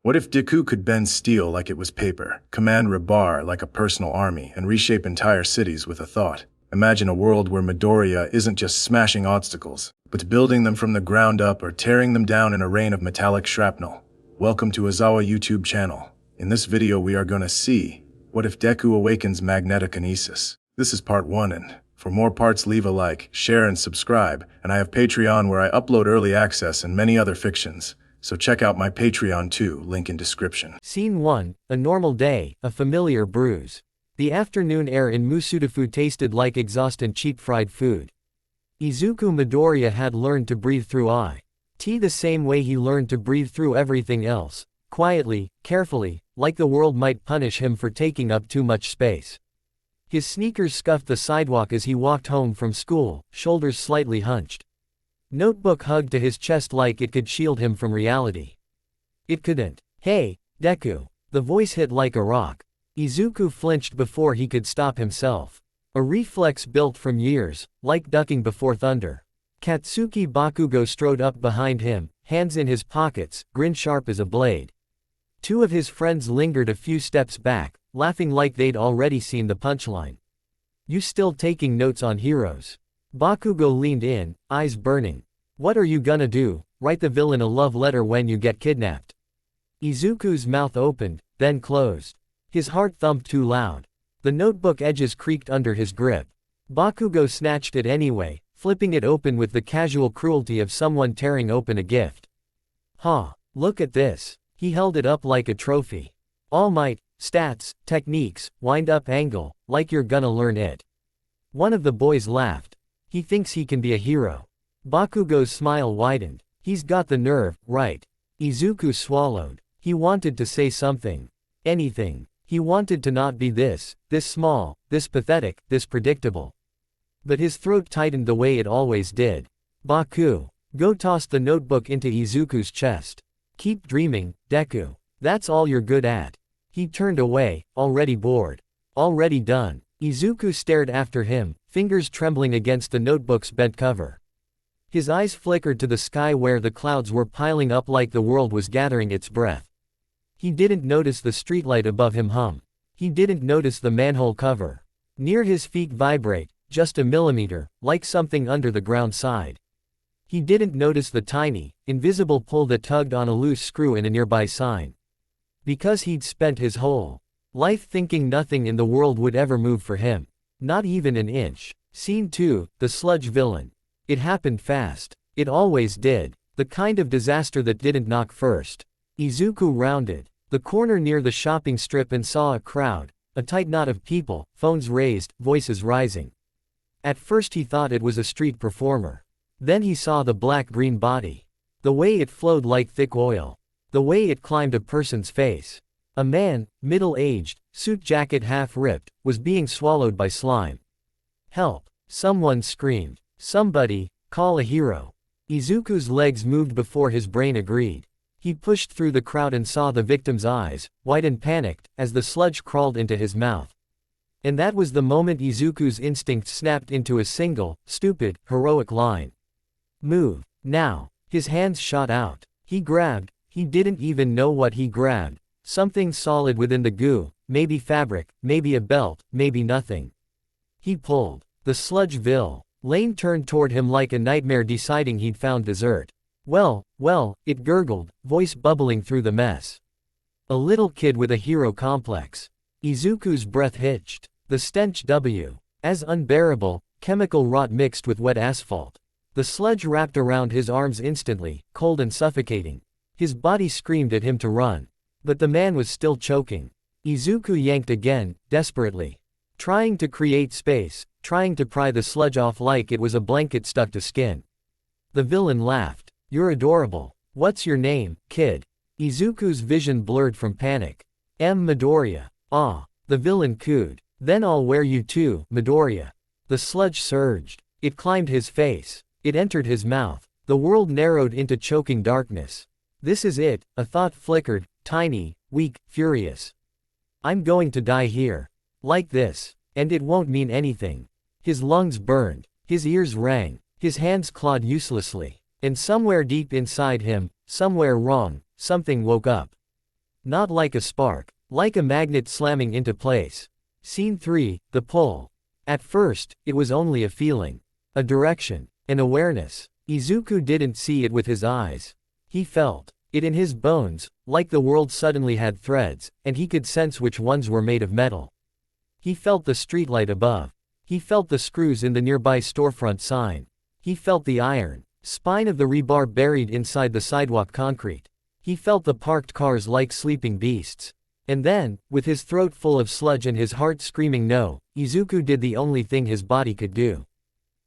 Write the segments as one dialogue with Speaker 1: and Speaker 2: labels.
Speaker 1: What if Deku could bend steel like it was paper, command Rebar like a personal army, and reshape entire cities with a thought? Imagine a world where Midoriya isn't just smashing obstacles, but building them from the ground up or tearing them down in a rain of metallic shrapnel. Welcome to Ozawa YouTube channel. In this video we are gonna see, what if Deku awakens magnetokinesis? This is part 1, and for more parts leave a like, share and subscribe, and I have Patreon where I upload early access and many other fictions. So check out my Patreon too, link in description.
Speaker 2: Scene 1, a normal day, a familiar bruise. The afternoon air in Musudafu tasted like exhaust and cheap fried food. Izuku Midoriya had learned to breathe through tea the same way he learned to breathe through everything else, quietly, carefully, like the world might punish him for taking up too much space. His sneakers scuffed the sidewalk as he walked home from school, shoulders slightly hunched. Notebook hugged to his chest like it could shield him from reality. It couldn't. "Hey, Deku." The voice hit like a rock. Izuku flinched before he could stop himself. A reflex built from years, like ducking before thunder. Katsuki Bakugo strode up behind him, hands in his pockets, grin sharp as a blade. Two of his friends lingered a few steps back, laughing like they'd already seen the punchline. "You still taking notes on heroes?" Bakugo leaned in, eyes burning. "What are you gonna do, write the villain a love letter when you get kidnapped?" Izuku's mouth opened, then closed. His heart thumped too loud. The notebook edges creaked under his grip. Bakugo snatched it anyway, flipping it open with the casual cruelty of someone tearing open a gift. Look at this." He held it up like a trophy. "All Might, stats, techniques, wind-up angle, like you're gonna learn it." One of the boys laughed. "He thinks he can be a hero." Bakugo's smile widened. "He's got the nerve, right?" Izuku swallowed. He wanted to say something. Anything. He wanted to not be this small, this pathetic, this predictable. But his throat tightened the way it always did. "Baku." Go tossed the notebook into Izuku's chest. "Keep dreaming, Deku. That's all you're good at." He turned away, already bored. Already done. Izuku stared after him, fingers trembling against the notebook's bent cover. His eyes flickered to the sky where the clouds were piling up like the world was gathering its breath. He didn't notice the streetlight above him hum. He didn't notice the manhole cover. Near his feet vibrate, just a millimeter, like something under the ground sighed. He didn't notice the tiny, invisible pull that tugged on a loose screw in a nearby sign. Because he'd spent his whole life thinking nothing in the world would ever move for him. Not even an inch. Scene 2, the sludge villain. It happened fast. It always did. The kind of disaster that didn't knock first. Izuku rounded the corner near the shopping strip and saw a crowd, a tight knot of people, phones raised, voices rising. At first he thought it was a street performer. Then he saw the black-green body. The way it flowed like thick oil. The way it climbed a person's face. A man, middle-aged, suit jacket half-ripped, was being swallowed by slime. "Help!" Someone screamed. "Somebody, call a hero." Izuku's legs moved before his brain agreed. He pushed through the crowd and saw the victim's eyes, white and panicked, as the sludge crawled into his mouth. And that was the moment Izuku's instinct snapped into a single, stupid, heroic line. "Move, now." His hands shot out. He grabbed. He didn't even know what he grabbed. Something solid within the goo, maybe fabric, maybe a belt, maybe nothing. He pulled. The sludge Lane turned toward him like a nightmare deciding he'd found dessert. Well, it gurgled, voice bubbling through the mess. A little kid with a hero complex. Izuku's breath hitched. The stench as unbearable, chemical rot mixed with wet asphalt. The sludge wrapped around his arms instantly, cold and suffocating. His body screamed at him to run. But the man was still choking. Izuku yanked again, desperately. Trying to create space, trying to pry the sludge off like it was a blanket stuck to skin. The villain laughed. "You're adorable. What's your name, kid?" Izuku's vision blurred from panic. Midoriya." "Ah." The villain cooed. "Then I'll wear you too, Midoriya." The sludge surged. It climbed his face. It entered his mouth. The world narrowed into choking darkness. This is it, a thought flickered, tiny, weak, furious. "I'm going to die here. Like this. And it won't mean anything." His lungs burned. His ears rang. His hands clawed uselessly. And somewhere deep inside him, somewhere wrong, something woke up. Not like a spark, like a magnet slamming into place. Scene 3, the pull. At first, it was only a feeling. A direction. An awareness. Izuku didn't see it with his eyes. He felt it in his bones, like the world suddenly had threads, and he could sense which ones were made of metal. He felt the streetlight above. He felt the screws in the nearby storefront sign. He felt the iron spine of the rebar buried inside the sidewalk concrete. He felt the parked cars like sleeping beasts. And then, with his throat full of sludge and his heart screaming no, Izuku did the only thing his body could do.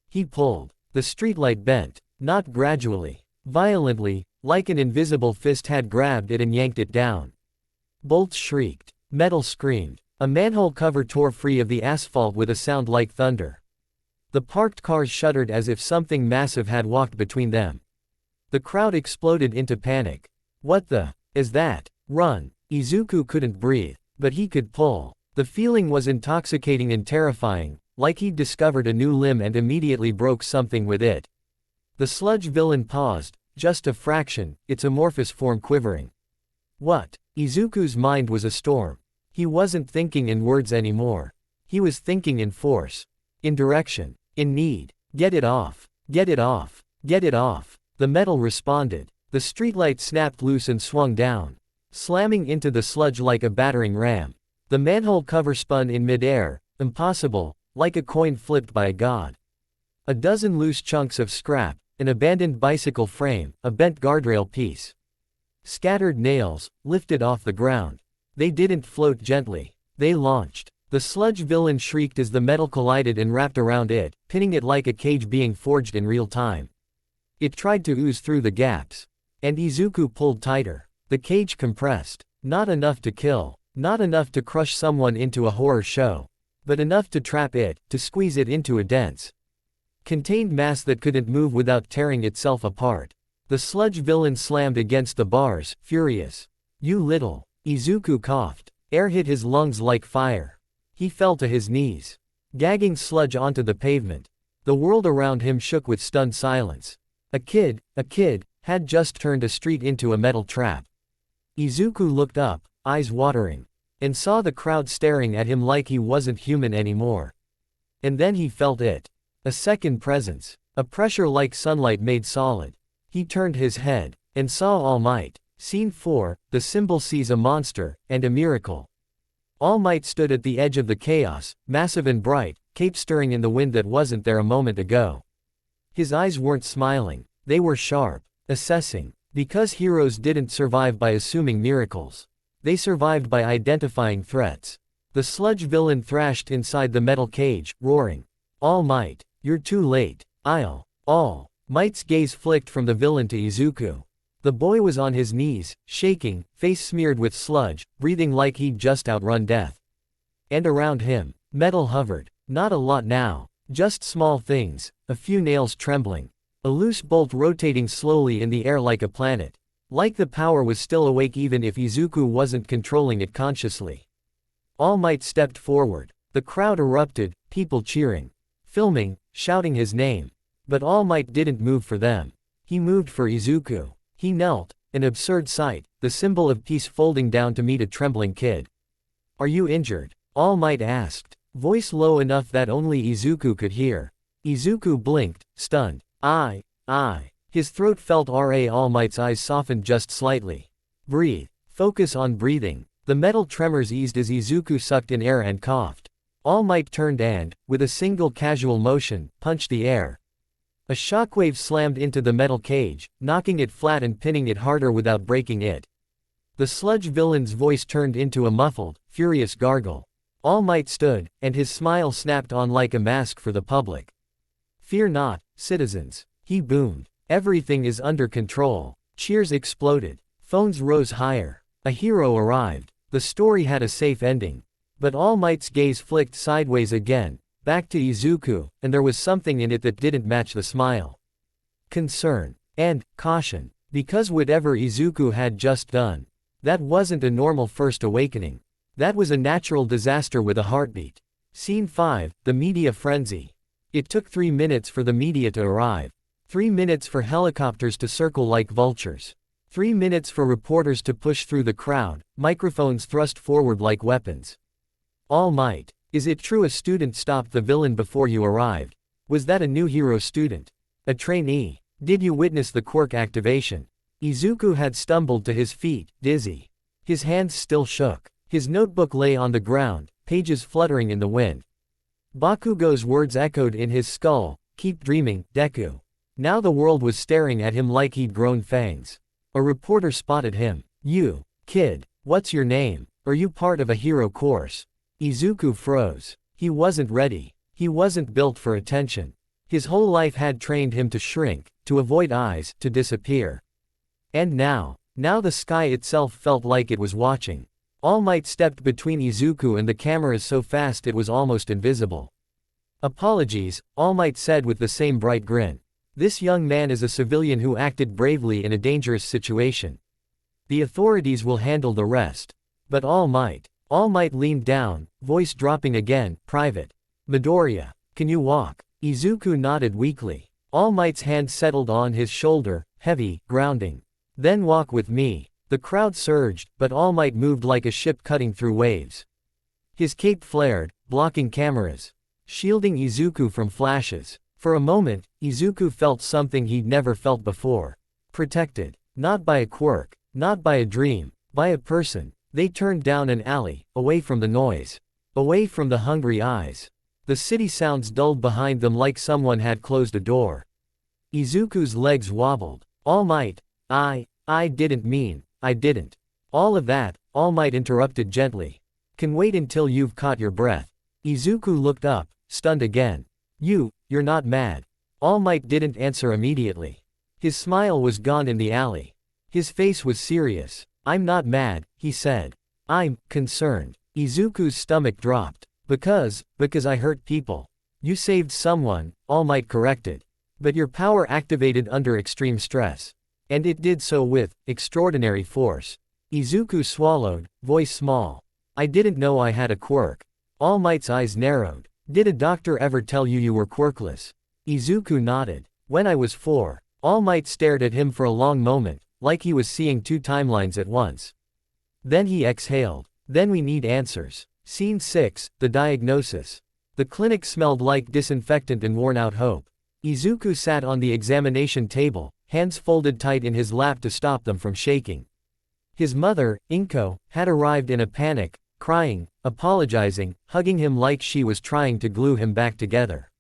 Speaker 2: He pulled. The streetlight bent, not gradually, violently, like an invisible fist had grabbed it and yanked it down. Bolts shrieked. Metal screamed. A manhole cover tore free of the asphalt with a sound like thunder. The parked cars shuddered as if something massive had walked between them. The crowd exploded into panic. What the is that? Run! Izuku couldn't breathe, but he could pull. The feeling was intoxicating and terrifying, like he'd discovered a new limb and immediately broke something with it. The sludge villain paused, just a fraction, its amorphous form quivering. What? Izuku's mind was a storm. He wasn't thinking in words anymore. He was thinking in force. In direction. In need. Get it off. Get it off. Get it off. The metal responded. The streetlight snapped loose and swung down, slamming into the sludge like a battering ram. The manhole cover spun in midair, impossible, like a coin flipped by a god. A dozen loose chunks of scrap, an abandoned bicycle frame, a bent guardrail piece. Scattered nails, lifted off the ground. They didn't float gently. They launched. The sludge villain shrieked as the metal collided and wrapped around it, pinning it like a cage being forged in real time. It tried to ooze through the gaps. And Izuku pulled tighter. The cage compressed. Not enough to kill. Not enough to crush someone into a horror show. But enough to trap it, to squeeze it into a dense, contained mass that couldn't move without tearing itself apart. The sludge villain slammed against the bars, furious. You little. Izuku coughed. Air hit his lungs like fire. He fell to his knees, gagging sludge onto the pavement. The world around him shook with stunned silence. A kid, had just turned a street into a metal trap. Izuku looked up, eyes watering, and saw the crowd staring at him like he wasn't human anymore. And then he felt it. A second presence. A pressure like sunlight made solid. He turned his head, and saw All Might. Scene 4, the symbol sees a monster, and a miracle. All Might stood at the edge of the chaos, massive and bright, cape stirring in the wind that wasn't there a moment ago. His eyes weren't smiling, they were sharp, assessing. Because heroes didn't survive by assuming miracles. They survived by identifying threats. The sludge villain thrashed inside the metal cage, roaring. All Might, you're too late. All Might's gaze flicked from the villain to Izuku. The boy was on his knees, shaking, face smeared with sludge, breathing like he'd just outrun death. And around him, metal hovered. Not a lot now. Just small things, a few nails trembling. A loose bolt rotating slowly in the air like a planet. Like the power was still awake even if Izuku wasn't controlling it consciously. All Might stepped forward. The crowd erupted, people cheering, filming, shouting his name. But All Might didn't move for them. He moved for Izuku. He knelt, an absurd sight, the symbol of peace folding down to meet a trembling kid. Are you injured? All Might asked, voice low enough that only Izuku could hear. Izuku blinked, stunned. I. His throat felt All Might's eyes softened just slightly. Breathe. Focus on breathing. The metal tremors eased as Izuku sucked in air and coughed. All Might turned and, with a single casual motion, punched the air. A shockwave slammed into the metal cage, knocking it flat and pinning it harder without breaking it. The sludge villain's voice turned into a muffled, furious gargle. All Might stood, and his smile snapped on like a mask for the public. Fear not, citizens, he boomed. Everything is under control. Cheers exploded. Phones rose higher. A hero arrived. The story had a safe ending. But All Might's gaze flicked sideways again, back to Izuku, and there was something in it that didn't match the smile. Concern. And caution. Because whatever Izuku had just done, that wasn't a normal first awakening. That was a natural disaster with a heartbeat. Scene 5, the media frenzy. It took 3 minutes for the media to arrive. 3 minutes for helicopters to circle like vultures. 3 minutes for reporters to push through the crowd, microphones thrust forward like weapons. All Might. Is it true a student stopped the villain before you arrived? Was that a new hero student? A trainee? Did you witness the quirk activation? Izuku had stumbled to his feet, dizzy. His hands still shook. His notebook lay on the ground, pages fluttering in the wind. Bakugo's words echoed in his skull, "Keep dreaming, Deku." Now the world was staring at him like he'd grown fangs. A reporter spotted him. "You, kid, what's your name? Are you part of a hero course?" Izuku froze. He wasn't ready. He wasn't built for attention. His whole life had trained him to shrink, to avoid eyes, to disappear. And now the sky itself felt like it was watching. All Might stepped between Izuku and the cameras so fast it was almost invisible. "Apologies," All Might said with the same bright grin. "This young man is a civilian who acted bravely in a dangerous situation. The authorities will handle the rest." But All Might leaned down, voice dropping again, "Private Midoriya, can you walk?" Izuku nodded weakly. All Might's hand settled on his shoulder, heavy, grounding. "Then walk with me." The crowd surged, but All Might moved like a ship cutting through waves. His cape flared, blocking cameras, shielding Izuku from flashes. For a moment, Izuku felt something he'd never felt before. Protected. Not by a quirk, not by a dream, by a person. They turned down an alley, away from the noise. Away from the hungry eyes. The city sounds dulled behind them like someone had closed a door. Izuku's legs wobbled. "All Might, I didn't mean, I didn't." "All of that," All Might interrupted gently. "Can wait until you've caught your breath." Izuku looked up, stunned again. You're not mad." All Might didn't answer immediately. His smile was gone in the alley. His face was serious. "I'm not mad," he said. "I'm concerned." Izuku's stomach dropped. Because I hurt people." "You saved someone," All Might corrected. "But your power activated under extreme stress. And it did so with extraordinary force." Izuku swallowed, voice small. "I didn't know I had a quirk." All Might's eyes narrowed. "Did a doctor ever tell you you were quirkless?" Izuku nodded. "When I was 4. All Might stared at him for a long moment, like he was seeing 2 timelines at once. Then he exhaled. "Then we need answers." Scene 6, the diagnosis. The clinic smelled like disinfectant and worn-out hope. Izuku sat on the examination table, hands folded tight in his lap to stop them from shaking. His mother, Inko, had arrived in a panic, crying, apologizing, hugging him like she was trying to glue him back together.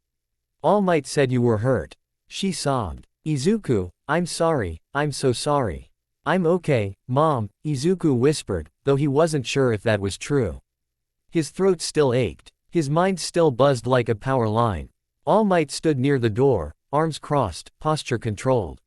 Speaker 2: "All Might said you were hurt." She sobbed. "Izuku, I'm sorry, I'm so sorry." "I'm okay, Mom," Izuku whispered, though he wasn't sure if that was true. His throat still ached. His mind still buzzed like a power line. All Might stood near the door, arms crossed, posture controlled.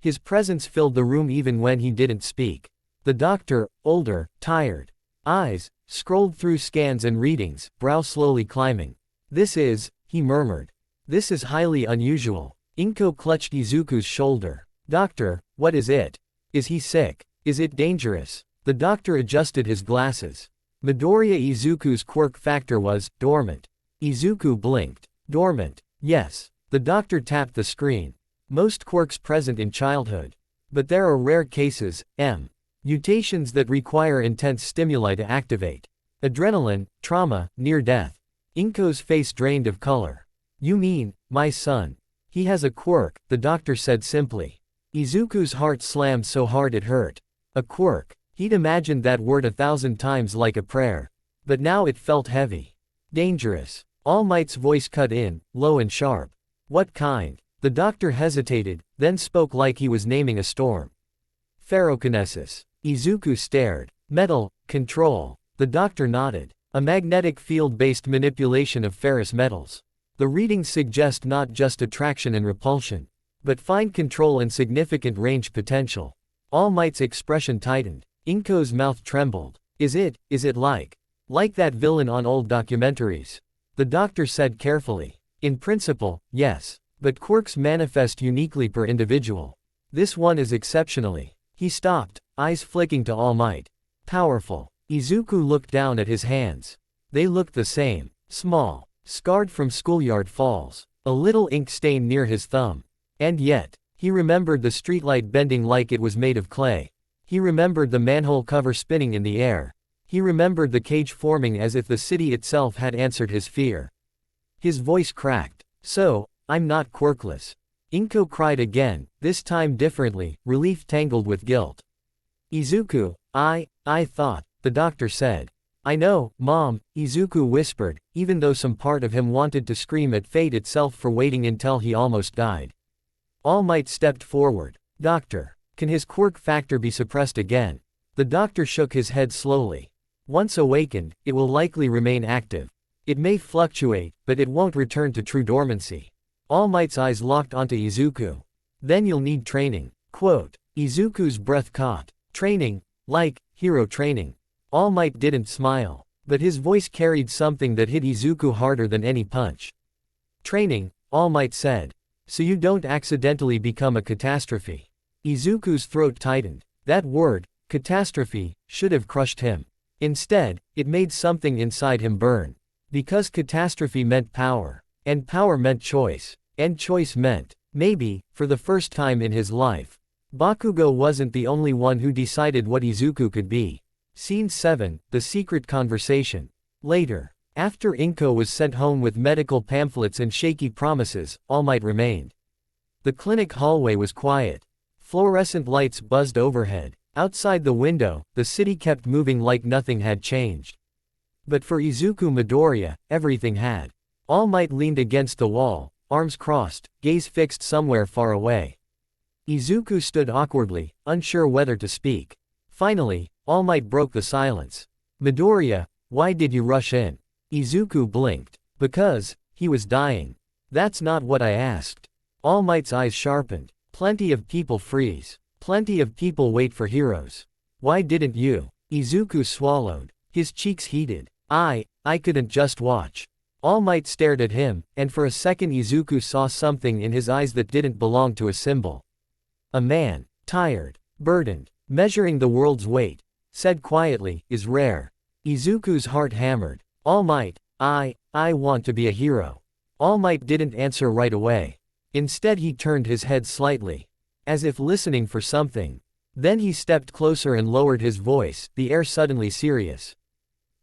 Speaker 2: His presence filled the room even when he didn't speak. The doctor, older, tired eyes, scrolled through scans and readings, brow slowly climbing. "This is," he murmured. "This is highly unusual." Inko clutched Izuku's shoulder. "Doctor, what is it? Is he sick? Is it dangerous?" The doctor adjusted his glasses. Midoriya Izuku's quirk factor was dormant. Izuku blinked. "Dormant, yes." The doctor tapped the screen. "Most quirks present in childhood. But there are rare cases, mutations that require intense stimuli to activate. Adrenaline, trauma, near death." Inko's face drained of color. "You mean, my son? He has a quirk," the doctor said simply. Izuku's heart slammed so hard it hurt. A quirk. He'd imagined that word 1,000 times like a prayer. But now it felt heavy. "Dangerous." All Might's voice cut in, low and sharp. "What kind?" The doctor hesitated, then spoke like he was naming a storm. "Ferrokinesis." Izuku stared. "Metal, control." The doctor nodded. "A magnetic field-based manipulation of ferrous metals. The readings suggest not just attraction and repulsion, but fine control and significant range potential." All Might's expression tightened. Inko's mouth trembled. Is it like that villain on old documentaries?" The doctor said carefully. "In principle, yes. But quirks manifest uniquely per individual. This one is exceptionally." He stopped, eyes flicking to All Might. "Powerful." Izuku looked down at his hands. They looked the same. Small. Scarred from schoolyard falls. A little ink stain near his thumb. And yet, He remembered the streetlight bending like it was made of clay. He remembered the manhole cover spinning in the air. He remembered the cage forming as if the city itself had answered his fear. His voice cracked. So, I'm not quirkless. Inko cried again, this time differently, relief tangled with guilt. Izuku, I thought, the doctor said. I know, Mom, Izuku whispered, even though some part of him wanted to scream at fate itself for waiting until he almost died. All Might stepped forward. Doctor, can his quirk factor be suppressed again? The doctor shook his head slowly. Once awakened, it will likely remain active. It may fluctuate, but it won't return to true dormancy. All Might's eyes locked onto Izuku. Then you'll need training. Quote. Izuku's breath caught. Training? Like, hero training. All Might didn't smile. But his voice carried something that hit Izuku harder than any punch. Training, All Might said. So you don't accidentally become a catastrophe. Izuku's throat tightened. That word, catastrophe, should have crushed him. Instead, it made something inside him burn. Because catastrophe meant power. And power meant choice. And choice meant, maybe, for the first time in his life, Bakugo wasn't the only one who decided what Izuku could be. Scene 7, The Secret Conversation. Later, after Inko was sent home with medical pamphlets and shaky promises, All Might remained. The clinic hallway was quiet. Fluorescent lights buzzed overhead. Outside the window, the city kept moving like nothing had changed. But for Izuku Midoriya, everything had. All Might leaned against the wall, arms crossed, gaze fixed somewhere far away. Izuku stood awkwardly, unsure whether to speak. Finally, All Might broke the silence. Midoriya, why did you rush in? Izuku blinked. Because, he was dying. That's not what I asked. All Might's eyes sharpened. Plenty of people freeze. Plenty of people wait for heroes. Why didn't you? Izuku swallowed. His cheeks heated. I couldn't just watch. All Might stared at him, and for a second Izuku saw something in his eyes that didn't belong to a symbol. A man, tired, burdened, measuring the world's weight, said quietly, is rare. Izuku's heart hammered. All Might, I want to be a hero. All Might didn't answer right away. Instead he turned his head slightly, as if listening for something. Then he stepped closer and lowered his voice, the air suddenly serious.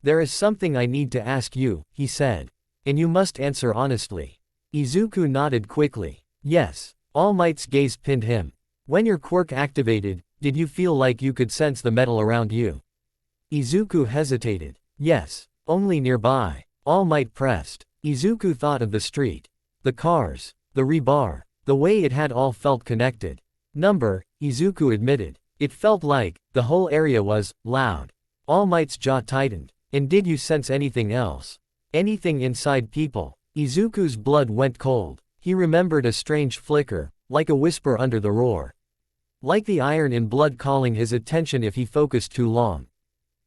Speaker 2: There is something I need to ask you, he said. And you must answer honestly. Izuku nodded quickly. Yes. All Might's gaze pinned him. When your quirk activated, did you feel like you could sense the metal around you? Izuku hesitated. Yes. Only nearby. All Might pressed. Izuku thought of the street. The cars. The rebar. The way it had all felt connected. Izuku admitted. It felt like, the whole area was, loud. All Might's jaw tightened. And did you sense anything else? Anything inside people? Izuku's blood went cold. He remembered a strange flicker, like a whisper under the roar. Like the iron in blood calling his attention if he focused too long.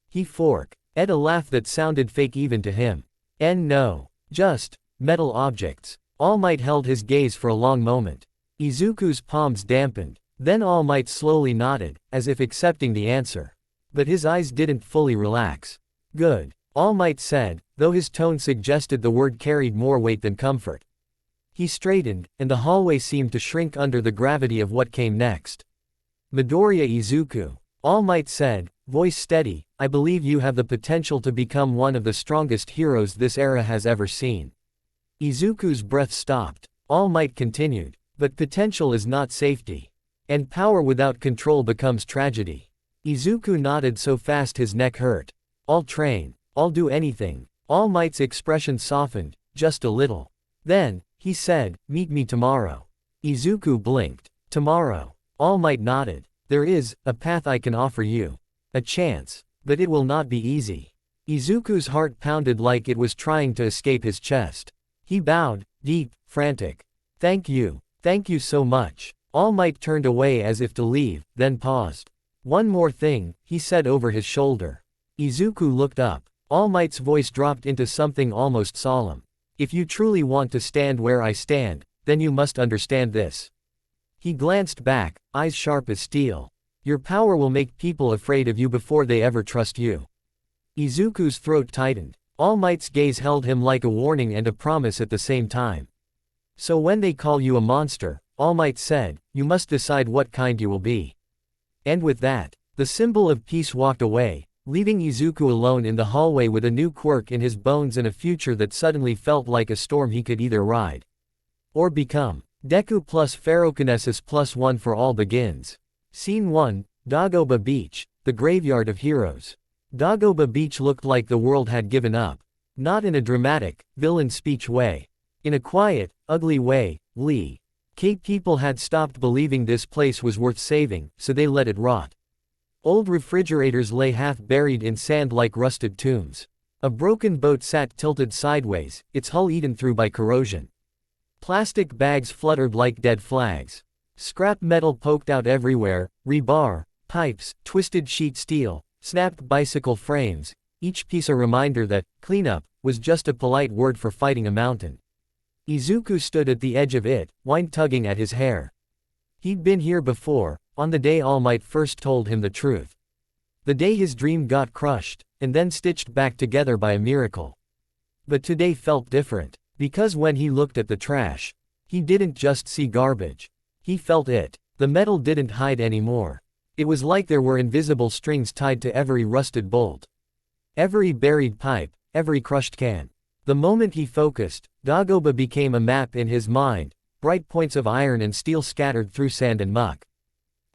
Speaker 2: He forked a laugh that sounded fake even to him. No. Just, metal objects. All Might held his gaze for a long moment. Izuku's palms dampened. Then All Might slowly nodded, as if accepting the answer. But his eyes didn't fully relax. Good. All Might said, though his tone suggested the word carried more weight than comfort. He straightened, and the hallway seemed to shrink under the gravity of what came next. Midoriya Izuku. All Might said, voice steady, I believe you have the potential to become one of the strongest heroes this era has ever seen. Izuku's breath stopped. All Might continued. But potential is not safety. And power without control becomes tragedy. Izuku nodded so fast his neck hurt. I'll train. I'll do anything. All Might's expression softened, just a little. Then, he said, meet me tomorrow. Izuku blinked. Tomorrow. All Might nodded. There is a path I can offer you. A chance. But it will not be easy. Izuku's heart pounded like it was trying to escape his chest. He bowed, deep, frantic. Thank you. Thank you so much. All Might turned away as if to leave, then paused. One more thing, he said over his shoulder. Izuku looked up. All Might's voice dropped into something almost solemn. If you truly want to stand where I stand, then you must understand this. He glanced back, eyes sharp as steel. Your power will make people afraid of you before they ever trust you. Izuku's throat tightened. All Might's gaze held him like a warning and a promise at the same time. So when they call you a monster, All Might said, you must decide what kind you will be. And with that, the symbol of peace walked away, leaving Izuku alone in the hallway with a new quirk in his bones and a future that suddenly felt like a storm he could either ride or become. Deku plus Ferrokinesis +1 for all begins. Scene 1, Dagoba Beach, the graveyard of heroes. Dagoba Beach looked like the world had given up. Not in a dramatic, villain speech way. In a quiet, ugly way, Lee K. people had stopped believing this place was worth saving, so they let it rot. Old refrigerators lay half buried in sand like rusted tombs. A broken boat sat tilted sideways, its hull eaten through by corrosion. Plastic bags fluttered like dead flags. Scrap metal poked out everywhere, rebar, pipes, twisted sheet steel, snapped bicycle frames, each piece a reminder that cleanup was just a polite word for fighting a mountain. Izuku stood at the edge of it, wine tugging at his hair. He'd been here before, on the day All Might first told him the truth. The day his dream got crushed, and then stitched back together by a miracle. But today felt different. Because when he looked at the trash, he didn't just see garbage. He felt it. The metal didn't hide anymore. It was like there were invisible strings tied to every rusted bolt. Every buried pipe, every crushed can. The moment he focused, Dagoba became a map in his mind, bright points of iron and steel scattered through sand and muck.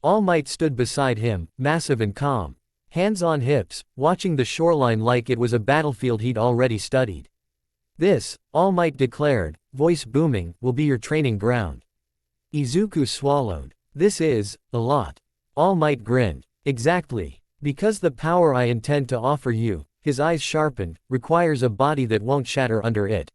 Speaker 2: All Might stood beside him, massive and calm. Hands on hips, watching the shoreline like it was a battlefield he'd already studied. This, All Might declared, voice booming, will be your training ground. Izuku swallowed. This is a lot. All Might grinned. Exactly. Because the power I intend to offer you, his eyes sharpened, requires a body that won't shatter under it.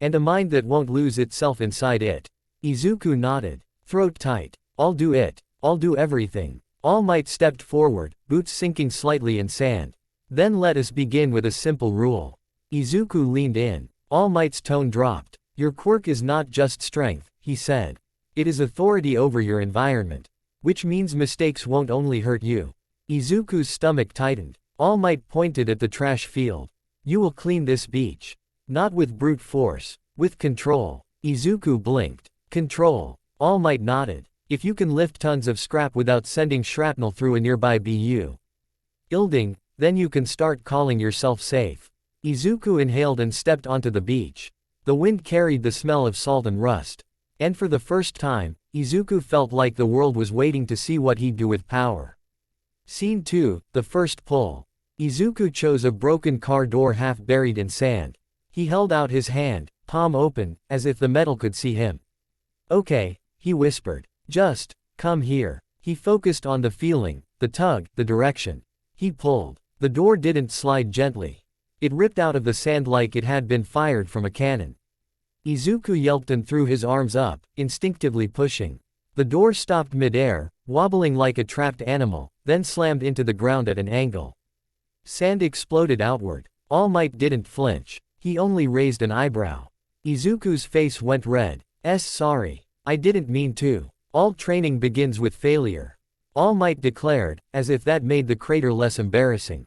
Speaker 2: And a mind that won't lose itself inside it. Izuku nodded. Throat tight. I'll do it. I'll do everything. All Might stepped forward, boots sinking slightly in sand. Then let us begin with a simple rule. Izuku leaned in. All Might's tone dropped. Your quirk is not just strength, he said. It is authority over your environment. Which means mistakes won't only hurt you. Izuku's stomach tightened. All Might pointed at the trash field. You will clean this beach. Not with brute force. With control. Izuku blinked. Control. All Might nodded. If you can lift tons of scrap without sending shrapnel through a nearby building, then you can start calling yourself safe. Izuku inhaled and stepped onto the beach. The wind carried the smell of salt and rust. And for the first time, Izuku felt like the world was waiting to see what he'd do with power. Scene 2, the first pull. Izuku chose a broken car door half buried in sand. He held out his hand, palm open, as if the metal could see him. Okay, he whispered. Just, come here. He focused on the feeling, the tug, the direction. He pulled. The door didn't slide gently. It ripped out of the sand like it had been fired from a cannon. Izuku yelped and threw his arms up, instinctively pushing. The door stopped midair, wobbling like a trapped animal, then slammed into the ground at an angle. Sand exploded outward. All Might didn't flinch. He only raised an eyebrow. Izuku's face went red. Sorry. I didn't mean to. All training begins with failure. All Might declared, as if that made the crater less embarrassing.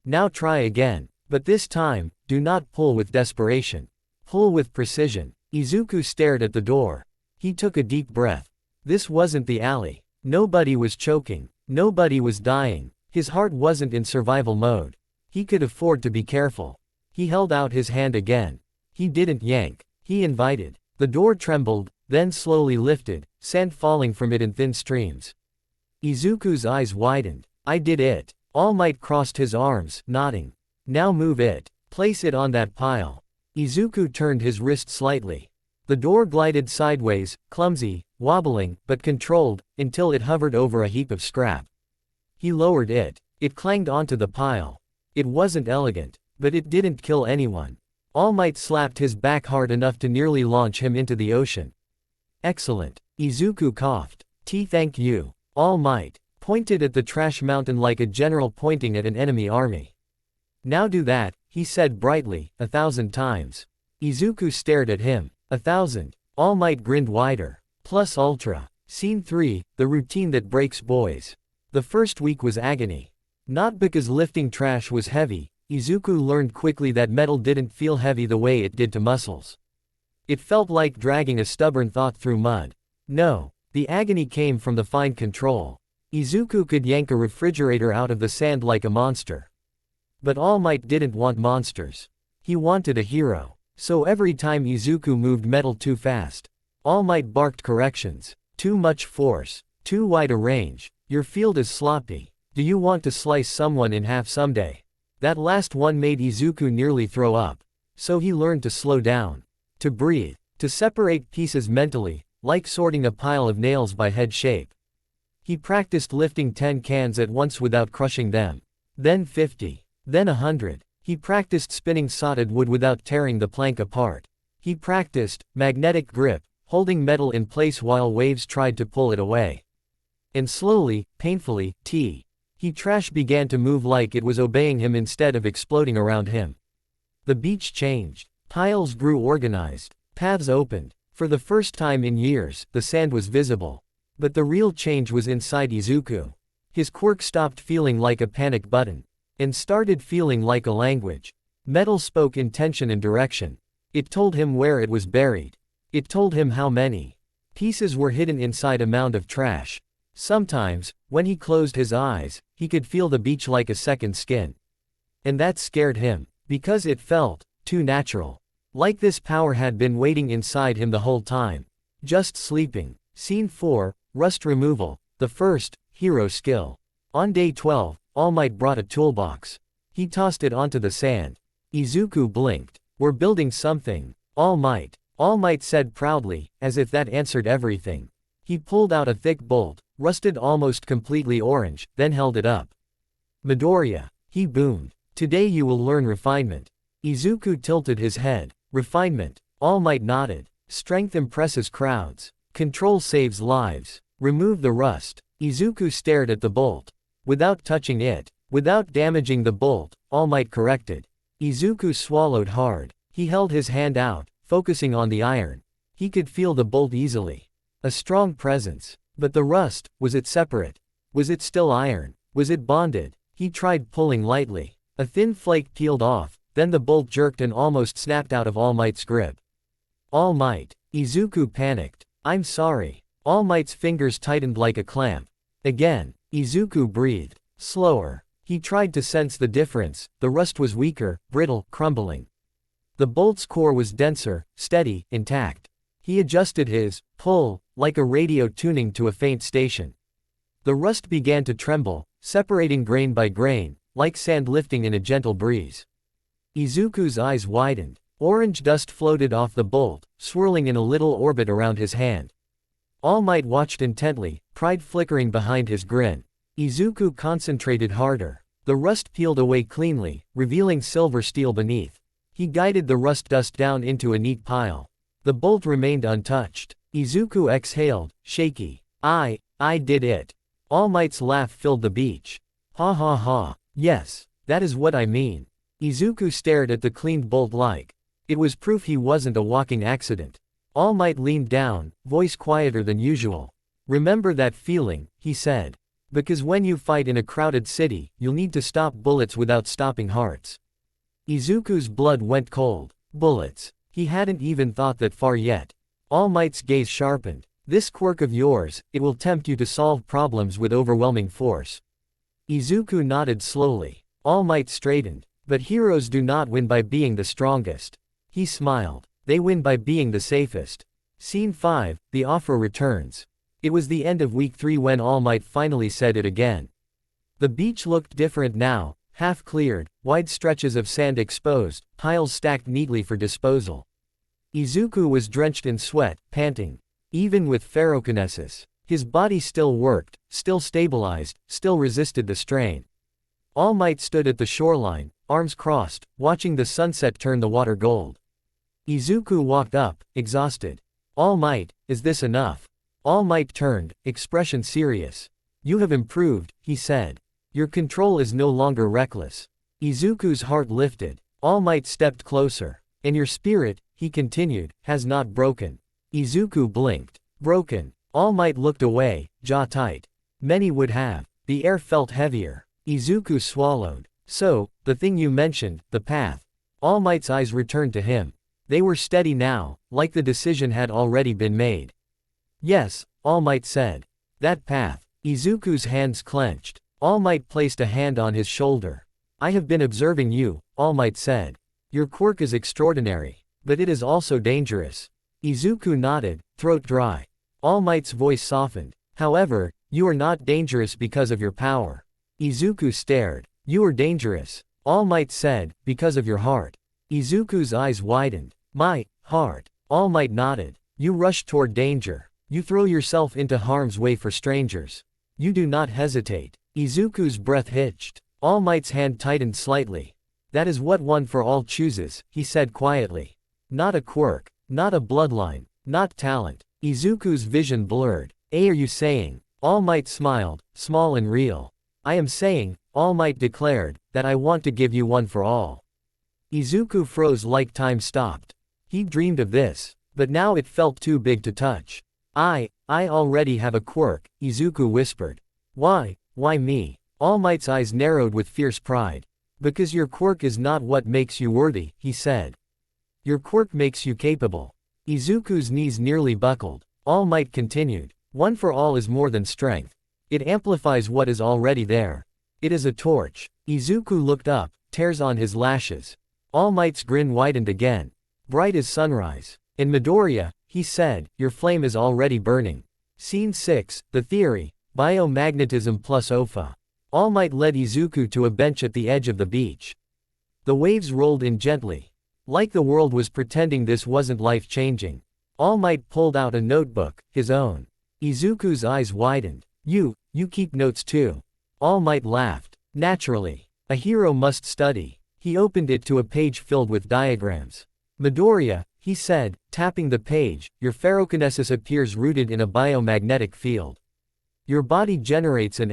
Speaker 2: Now try again. But this time, do not pull with desperation. Pull with precision. Izuku stared at the door. He took a deep breath. This wasn't the alley. Nobody was choking. Nobody was dying. His heart wasn't in survival mode. He could afford to be careful. He held out his hand again. He didn't yank. He invited. The door trembled, then slowly lifted, sand falling from it in thin streams. Izuku's eyes widened. I did it. All Might crossed his arms, nodding. Now move it. Place it on that pile. Izuku turned his wrist slightly. The door glided sideways, clumsy, wobbling, but controlled, until it hovered over a heap of scrap. He lowered it. It clanged onto the pile. It wasn't elegant, but it didn't kill anyone. All Might slapped his back hard enough to nearly launch him into the ocean. Excellent. Izuku coughed. Thank you. All Might pointed at the trash mountain like a general pointing at an enemy army. Now do that, he said brightly, 1,000 times. Izuku stared at him. 1,000. All Might grinned wider. Plus ultra. Scene 3, the routine that breaks boys. The first week was agony. Not because lifting trash was heavy. Izuku learned quickly that metal didn't feel heavy the way it did to muscles. It felt like dragging a stubborn thought through mud. No. The agony came from the fine control. Izuku could yank a refrigerator out of the sand like a monster. But All Might didn't want monsters. He wanted a hero. So every time Izuku moved metal too fast, All Might barked corrections. Too much force. Too wide a range. Your field is sloppy. Do you want to slice someone in half someday? That last one made Izuku nearly throw up. So he learned to slow down. To breathe. To separate pieces mentally, like sorting a pile of nails by head shape. He practiced lifting 10 cans at once without crushing them. Then 50. Then 100. He practiced spinning solid wood without tearing the plank apart. He practiced magnetic grip, holding metal in place while waves tried to pull it away. And slowly, painfully, trash began to move like it was obeying him instead of exploding around him. The beach changed. Piles grew organized. Paths opened. For the first time in years, the sand was visible. But the real change was inside Izuku. His quirk stopped feeling like a panic button. And started feeling like a language. Metal spoke intention and direction. It told him where it was buried. It told him how many pieces were hidden inside a mound of trash. Sometimes, when he closed his eyes, he could feel the beach like a second skin. And that scared him, because it felt too natural. Like this power had been waiting inside him the whole time. Just sleeping. Scene 4, Rust Removal, the first, hero skill. On day 12, All Might brought a toolbox. He tossed it onto the sand. Izuku blinked. We're building something. All Might said proudly, as if that answered everything. He pulled out a thick bolt, rusted almost completely orange, then held it up. Midoriya, he boomed. Today you will learn refinement. Izuku tilted his head. Refinement. All Might nodded. Strength impresses crowds. Control saves lives. Remove the rust. Izuku stared at the bolt. Without touching it. Without damaging the bolt, All Might corrected. Izuku swallowed hard. He held his hand out, focusing on the iron. He could feel the bolt easily. A strong presence. But the rust, was it separate? Was it still iron? Was it bonded? He tried pulling lightly. A thin flake peeled off, then the bolt jerked and almost snapped out of All Might's grip. All Might. Izuku panicked. I'm sorry. All Might's fingers tightened like a clamp. Again, Izuku breathed. Slower. He tried to sense the difference. The rust was weaker, brittle, crumbling. The bolt's core was denser, steady, intact. He adjusted his pull, like a radio tuning to a faint station. The rust began to tremble, separating grain by grain, like sand lifting in a gentle breeze. Izuku's eyes widened. Orange dust floated off the bolt, swirling in a little orbit around his hand. All Might watched intently, pride flickering behind his grin. Izuku concentrated harder. The rust peeled away cleanly, revealing silver steel beneath. He guided the rust dust down into a neat pile. The bolt remained untouched. Izuku exhaled, shaky. I did it. All Might's laugh filled the beach. Ha ha ha. Yes, that is what I mean. Izuku stared at the cleaned bolt like it was proof he wasn't a walking accident. All Might leaned down, voice quieter than usual. Remember that feeling, he said. Because when you fight in a crowded city, you'll need to stop bullets without stopping hearts. Izuku's blood went cold. Bullets. He hadn't even thought that far yet. All Might's gaze sharpened. This quirk of yours, it will tempt you to solve problems with overwhelming force. Izuku nodded slowly. All Might straightened. But heroes do not win by being the strongest. He smiled. They win by being the safest. Scene 5, the offer returns. It was the end of week 3 when All Might finally said it again. The beach looked different now, half cleared, wide stretches of sand exposed, piles stacked neatly for disposal. Izuku was drenched in sweat, panting. Even with ferrokinesis, his body still worked, still stabilized, still resisted the strain. All Might stood at the shoreline, arms crossed, watching the sunset turn the water gold. Izuku walked up, exhausted. All Might, is this enough? All Might turned, expression serious. You have improved, he said. Your control is no longer reckless. Izuku's heart lifted. All Might stepped closer. And your spirit, he continued, has not broken. Izuku blinked. Broken. All Might looked away, jaw tight. Many would have. The air felt heavier. Izuku swallowed. So, the thing you mentioned, the path. All Might's eyes returned to him. They were steady now, like the decision had already been made. Yes, All Might said. That path. Izuku's hands clenched. All Might placed a hand on his shoulder. I have been observing you, All Might said. Your quirk is extraordinary. But it is also dangerous. Izuku nodded, throat dry. All Might's voice softened. However, you are not dangerous because of your power. Izuku stared. You are dangerous. All Might said, because of your heart. Izuku's eyes widened. My heart. All Might nodded. You rush toward danger. You throw yourself into harm's way for strangers. You do not hesitate. Izuku's breath hitched. All Might's hand tightened slightly. That is what One for All chooses, he said quietly. Not a quirk. Not a bloodline. Not talent. Izuku's vision blurred. Are you saying? All Might smiled, small and real. I am saying, All Might declared, that I want to give you One for All. Izuku froze like time stopped. He dreamed of this, but now it felt too big to touch. I already have a quirk, Izuku whispered. Why me? All Might's eyes narrowed with fierce pride. Because your quirk is not what makes you worthy, he said. Your quirk makes you capable. Izuku's knees nearly buckled. All Might continued. One for All is more than strength. It amplifies what is already there. It is a torch. Izuku looked up, tears on his lashes. All Might's grin widened again. Bright as sunrise. In Midoriya, he said, your flame is already burning. Scene 6, The Theory, Biomagnetism plus OFA. All Might led Izuku to a bench at the edge of the beach. The waves rolled in gently. Like the world was pretending this wasn't life-changing. All Might pulled out a notebook, his own. Izuku's eyes widened. You keep notes too. All Might laughed. Naturally. A hero must study. He opened it to a page filled with diagrams. Midoriya, he said, tapping the page, your ferrokinesis appears rooted in a biomagnetic field. Your body generates an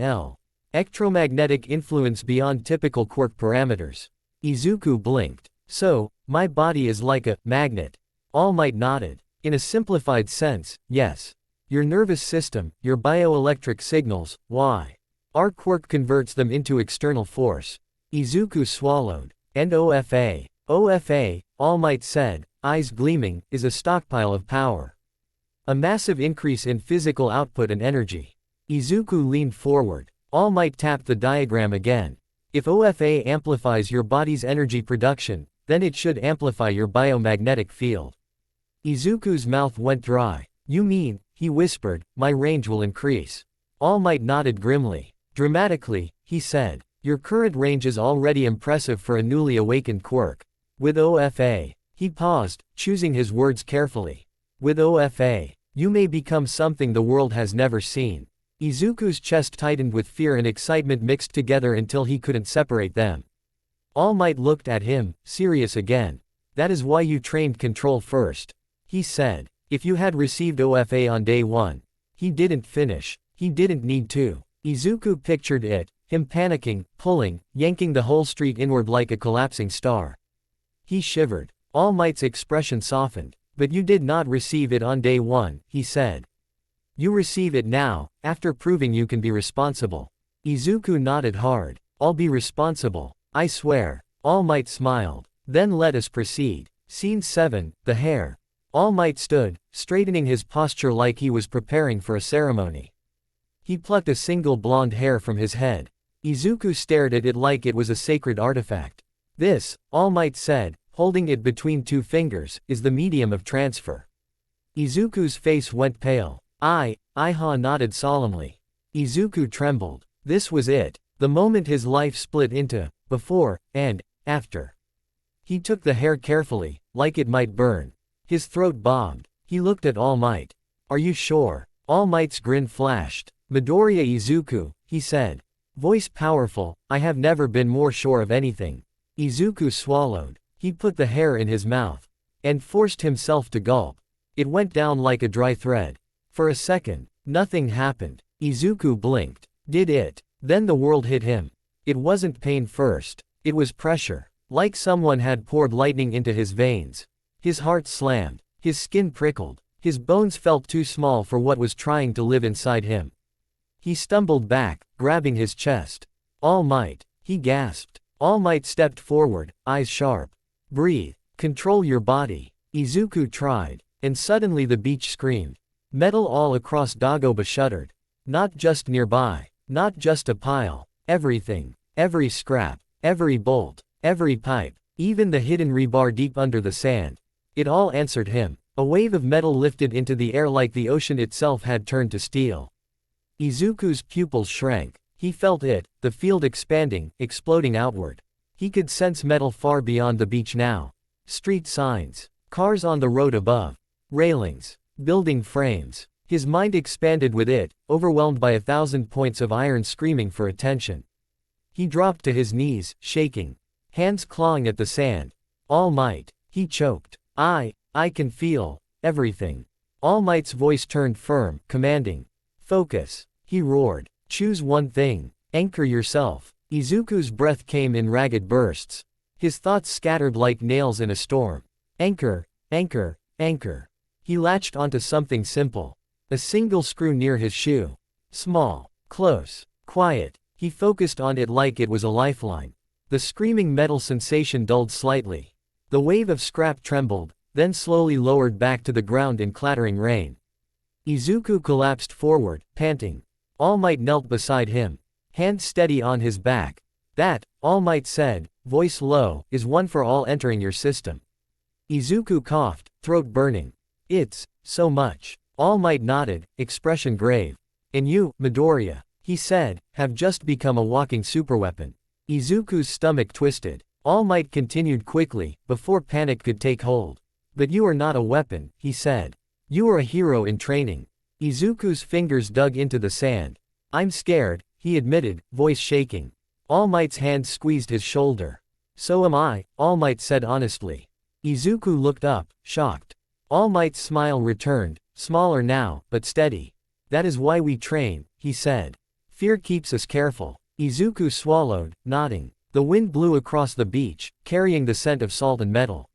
Speaker 2: electromagnetic influence beyond typical quirk parameters. Izuku blinked. So, my body is like a magnet. All Might nodded. In a simplified sense, yes. Your nervous system, your bioelectric signals, why? Our quirk converts them into external force. Izuku swallowed. And OFA. OFA, All Might said, eyes gleaming, is a stockpile of power. A massive increase in physical output and energy. Izuku leaned forward. All Might tapped the diagram again. If OFA amplifies your body's energy production, then it should amplify your biomagnetic field. Izuku's mouth went dry. You mean, he whispered, my range will increase. All Might nodded grimly. Dramatically, he said, your current range is already impressive for a newly awakened quirk. With OFA, he paused, choosing his words carefully. With OFA, you may become something the world has never seen. Izuku's chest tightened with fear and excitement mixed together until he couldn't separate them. All Might looked at him, serious again. That is why you trained control first. He said. If you had received OFA on day 1. He didn't finish. He didn't need to. Izuku pictured it, him panicking, pulling, yanking the whole street inward like a collapsing star. He shivered. All Might's expression softened. But you did not receive it on day 1, he said. You receive it now, after proving you can be responsible. Izuku nodded hard. I'll be responsible. I swear. All Might smiled. Then let us proceed. Scene 7, The Hair. All Might stood, straightening his posture like he was preparing for a ceremony. He plucked a single blonde hair from his head. Izuku stared at it like it was a sacred artifact. This, All Might said, holding it between 2 fingers, is the medium of transfer. Izuku's face went pale. Iha nodded solemnly. Izuku trembled. This was it. The moment his life split into, before, and, after. He took the hair carefully, like it might burn. His throat bobbed. He looked at All Might. Are you sure? All Might's grin flashed. Midoriya Izuku, he said. Voice powerful, I have never been more sure of anything. Izuku swallowed. He put the hair in his mouth. And forced himself to gulp. It went down like a dry thread. For a second, nothing happened. Izuku blinked. Did it? Then the world hit him. It wasn't pain first. It was pressure. Like someone had poured lightning into his veins. His heart slammed. His skin prickled. His bones felt too small for what was trying to live inside him. He stumbled back, grabbing his chest. All Might, he gasped. All Might stepped forward, eyes sharp. Breathe. Control your body. Izuku tried. And suddenly the beach screamed. Metal all across Dagoba shuddered. Not just nearby. Not just a pile. Everything. Every scrap. Every bolt. Every pipe. Even the hidden rebar deep under the sand. It all answered him. A wave of metal lifted into the air like the ocean itself had turned to steel. Izuku's pupils shrank. He felt it, the field expanding, exploding outward. He could sense metal far beyond the beach now. Street signs. Cars on the road above. Railings. Building frames. His mind expanded with it, overwhelmed by 1,000 points of iron screaming for attention. He dropped to his knees, shaking. Hands clawing at the sand. All Might. He choked. I can feel everything. All Might's voice turned firm, commanding. Focus. He roared. Choose one thing. Anchor yourself. Izuku's breath came in ragged bursts. His thoughts scattered like nails in a storm. Anchor, anchor, anchor. He latched onto something simple. A single screw near his shoe. Small, close, quiet. He focused on it like it was a lifeline. The screaming metal sensation dulled slightly. The wave of scrap trembled, then slowly lowered back to the ground in clattering rain. Izuku collapsed forward, panting. All Might knelt beside him, hand steady on his back. That, All Might said, voice low, is one for all entering your system. Izuku coughed, throat burning. It's so much. All Might nodded, expression grave. And you, Midoriya, he said, have just become a walking superweapon. Izuku's stomach twisted. All Might continued quickly, before panic could take hold. But you are not a weapon, he said. You are a hero in training. Izuku's fingers dug into the sand. I'm scared, he admitted, voice shaking. All Might's hand squeezed his shoulder. So am I, All Might said honestly. Izuku looked up, shocked. All Might's smile returned, smaller now, but steady. That is why we train, he said. Fear keeps us careful. Izuku swallowed, nodding. The wind blew across the beach, carrying the scent of salt and metal.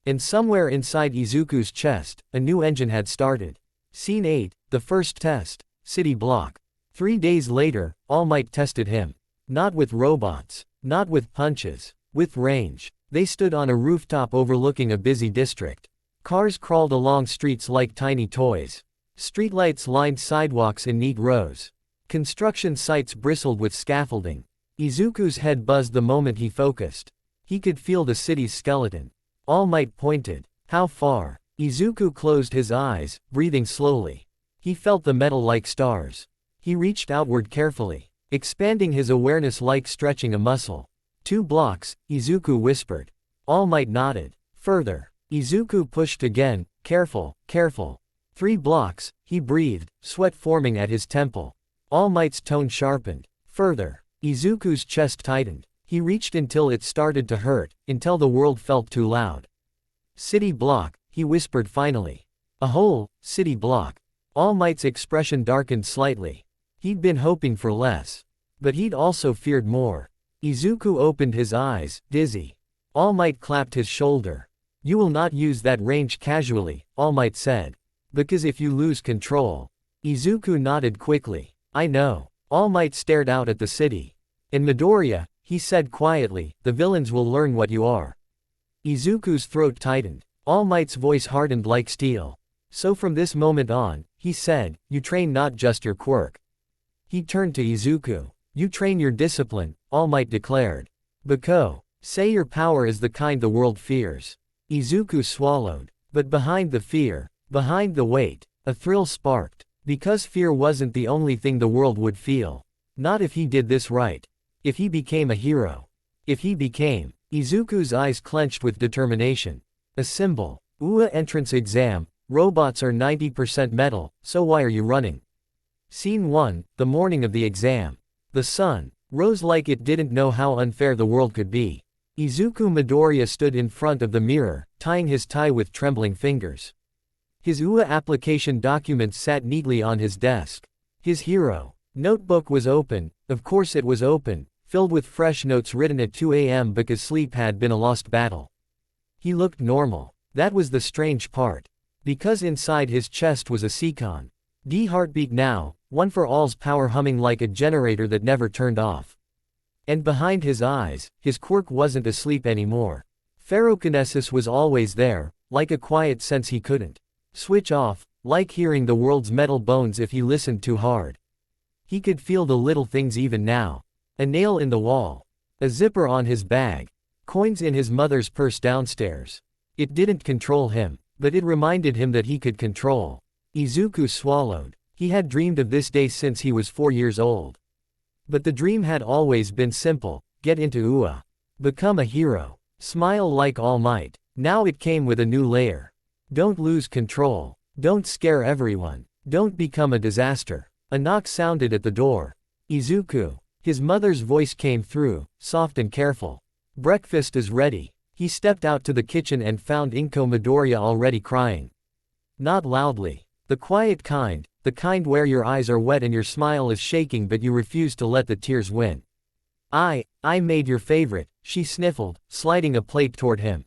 Speaker 2: And somewhere inside Izuku's chest, a new engine had started. Scene 8, the first test, city block. 3 days later, All Might tested him. Not with robots. Not with punches. With range. They stood on a rooftop overlooking a busy district. Cars crawled along streets like tiny toys. Streetlights lined sidewalks in neat rows. Construction sites bristled with scaffolding. Izuku's head buzzed the moment he focused. He could feel the city's skeleton. All Might pointed. How far? Izuku closed his eyes, breathing slowly. He felt the metal like stars. He reached outward carefully, expanding his awareness like stretching a muscle. 2 blocks, Izuku whispered. All Might nodded. Further. Izuku pushed again, careful, careful. 3 blocks, he breathed, sweat forming at his temple. All Might's tone sharpened. Further. Izuku's chest tightened. He reached until it started to hurt, until the world felt too loud. City block, he whispered finally. A whole, city block. All Might's expression darkened slightly. He'd been hoping for less. But he'd also feared more. Izuku opened his eyes, dizzy. All Might clapped his shoulder. You will not use that range casually, All Might said. Because if you lose control. Izuku nodded quickly. I know. All Might stared out at the city. In Midoriya, he said quietly, the villains will learn what you are. Izuku's throat tightened. All Might's voice hardened like steel. So from this moment on, he said, you train not just your quirk. He turned to Izuku. You train your discipline, All Might declared. Bako, say your power is the kind the world fears. Izuku swallowed. But behind the fear, behind the weight, a thrill sparked. Because fear wasn't the only thing the world would feel. Not if he did this right. If he became a hero. If he became. Izuku's eyes clenched with determination. A symbol. UA entrance exam. Robots are 90% metal, so why are you running? Scene 1, the morning of the exam. The sun rose like it didn't know how unfair the world could be. Izuku Midoriya stood in front of the mirror, tying his tie with trembling fingers. His UA application documents sat neatly on his desk. His hero notebook was open, of course it was open, filled with fresh notes written at 2 a.m. because sleep had been a lost battle. He looked normal. That was the strange part. Because inside his chest was a Seacon D heartbeat now, one for all's power humming like a generator that never turned off. And behind his eyes, his quirk wasn't asleep anymore. Ferrokinesis was always there, like a quiet sense he couldn't switch off, like hearing the world's metal bones if he listened too hard. He could feel the little things even now. A nail in the wall. A zipper on his bag. Coins in his mother's purse downstairs. It didn't control him, but it reminded him that he could control. Izuku swallowed. He had dreamed of this day since he was 4 years old. But the dream had always been simple: get into UA. Become a hero. Smile like All Might. Now it came with a new layer. Don't lose control. Don't scare everyone. Don't become a disaster. A knock sounded at the door. Izuku. His mother's voice came through, soft and careful. Breakfast is ready. He stepped out to the kitchen and found Inko Midoriya already crying. Not loudly. The quiet kind, the kind where your eyes are wet and your smile is shaking but you refuse to let the tears win. I made your favorite, she sniffled, sliding a plate toward him.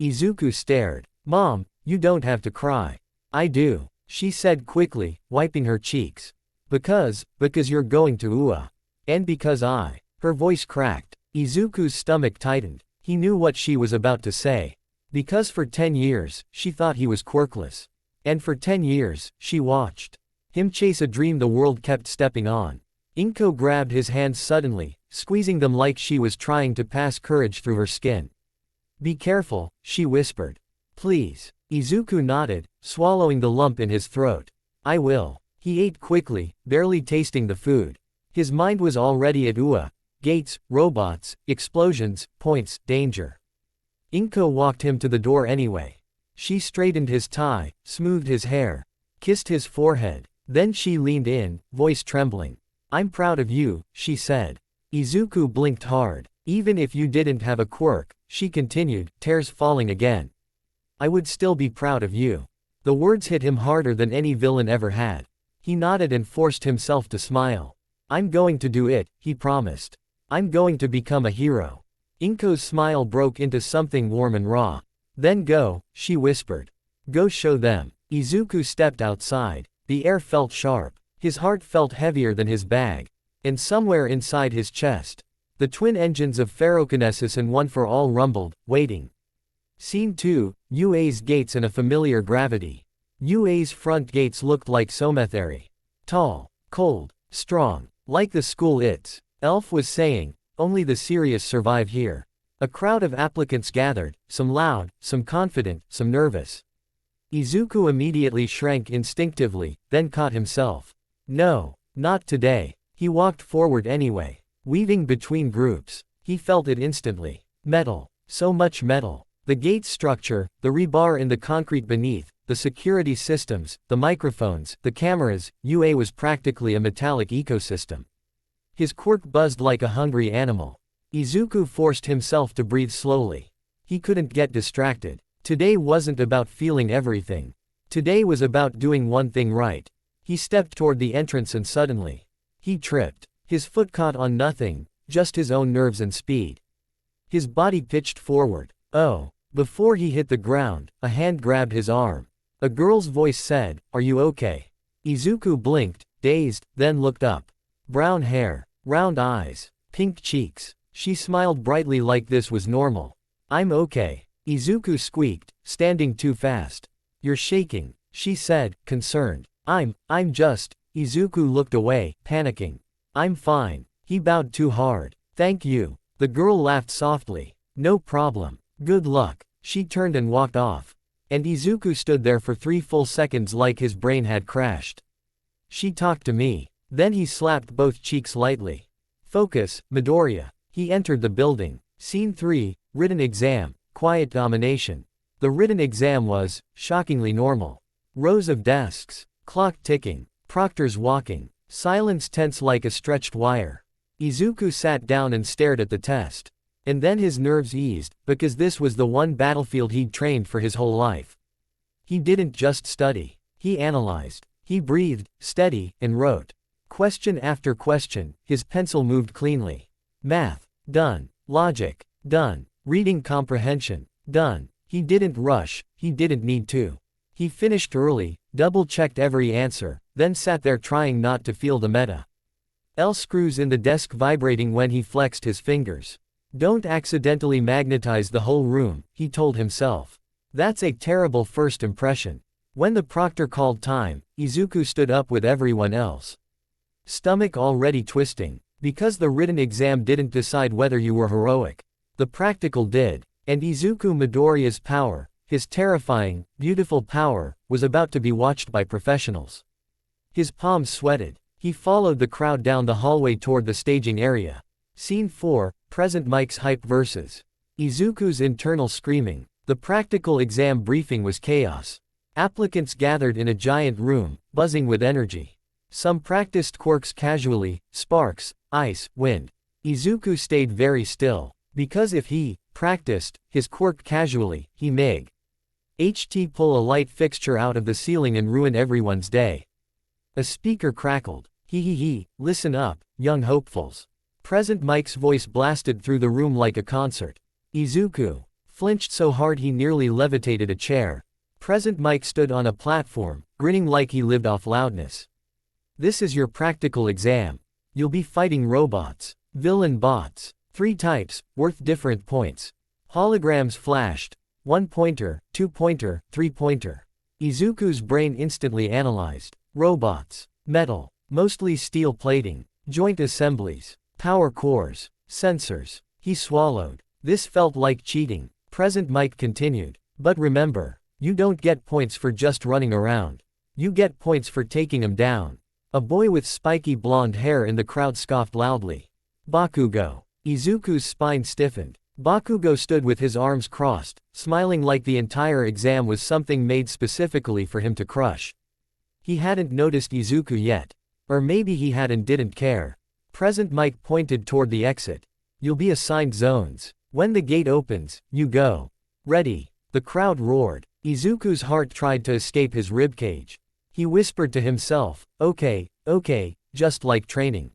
Speaker 2: Izuku stared. Mom, you don't have to cry. I do, she said quickly, wiping her cheeks. Because you're going to UA. And because her voice cracked. Izuku's stomach tightened. He knew what she was about to say. Because for 10 years, she thought he was quirkless. And for 10 years, she watched him chase a dream the world kept stepping on. Inko grabbed his hands suddenly, squeezing them like she was trying to pass courage through her skin. Be careful, she whispered. Please. Izuku nodded, swallowing the lump in his throat. I will. He ate quickly, barely tasting the food. His mind was already at UA. Gates, robots, explosions, points, danger. Inko walked him to the door anyway. She straightened his tie, smoothed his hair, kissed his forehead. Then she leaned in, voice trembling. I'm proud of you, she said. Izuku blinked hard. Even if you didn't have a quirk, she continued, tears falling again. I would still be proud of you. The words hit him harder than any villain ever had. He nodded and forced himself to smile. I'm going to do it, he promised. I'm going to become a hero. Inko's smile broke into something warm and raw. Then go, she whispered. Go show them. Izuku stepped outside. The air felt sharp. His heart felt heavier than his bag. And somewhere inside his chest, the twin engines of Ferrokinesis and One for All rumbled, waiting. Scene 2, UA's gates and a familiar gravity. UA's front gates looked like Sometheri. Tall, cold, strong, like the school its Elf was saying, only the serious survive here. A crowd of applicants gathered, some loud, some confident, some nervous. Izuku immediately shrank instinctively, then caught himself. No, not today. He walked forward anyway, weaving between groups. He felt it instantly. Metal. So much metal. The gate structure, the rebar in the concrete beneath, the security systems, the microphones, the cameras, UA was practically a metallic ecosystem. His quirk buzzed like a hungry animal. Izuku forced himself to breathe slowly. He couldn't get distracted. Today wasn't about feeling everything. Today was about doing one thing right. He stepped toward the entrance and suddenly, he tripped. His foot caught on nothing, just his own nerves and speed. His body pitched forward. Oh. Before he hit the ground, a hand grabbed his arm. A girl's voice said, "Are you okay?" Izuku blinked, dazed, then looked up. Brown hair, round eyes, pink cheeks. She smiled brightly like this was normal. "I'm okay." Izuku squeaked, standing too fast. "You're shaking," she said, concerned. I'm just." Izuku looked away, panicking. "I'm fine." He bowed too hard. "Thank you." The girl laughed softly. "No problem. Good luck." She turned and walked off. And Izuku stood there for 3 full seconds like his brain had crashed. She talked to me. Then he slapped both cheeks lightly. Focus, Midoriya. He entered the building. Scene 3, written exam, quiet domination. The written exam was, shockingly normal. Rows of desks, clock ticking, proctors walking, silence tense like a stretched wire. Izuku sat down and stared at the test. And then his nerves eased, because this was the one battlefield he'd trained for his whole life. He didn't just study. He analyzed. He breathed, steady, and wrote. Question after question, his pencil moved cleanly. Math. Done. Logic. Done. Reading comprehension. Done. He didn't rush, he didn't need to. He finished early, double-checked every answer, then sat there trying not to feel the meta. L screws in the desk vibrating when he flexed his fingers. Don't accidentally magnetize the whole room, he told himself. That's a terrible first impression. When the proctor called time, Izuku stood up with everyone else. Stomach already twisting. Because the written exam didn't decide whether you were heroic. The practical did. And Izuku Midoriya's power, his terrifying, beautiful power, was about to be watched by professionals. His palms sweated. He followed the crowd down the hallway toward the staging area. Scene 4, Present Mike's hype versus Izuku's internal screaming. The practical exam briefing was chaos. Applicants gathered in a giant room, buzzing with energy. Some practiced quirks casually, sparks, ice, wind. Izuku stayed very still, because if he practiced his quirk casually, he may pull a light fixture out of the ceiling and ruin everyone's day. A speaker crackled. He, listen up, young hopefuls. Present Mike's voice blasted through the room like a concert. Izuku flinched so hard he nearly levitated a chair. Present Mike stood on a platform, grinning like he lived off loudness. This is your practical exam. You'll be fighting robots, villain bots. 3 types, worth different points. Holograms flashed. 1-pointer, 2-pointer, 3-pointer. Izuku's brain instantly analyzed. Robots. Metal. Mostly steel plating. Joint assemblies. Power cores. Sensors. He swallowed. This felt like cheating. Present Mike continued. But remember, you don't get points for just running around. You get points for taking 'em down. A boy with spiky blonde hair in the crowd scoffed loudly. Bakugo. Izuku's spine stiffened. Bakugo stood with his arms crossed, smiling like the entire exam was something made specifically for him to crush. He hadn't noticed Izuku yet. Or maybe he had and didn't care. Present Mike pointed toward the exit. You'll be assigned zones. When the gate opens, you go. Ready. The crowd roared. Izuku's heart tried to escape his ribcage. He whispered to himself, okay, just like training.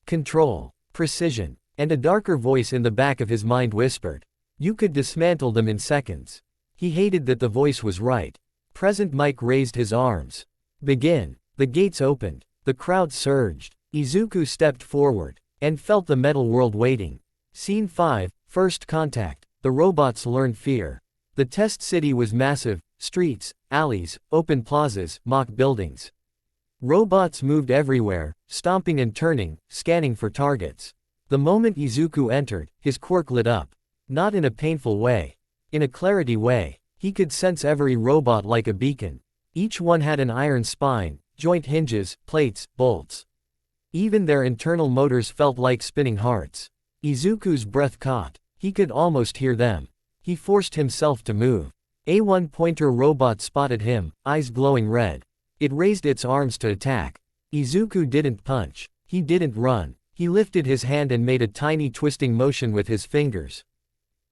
Speaker 2: Control. Precision. And a darker voice in the back of his mind whispered. You could dismantle them in seconds. He hated that the voice was right. Present Mike raised his arms. Begin. The gates opened. The crowd surged. Izuku stepped forward, and felt the metal world waiting. Scene 5, First Contact. The robots learned fear. The test city was massive. Streets, alleys, open plazas, mock buildings. Robots moved everywhere, stomping and turning, scanning for targets. The moment Izuku entered, his quirk lit up. Not in a painful way. In a clarity way. He could sense every robot like a beacon. Each one had an iron spine, joint hinges, plates, bolts. Even their internal motors felt like spinning hearts. Izuku's breath caught. He could almost hear them. He forced himself to move. A 1-pointer robot spotted him, eyes glowing red. It raised its arms to attack. Izuku didn't punch. He didn't run. He lifted his hand and made a tiny twisting motion with his fingers.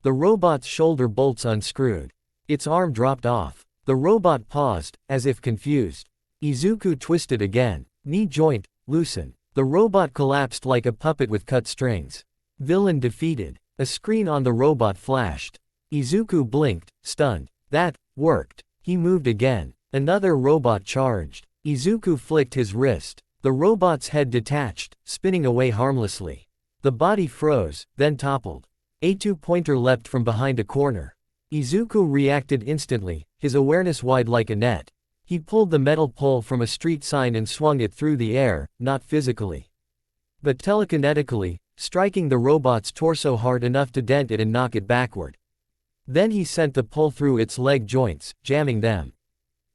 Speaker 2: The robot's shoulder bolts unscrewed. Its arm dropped off. The robot paused, as if confused. Izuku twisted again. Knee joint, loosen. The robot collapsed like a puppet with cut strings. Villain defeated. A screen on the robot flashed. Izuku blinked, stunned. That worked. He moved again. Another robot charged. Izuku flicked his wrist. The robot's head detached, spinning away harmlessly. The body froze, then toppled. A 2-pointer leapt from behind a corner. Izuku reacted instantly, his awareness wide like a net. He pulled the metal pole from a street sign and swung it through the air, not physically, but telekinetically, striking the robot's torso hard enough to dent it and knock it backward. Then he sent the pole through its leg joints, jamming them.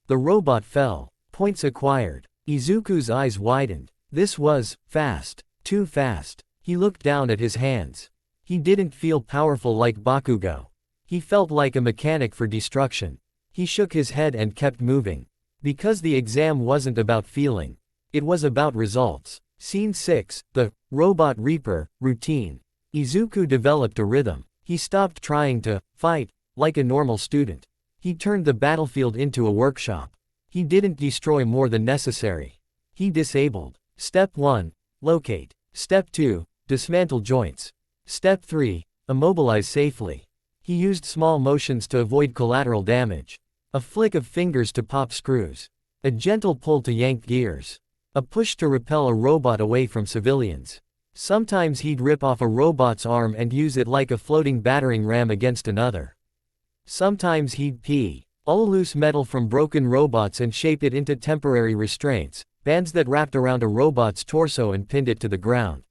Speaker 2: The robot fell. Points acquired. Izuku's eyes widened. This was fast. Too fast. He looked down at his hands. He didn't feel powerful like Bakugo. He felt like a mechanic for destruction. He shook his head and kept moving. Because the exam wasn't about feeling. It was about results. Scene 6, The Robot Reaper, Routine. Izuku developed a rhythm. He stopped trying to fight like a normal student. He turned the battlefield into a workshop. He didn't destroy more than necessary. He disabled. Step 1, locate. Step 2, dismantle joints. Step 3, immobilize safely. He used small motions to avoid collateral damage. A flick of fingers to pop screws. A gentle pull to yank gears. A push to repel a robot away from civilians. Sometimes he'd rip off a robot's arm and use it like a floating battering ram against another. Sometimes he'd pee. All loose metal from broken robots and shaped it into temporary restraints, bands that wrapped around a robot's torso and pinned it to the ground.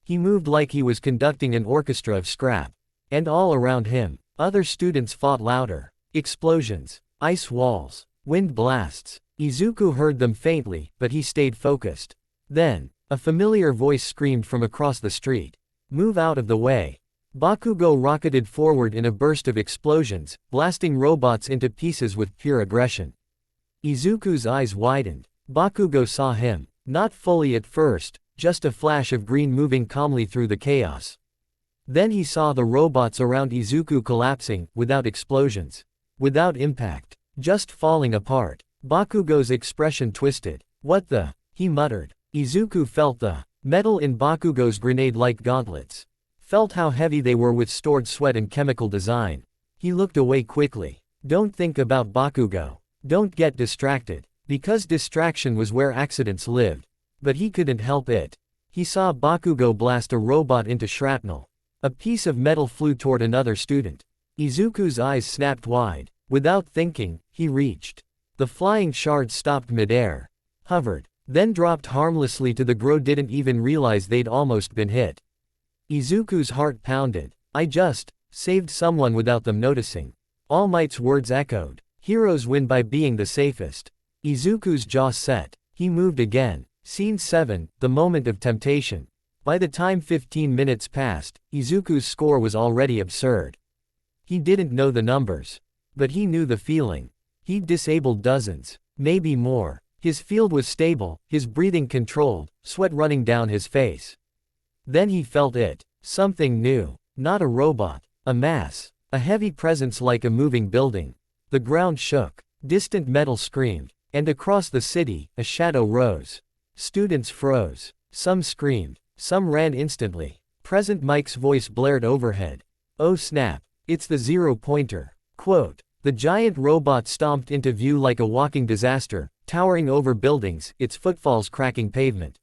Speaker 2: He moved like he was conducting an orchestra of scrap. And all around him, other students fought louder. Explosions, ice walls, wind blasts. Izuku heard them faintly, but he stayed focused. Then, a familiar voice screamed from across the street. "Move out of the way." Bakugo rocketed forward in a burst of explosions, blasting robots into pieces with pure aggression. Izuku's eyes widened. Bakugo saw him. Not fully at first, just a flash of green moving calmly through the chaos. Then he saw the robots around Izuku collapsing, without explosions. Without impact. Just falling apart. Bakugo's expression twisted. "What the?" he muttered. Izuku felt the metal in Bakugo's grenade-like gauntlets. Felt how heavy they were with stored sweat and chemical design. He looked away quickly. Don't think about Bakugo. Don't get distracted. Because distraction was where accidents lived. But he couldn't help it. He saw Bakugo blast a robot into shrapnel. A piece of metal flew toward another student. Izuku's eyes snapped wide. Without thinking, he reached. The flying shard stopped midair. Hovered. Then dropped harmlessly to the ground. Didn't even realize they'd almost been hit. Izuku's heart pounded. "I just saved someone without them noticing." All Might's words echoed. Heroes win by being the safest. Izuku's jaw set. He moved again. Scene 7, the moment of temptation. By the time 15 minutes passed, Izuku's score was already absurd. He didn't know the numbers. But he knew the feeling. He'd disabled dozens. Maybe more. His field was stable, his breathing controlled, sweat running down his face. Then he felt it. Something new. Not a robot. A mass. A heavy presence like a moving building. The ground shook. Distant metal screamed. And across the city, a shadow rose. Students froze. Some screamed. Some ran instantly. Present Mike's voice blared overhead. "Oh snap. It's the zero-pointer." Quote. The giant robot stomped into view like a walking disaster, towering over buildings, its footfalls cracking pavement.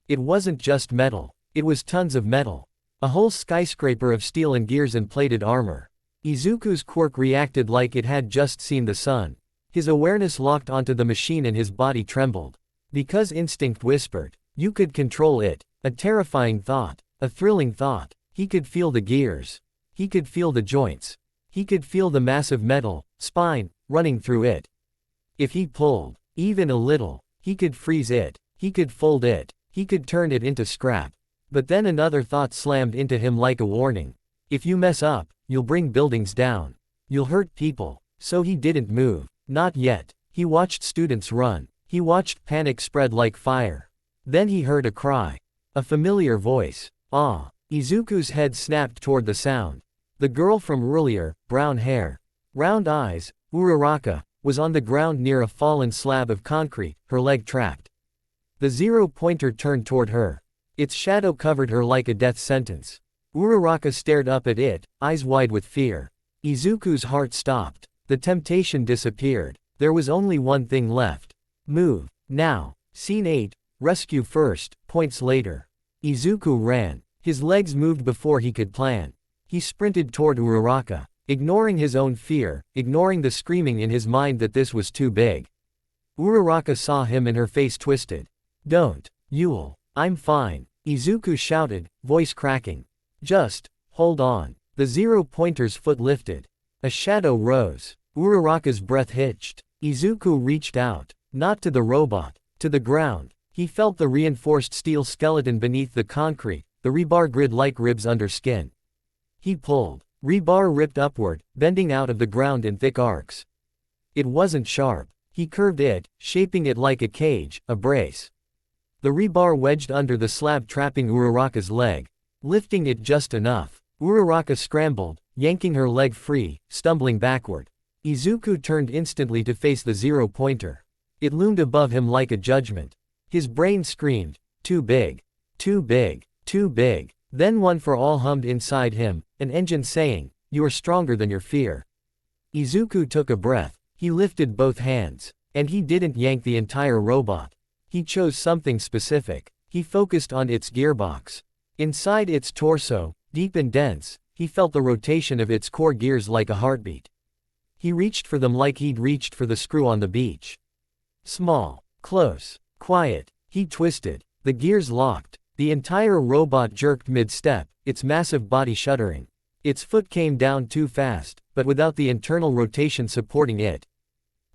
Speaker 2: It wasn't just metal. It was tons of metal. A whole skyscraper of steel and gears and plated armor. Izuku's quirk reacted like it had just seen the sun. His awareness locked onto the machine and his body trembled. Because instinct whispered, you could control it. A terrifying thought. A thrilling thought. He could feel the gears. He could feel the joints. He could feel the massive metal spine running through it. If he pulled, even a little, he could freeze it. He could fold it. He could turn it into scrap. But then another thought slammed into him like a warning. If you mess up, you'll bring buildings down. You'll hurt people. So he didn't move. Not yet. He watched students run. He watched panic spread like fire. Then he heard a cry. A familiar voice. Ah. Izuku's head snapped toward the sound. The girl from earlier, brown hair, round eyes, Uraraka, was on the ground near a fallen slab of concrete, her leg trapped. The zero-pointer turned toward her. Its shadow covered her like a death sentence. Uraraka stared up at it, eyes wide with fear. Izuku's heart stopped. The temptation disappeared. There was only one thing left. Move. Now. Scene 8, rescue first, points later. Izuku ran. His legs moved before he could plan. He sprinted toward Uraraka, ignoring his own fear, ignoring the screaming in his mind that this was too big. Uraraka saw him and her face twisted. Don't. You'll. I'm fine. Izuku shouted, voice cracking. Just, hold on. The zero-pointer's foot lifted. A shadow rose. Uraraka's breath hitched. Izuku reached out. Not to the robot. To the ground. He felt the reinforced steel skeleton beneath the concrete, the rebar grid like ribs under skin. He pulled. Rebar ripped upward, bending out of the ground in thick arcs. It wasn't sharp. He curved it, shaping it like a cage, a brace. The rebar wedged under the slab trapping Uraraka's leg, lifting it just enough. Uraraka scrambled, yanking her leg free, stumbling backward. Izuku turned instantly to face the zero-pointer. It loomed above him like a judgment. His brain screamed, too big, too big, too big. Then One for All hummed inside him, an engine saying, you are stronger than your fear. Izuku took a breath. He lifted both hands. And he didn't yank the entire robot. He chose something specific. He focused on its gearbox. Inside its torso, deep and dense, he felt the rotation of its core gears like a heartbeat. He reached for them like he'd reached for the screw on the beach. Small, close, quiet. He twisted. The gears locked. The entire robot jerked mid-step, its massive body shuddering. Its foot came down too fast, but without the internal rotation supporting it.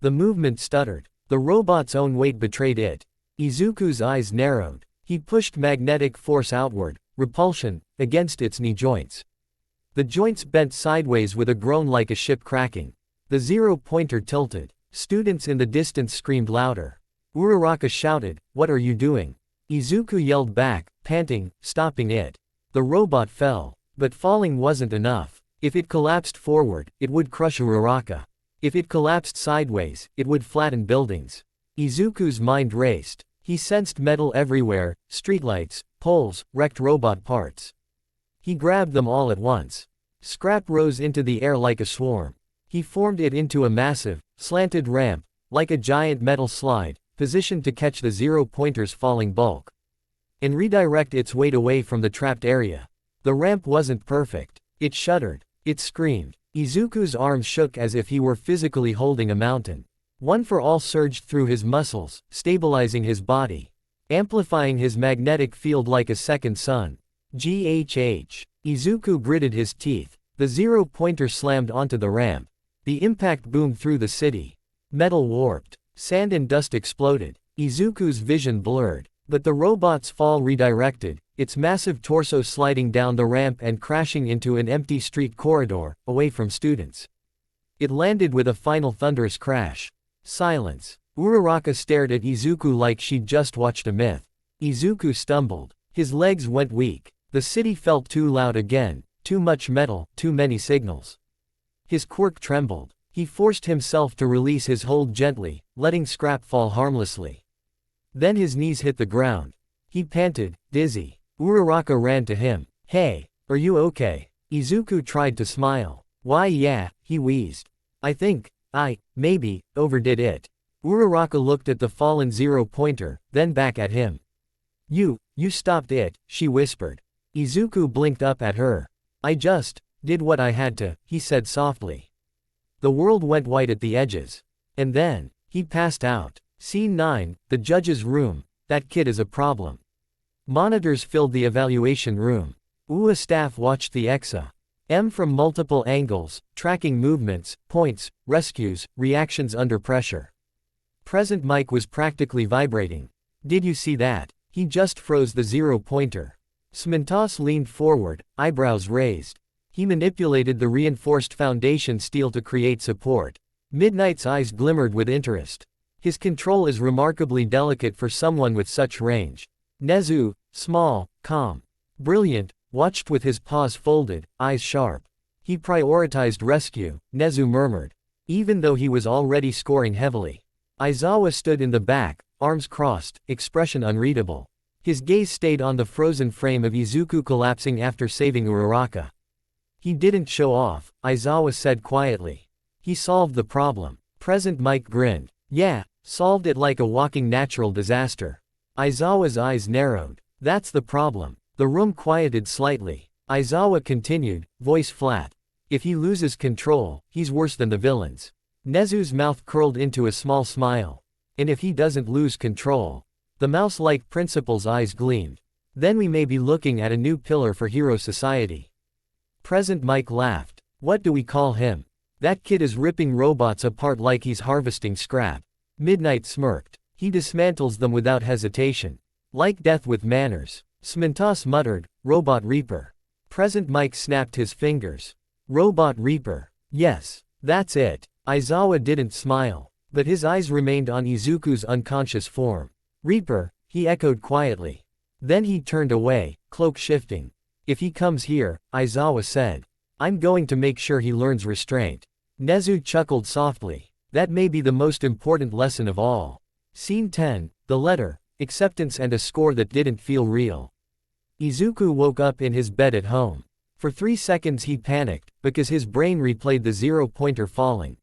Speaker 2: The movement stuttered. The robot's own weight betrayed it. Izuku's eyes narrowed. He pushed magnetic force outward, repulsion, against its knee joints. The joints bent sideways with a groan like a ship cracking. The zero-pointer tilted. Students in the distance screamed louder. Uraraka shouted, "What are you doing?" Izuku yelled back, panting, stopping it. The robot fell. But falling wasn't enough. If it collapsed forward, it would crush Uraraka. If it collapsed sideways, it would flatten buildings. Izuku's mind raced. He sensed metal everywhere, streetlights, poles, wrecked robot parts. He grabbed them all at once. Scrap rose into the air like a swarm. He formed it into a massive, slanted ramp, like a giant metal slide, positioned to catch the zero-pointer's falling bulk and redirect its weight away from the trapped area. The ramp wasn't perfect. It shuddered. It screamed. Izuku's arms shook as if he were physically holding a mountain. One for all surged through his muscles, stabilizing his body, amplifying his magnetic field like a second sun. GHH. Izuku gritted his teeth. The zero-pointer slammed onto the ramp. The impact boomed through the city. Metal warped. Sand and dust exploded. Izuku's vision blurred. But the robot's fall redirected, its massive torso sliding down the ramp and crashing into an empty street corridor, away from students. It landed with a final thunderous crash. Silence. Uraraka stared at Izuku like she'd just watched a myth. Izuku stumbled. His legs went weak. The city felt too loud again, too much metal, too many signals. His quirk trembled. He forced himself to release his hold gently, letting scrap fall harmlessly. Then his knees hit the ground. He panted, dizzy. Uraraka ran to him. "Hey, are you okay?" Izuku tried to smile. "Why yeah," he wheezed. "I think, maybe, overdid it." Uraraka looked at the fallen zero-pointer, then back at him. You stopped it," she whispered. Izuku blinked up at her. "I just did what I had to," he said softly. The world went white at the edges. And then, he passed out. Scene 9, the judge's room. That kid is a problem. Monitors filled the evaluation room. UA staff watched the EXA-M from multiple angles, tracking movements, points, rescues, reactions under pressure. Present Mike was practically vibrating. "Did you see that? He just froze the zero-pointer." Smintos leaned forward, eyebrows raised. He manipulated the reinforced foundation steel to create support. Midnight's eyes glimmered with interest. His control is remarkably delicate for someone with such range. Nezu, small, calm, brilliant, watched with his paws folded, eyes sharp. He prioritized rescue, Nezu murmured, even though he was already scoring heavily. Aizawa stood in the back, arms crossed, expression unreadable. His gaze stayed on the frozen frame of Izuku collapsing after saving Uraraka. "He didn't show off," Aizawa said quietly. "He solved the problem." Present Mike grinned. "Yeah, solved it like a walking natural disaster." Aizawa's eyes narrowed. "That's the problem." The room quieted slightly. Aizawa continued, voice flat. "If he loses control, he's worse than the villains." Nezu's mouth curled into a small smile. "And if he doesn't lose control?" The mouse-like principal's eyes gleamed. "Then we may be looking at a new pillar for hero society." Present Mike laughed. "What do we call him? That kid is ripping robots apart like he's harvesting scrap." Midnight smirked. "He dismantles them without hesitation. Like death with manners." Smintos muttered, "Robot Reaper." Present Mike snapped his fingers. "Robot Reaper. Yes, that's it." Aizawa didn't smile, but his eyes remained on Izuku's unconscious form. "Reaper," he echoed quietly. Then he turned away, cloak shifting. "If he comes here," Aizawa said, "I'm going to make sure he learns restraint." Nezu chuckled softly. "That may be the most important lesson of all." Scene 10, the letter, acceptance and a score that didn't feel real. Izuku woke up in his bed at home. For 3 seconds he panicked, because his brain replayed the zero-pointer falling.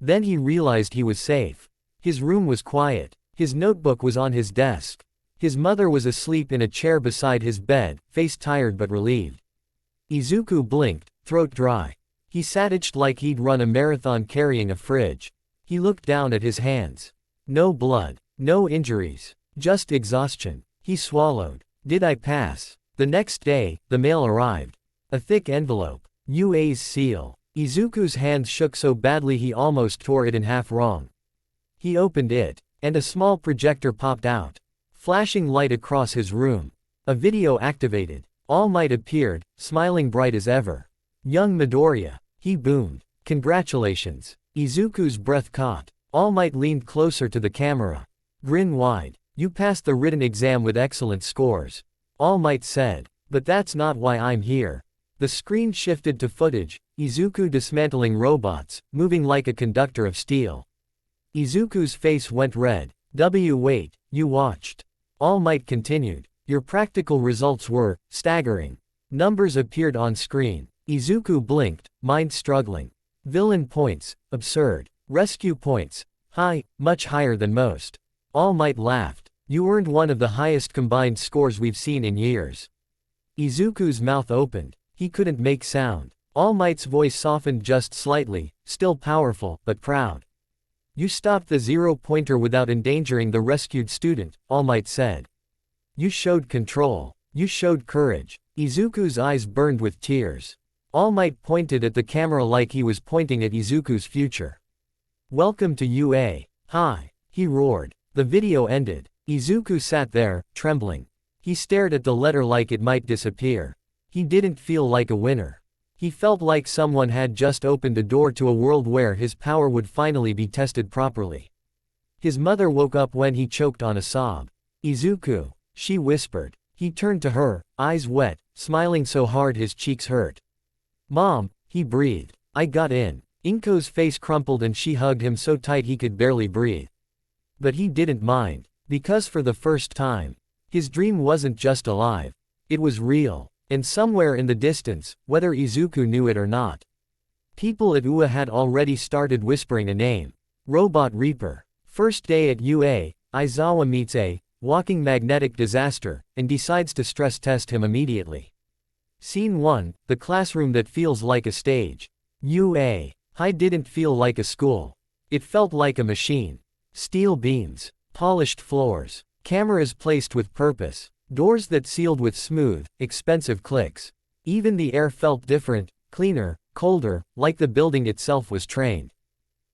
Speaker 2: Then he realized he was safe. His room was quiet. His notebook was on his desk. His mother was asleep in a chair beside his bed, face tired but relieved. Izuku blinked, throat dry. He sat itched like he'd run a marathon carrying a fridge. He looked down at his hands. No blood. No injuries. Just exhaustion. He swallowed. Did I pass? The next day, the mail arrived. A thick envelope. UA's seal. Izuku's hands shook so badly he almost tore it in half wrong. He opened it, and a small projector popped out, flashing light across his room. A video activated. All Might appeared, smiling bright as ever. Young Midoriya, he boomed. Congratulations. Izuku's breath caught. All Might leaned closer to the camera. Grin wide. You passed the written exam with excellent scores. All Might said. But that's not why I'm here. The screen shifted to footage, Izuku dismantling robots, moving like a conductor of steel. Izuku's face went red. Wait, you watched. All Might continued. Your practical results were staggering. Numbers appeared on screen. Izuku blinked, mind struggling. Villain points, absurd. Rescue points, high, much higher than most. All Might laughed. You earned one of the highest combined scores we've seen in years. Izuku's mouth opened. He couldn't make sound. All Might's voice softened just slightly, still powerful, but proud. You stopped the zero-pointer without endangering the rescued student, All Might said. You showed control. You showed courage. Izuku's eyes burned with tears. All Might pointed at the camera like he was pointing at Izuku's future. Welcome to UA. Hi. He roared. The video ended. Izuku sat there, trembling. He stared at the letter like it might disappear. He didn't feel like a winner. He felt like someone had just opened a door to a world where his power would finally be tested properly. His mother woke up when he choked on a sob. Izuku, she whispered. He turned to her, eyes wet, smiling so hard his cheeks hurt. Mom, he breathed. I got in. Inko's face crumpled and she hugged him so tight he could barely breathe. But he didn't mind, because for the first time, his dream wasn't just alive. It was real. And somewhere in the distance, whether Izuku knew it or not, people at UA had already started whispering a name. Robot Reaper. First day at UA, Aizawa meets a walking magnetic disaster, and decides to stress test him immediately. Scene 1, the classroom that feels like a stage. UA. High didn't feel like a school. It felt like a machine. Steel beams. Polished floors. Cameras placed with purpose. Doors that sealed with smooth, expensive clicks. Even the air felt different, cleaner, colder, like the building itself was trained.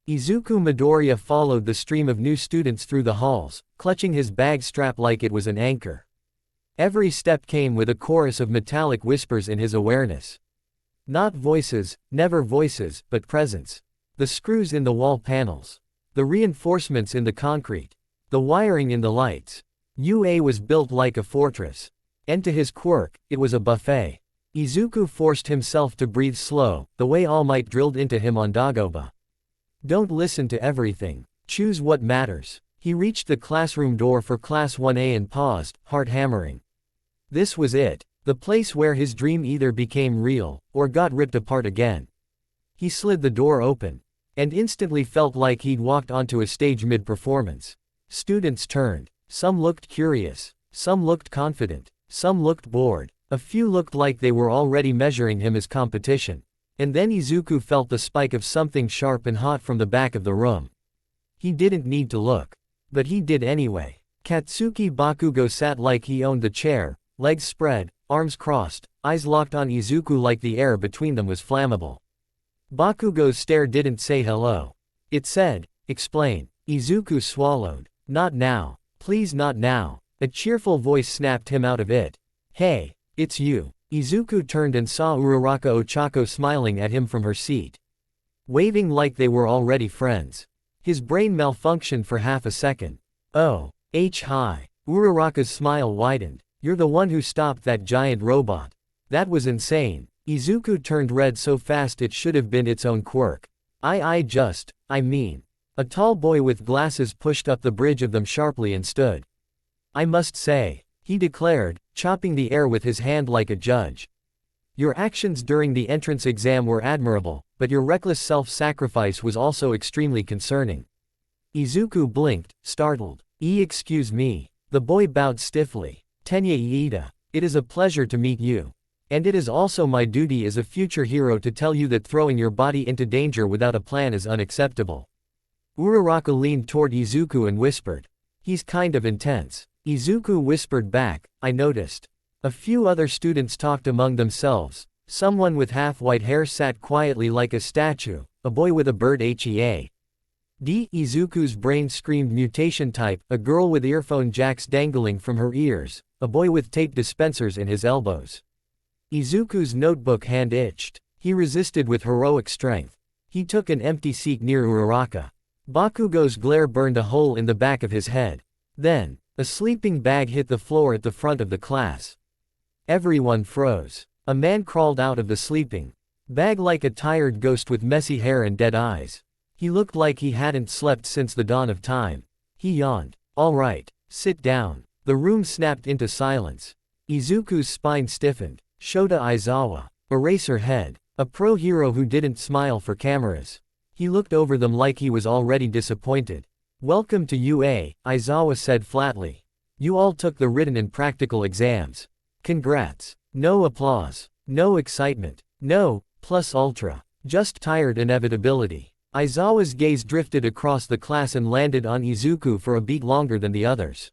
Speaker 2: Izuku Midoriya followed the stream of new students through the halls, clutching his bag strap like it was an anchor. Every step came with a chorus of metallic whispers in his awareness. Not voices, never voices, but presence. The screws in the wall panels. The reinforcements in the concrete. The wiring in the lights. UA was built like a fortress. And to his quirk, it was a buffet. Izuku forced himself to breathe slow, the way All Might drilled into him on Dagoba. Don't listen to everything. Choose what matters. He reached the classroom door for Class 1A and paused, heart hammering. This was it. The place where his dream either became real, or got ripped apart again. He slid the door open. And instantly felt like he'd walked onto a stage mid-performance. Students turned. Some looked curious. Some looked confident. Some looked bored. A few looked like they were already measuring him as competition. And then Izuku felt the spike of something sharp and hot from the back of the room. He didn't need to look. But he did anyway. Katsuki Bakugo sat like he owned the chair, legs spread, arms crossed, eyes locked on Izuku like the air between them was flammable. Bakugo's stare didn't say hello. It said, explain. Izuku swallowed. Not now. Please not now. A cheerful voice snapped him out of it. Hey, it's you. Izuku turned and saw Uraraka Ochako smiling at him from her seat. Waving like they were already friends. His brain malfunctioned for half a second. Oh, hi. Uraraka's smile widened. You're the one who stopped that giant robot. That was insane. Izuku turned red so fast it should have been its own quirk. I mean. A tall boy with glasses pushed up the bridge of them sharply and stood. I must say, he declared, chopping the air with his hand like a judge. Your actions during the entrance exam were admirable, but your reckless self-sacrifice was also extremely concerning. Izuku blinked, startled. Excuse me. The boy bowed stiffly. Tenya Iida. It is a pleasure to meet you. And it is also my duty as a future hero to tell you that throwing your body into danger without a plan is unacceptable. Uraraka leaned toward Izuku and whispered. He's kind of intense. Izuku whispered back, I noticed. A few other students talked among themselves. Someone with half-white hair sat quietly like a statue, a boy with a bird HEA. Izuku's brain screamed mutation type, a girl with earphone jacks dangling from her ears, a boy with tape dispensers in his elbows. Izuku's notebook hand itched. He resisted with heroic strength. He took an empty seat near Uraraka. Bakugo's glare burned a hole in the back of his head. Then, a sleeping bag hit the floor at the front of the class. Everyone froze. A man crawled out of the sleeping bag like a tired ghost with messy hair and dead eyes. He looked like he hadn't slept since the dawn of time. He yawned. All right, sit down. The room snapped into silence. Izuku's spine stiffened. Shota Aizawa. Eraserhead. A pro hero who didn't smile for cameras. He looked over them like he was already disappointed. Welcome to UA, Aizawa said flatly. You all took the written and practical exams. Congrats. No applause. No excitement. No, plus ultra. Just tired inevitability. Aizawa's gaze drifted across the class and landed on Izuku for a beat longer than the others.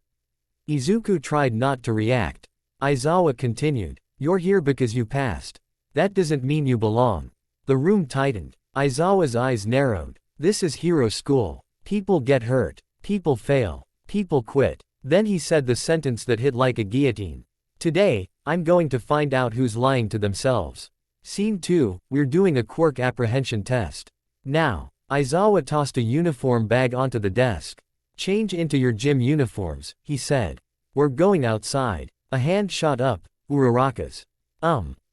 Speaker 2: Izuku tried not to react. Aizawa continued. You're here because you passed. That doesn't mean you belong. The room tightened. Aizawa's eyes narrowed. This is hero school. People get hurt. People fail. People quit. Then he said the sentence that hit like a guillotine. Today, I'm going to find out who's lying to themselves. Scene 2, we're doing a quirk apprehension test. Now, Aizawa tossed a uniform bag onto the desk. Change into your gym uniforms, he said. We're going outside. A hand shot up, Uraraka's.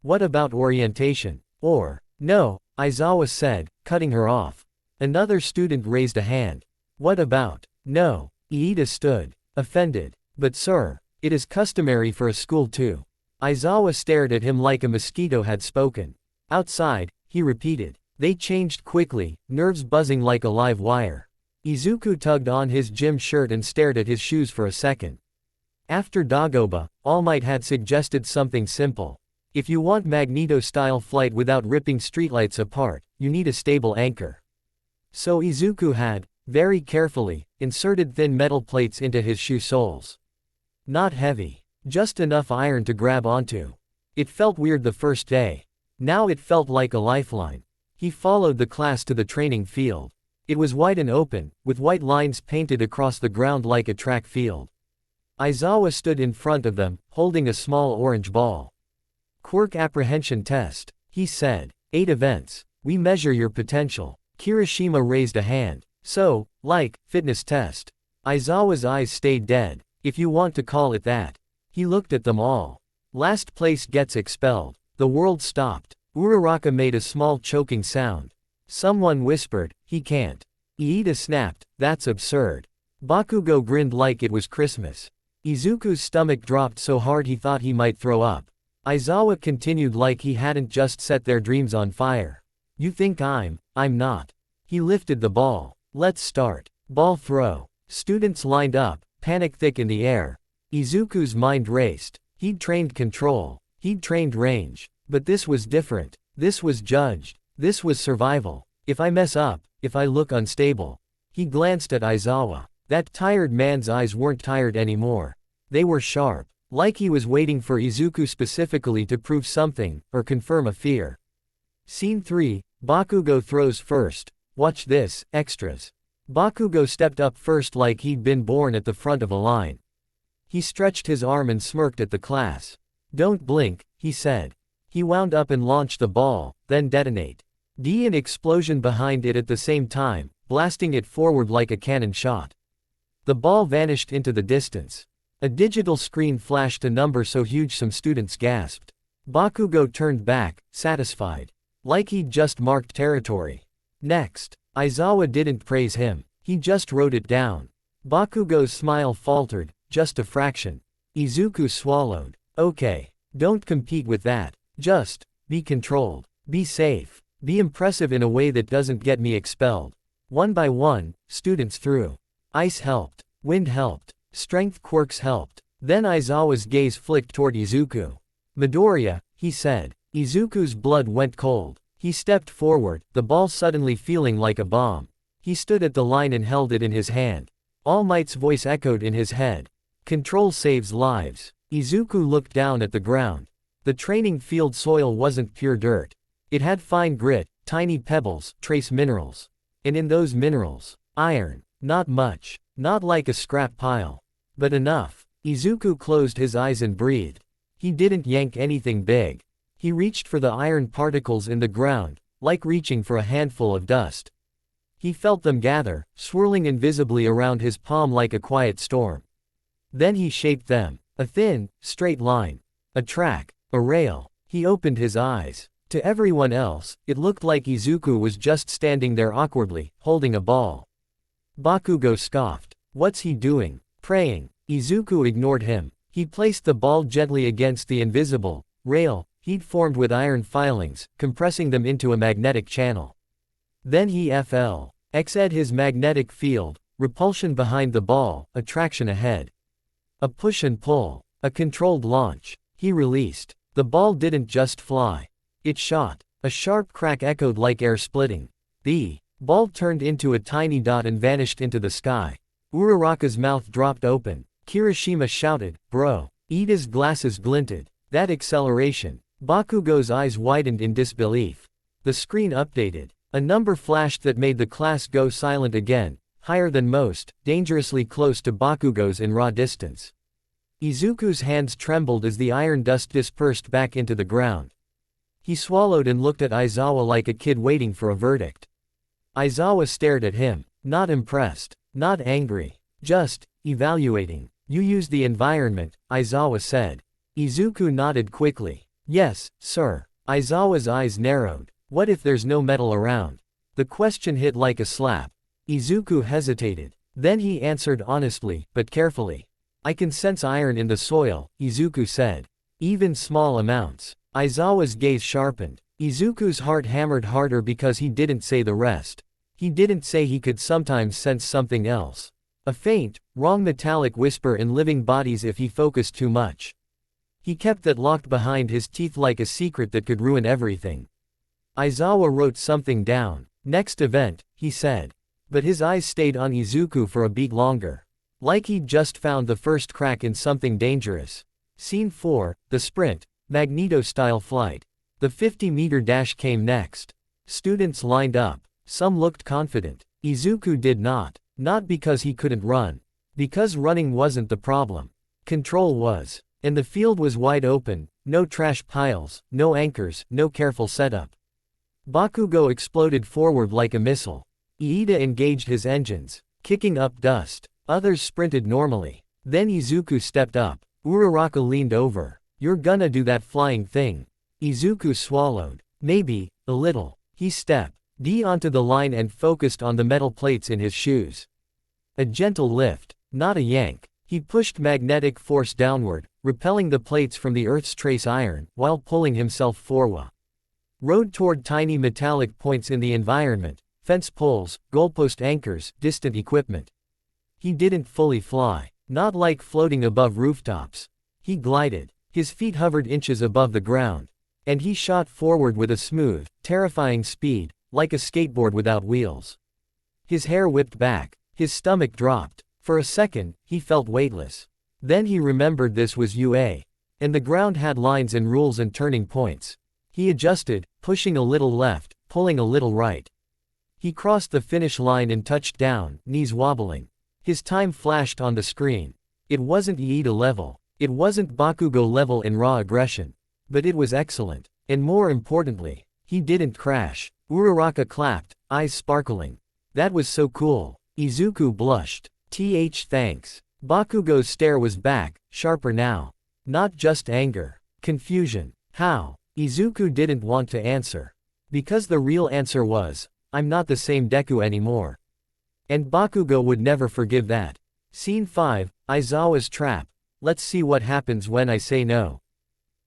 Speaker 2: What about orientation? Or, no, Aizawa said, cutting her off. Another student raised a hand. What about? No. Iida stood, offended. But sir, it is customary for a school to. Aizawa stared at him like a mosquito had spoken. Outside, he repeated. They changed quickly, nerves buzzing like a live wire. Izuku tugged on his gym shirt and stared at his shoes for a second. After Dagoba, All Might had suggested something simple. If you want Magneto-style flight without ripping streetlights apart, you need a stable anchor. So Izuku had, very carefully, inserted thin metal plates into his shoe soles. Not heavy. Just enough iron to grab onto. It felt weird the first day. Now it felt like a lifeline. He followed the class to the training field. It was wide and open, with white lines painted across the ground like a track field. Aizawa stood in front of them, holding a small orange ball. Quirk apprehension test, he said. 8 events. We measure your potential. Kirishima raised a hand. So, like, fitness test. Aizawa's eyes stayed dead, if you want to call it that. He looked at them all. Last place gets expelled. The world stopped. Uraraka made a small choking sound. Someone whispered, he can't. Iida snapped, that's absurd. Bakugo grinned like it was Christmas. Izuku's stomach dropped so hard he thought he might throw up. Aizawa continued like he hadn't just set their dreams on fire. You think I'm not. He lifted the ball. Let's start. Ball throw. Students lined up, panic thick in the air. Izuku's mind raced. He'd trained control. He'd trained range. But this was different. This was judged. This was survival. If I mess up, if I look unstable. He glanced at Aizawa. That tired man's eyes weren't tired anymore. They were sharp. Like he was waiting for Izuku specifically to prove something, or confirm a fear. Scene 3, Bakugo throws first. Watch this, extras. Bakugo stepped up first like he'd been born at the front of a line. He stretched his arm and smirked at the class. Don't blink, he said. He wound up and launched the ball, then detonate. An explosion behind it at the same time, blasting it forward like a cannon shot. The ball vanished into the distance. A digital screen flashed a number so huge some students gasped. Bakugo turned back, satisfied. Like he'd just marked territory. Next, Aizawa didn't praise him. He just wrote it down. Bakugo's smile faltered, just a fraction. Izuku swallowed. Okay. Don't compete with that. Just, be controlled. Be safe. Be impressive in a way that doesn't get me expelled. One by one, students threw. Ice helped. Wind helped. Strength quirks helped. Then Aizawa's gaze flicked toward Izuku. Midoriya, he said. Izuku's blood went cold. He stepped forward, the ball suddenly feeling like a bomb. He stood at the line and held it in his hand. All Might's voice echoed in his head. Control saves lives. Izuku looked down at the ground. The training field soil wasn't pure dirt. It had fine grit, tiny pebbles, trace minerals. And in those minerals, iron. Not much. Not like a scrap pile. But enough. Izuku closed his eyes and breathed. He didn't yank anything big. He reached for the iron particles in the ground, like reaching for a handful of dust. He felt them gather, swirling invisibly around his palm like a quiet storm. Then he shaped them. A thin, straight line. A track. A rail. He opened his eyes. To everyone else, it looked like Izuku was just standing there awkwardly, holding a ball. Bakugo scoffed. What's he doing? Praying. Izuku ignored him. He placed the ball gently against the invisible rail he'd formed with iron filings, compressing them into a magnetic channel. Then he fl-ed his magnetic field, repulsion behind the ball, attraction ahead. A push and pull. A controlled launch. He released. The ball didn't just fly. It shot. A sharp crack echoed like air splitting. The ball turned into a tiny dot and vanished into the sky. Uraraka's mouth dropped open. Kirishima shouted, "Bro." Iida's glasses glinted. That acceleration. Bakugo's eyes widened in disbelief. The screen updated. A number flashed that made the class go silent again, higher than most, dangerously close to Bakugo's in raw distance. Izuku's hands trembled as the iron dust dispersed back into the ground. He swallowed and looked at Aizawa like a kid waiting for a verdict. Aizawa stared at him, not impressed, not angry, just evaluating. You used the environment, Aizawa said. Izuku nodded quickly. Yes, sir. Aizawa's eyes narrowed. What if there's no metal around? The question hit like a slap. Izuku hesitated. Then he answered honestly, but carefully. I can sense iron in the soil, Izuku said. Even small amounts. Aizawa's gaze sharpened. Izuku's heart hammered harder because he didn't say the rest. He didn't say he could sometimes sense something else. A faint, wrong metallic whisper in living bodies if he focused too much. He kept that locked behind his teeth like a secret that could ruin everything. Aizawa wrote something down. Next event, he said. But his eyes stayed on Izuku for a beat longer. Like he'd just found the first crack in something dangerous. Scene 4, the sprint, Magneto-style flight. The 50-meter dash came next. Students lined up. Some looked confident. Izuku did not. Not because he couldn't run. Because running wasn't the problem. Control was. And the field was wide open, no trash piles, no anchors, no careful setup. Bakugo exploded forward like a missile. Iida engaged his engines, kicking up dust. Others sprinted normally. Then Izuku stepped up. Uraraka leaned over. You're gonna do that flying thing. Izuku swallowed. Maybe, a little. He stepped onto the line and focused on the metal plates in his shoes. A gentle lift, not a yank. He pushed magnetic force downward, repelling the plates from the Earth's trace iron, while pulling himself forward. Rode toward tiny metallic points in the environment, fence poles, goalpost anchors, distant equipment. He didn't fully fly, not like floating above rooftops. He glided. His feet hovered inches above the ground. And he shot forward with a smooth, terrifying speed, like a skateboard without wheels. His hair whipped back. His stomach dropped. For a second, he felt weightless. Then he remembered this was UA. And the ground had lines and rules and turning points. He adjusted, pushing a little left, pulling a little right. He crossed the finish line and touched down, knees wobbling. His time flashed on the screen. It wasn't Iida level. It wasn't Bakugo level in raw aggression. But it was excellent. And more importantly, he didn't crash. Uraraka clapped, eyes sparkling. That was so cool. Izuku blushed. Thanks. Bakugo's stare was back, sharper now. Not just anger. Confusion. How? Izuku didn't want to answer. Because the real answer was, I'm not the same Deku anymore. And Bakugo would never forgive that. Scene 5, Aizawa's trap. Let's see what happens when I say no.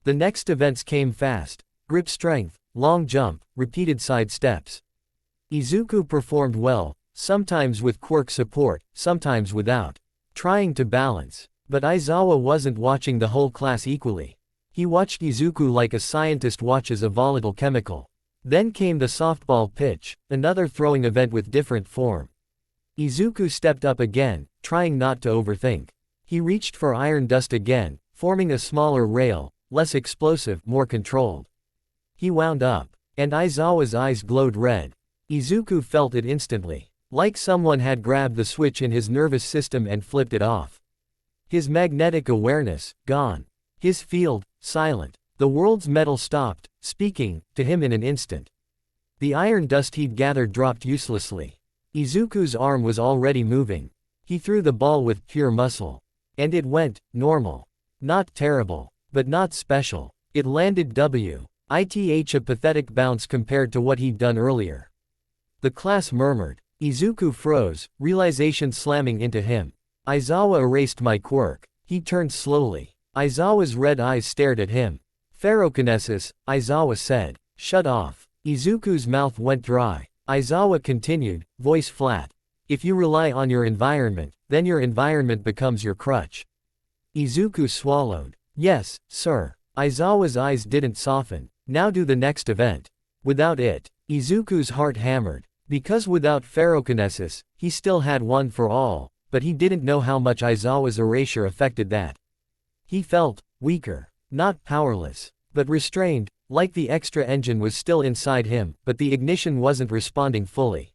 Speaker 2: The next events came fast. Grip strength, long jump, repeated side steps. Izuku performed well, sometimes with quirk support, sometimes without. Trying to balance. But Aizawa wasn't watching the whole class equally. He watched Izuku like a scientist watches a volatile chemical. Then came the softball pitch, another throwing event with different form. Izuku stepped up again, trying not to overthink. He reached for iron dust again, forming a smaller rail, less explosive, more controlled. He wound up, and Aizawa's eyes glowed red. Izuku felt it instantly, like someone had grabbed the switch in his nervous system and flipped it off. His magnetic awareness, gone. His field, silent. The world's metal stopped, speaking to him in an instant. The iron dust he'd gathered dropped uselessly. Izuku's arm was already moving. He threw the ball with pure muscle. And it went, normal. Not terrible, but not special. It landed a pathetic bounce compared to what he'd done earlier. The class murmured. Izuku froze, realization slamming into him. Aizawa erased my quirk. He turned slowly. Aizawa's red eyes stared at him. Ferrokinesis, Aizawa said. Shut off. Izuku's mouth went dry. Aizawa continued, voice flat. If you rely on your environment, then your environment becomes your crutch. Izuku swallowed. Yes, sir. Aizawa's eyes didn't soften. Now do the next event. Without it, Izuku's heart hammered. Because without ferrokinesis, he still had one for all, but he didn't know how much Aizawa's erasure affected that. He felt weaker, not powerless, but restrained, like the extra engine was still inside him, but the ignition wasn't responding fully.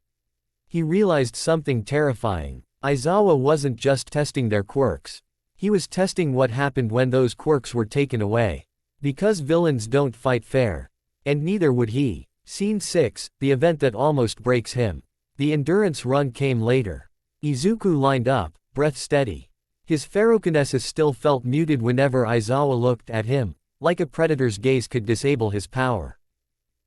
Speaker 2: He realized something terrifying. Aizawa wasn't just testing their quirks. He was testing what happened when those quirks were taken away. Because villains don't fight fair. And neither would he. Scene 6, the event that almost breaks him. The endurance run came later. Izuku lined up, breath steady. His ferrokinesis still felt muted whenever Aizawa looked at him, like a predator's gaze could disable his power.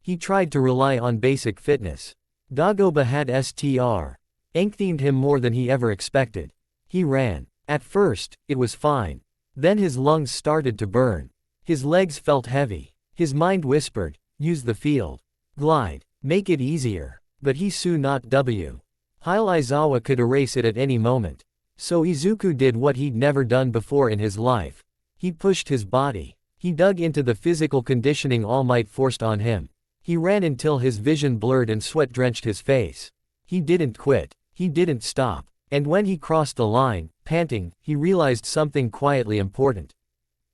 Speaker 2: He tried to rely on basic fitness. Dagoba had STR. Ankh-themed him more than he ever expected. He ran. At first, it was fine. Then his lungs started to burn. His legs felt heavy. His mind whispered, use the field. Glide. Make it easier. But he soon not W. Heil Aizawa could erase it at any moment. So Izuku did what he'd never done before in his life. He pushed his body. He dug into the physical conditioning All Might forced on him. He ran until his vision blurred and sweat drenched his face. He didn't quit. He didn't stop. And when he crossed the line, panting, he realized something quietly important.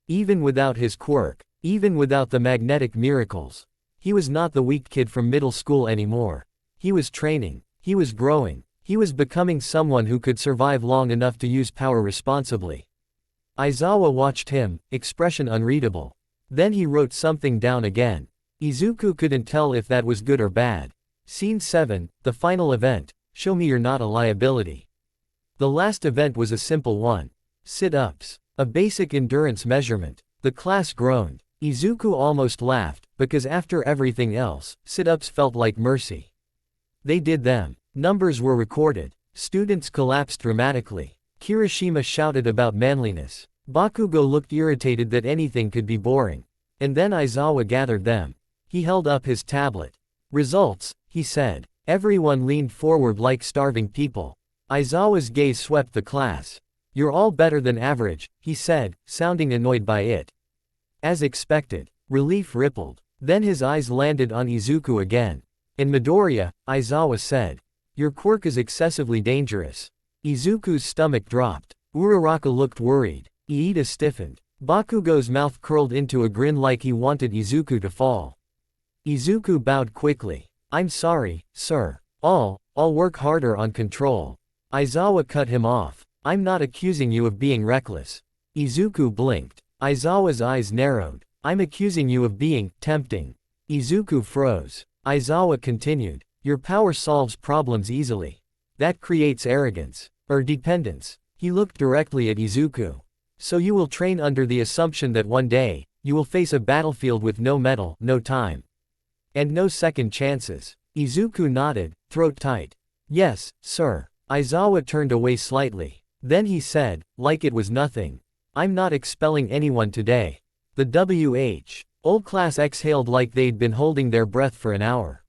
Speaker 2: Even without his quirk, even without the magnetic miracles, he was not the weak kid from middle school anymore. He was training. He was growing. He was becoming someone who could survive long enough to use power responsibly. Aizawa watched him, expression unreadable. Then he wrote something down again. Izuku couldn't tell if that was good or bad. Scene 7, the final event. Show me you're not a liability. The last event was a simple one. Sit-ups. A basic endurance measurement. The class groaned. Izuku almost laughed, because after everything else, sit-ups felt like mercy. They did them. Numbers were recorded. Students collapsed dramatically. Kirishima shouted about manliness. Bakugo looked irritated that anything could be boring. And then Aizawa gathered them. He held up his tablet. Results, he said. Everyone leaned forward like starving people. Aizawa's gaze swept the class. You're all better than average, he said, sounding annoyed by it. As expected, relief rippled. Then his eyes landed on Izuku again. In Midoriya, Aizawa said. Your quirk is excessively dangerous. Izuku's stomach dropped. Uraraka looked worried. Iida stiffened. Bakugo's mouth curled into a grin like he wanted Izuku to fall. Izuku bowed quickly. I'm sorry, sir. I'll work harder on control. Aizawa cut him off. I'm not accusing you of being reckless. Izuku blinked. Aizawa's eyes narrowed. I'm accusing you of being tempting. Izuku froze. Aizawa continued. Your power solves problems easily. That creates arrogance. Or dependence. He looked directly at Izuku. So you will train under the assumption that one day, you will face a battlefield with no metal, no time. And no second chances. Izuku nodded, throat tight. Yes, sir. Aizawa turned away slightly. Then he said, like it was nothing. I'm not expelling anyone today. The old class exhaled like they'd been holding their breath for an hour.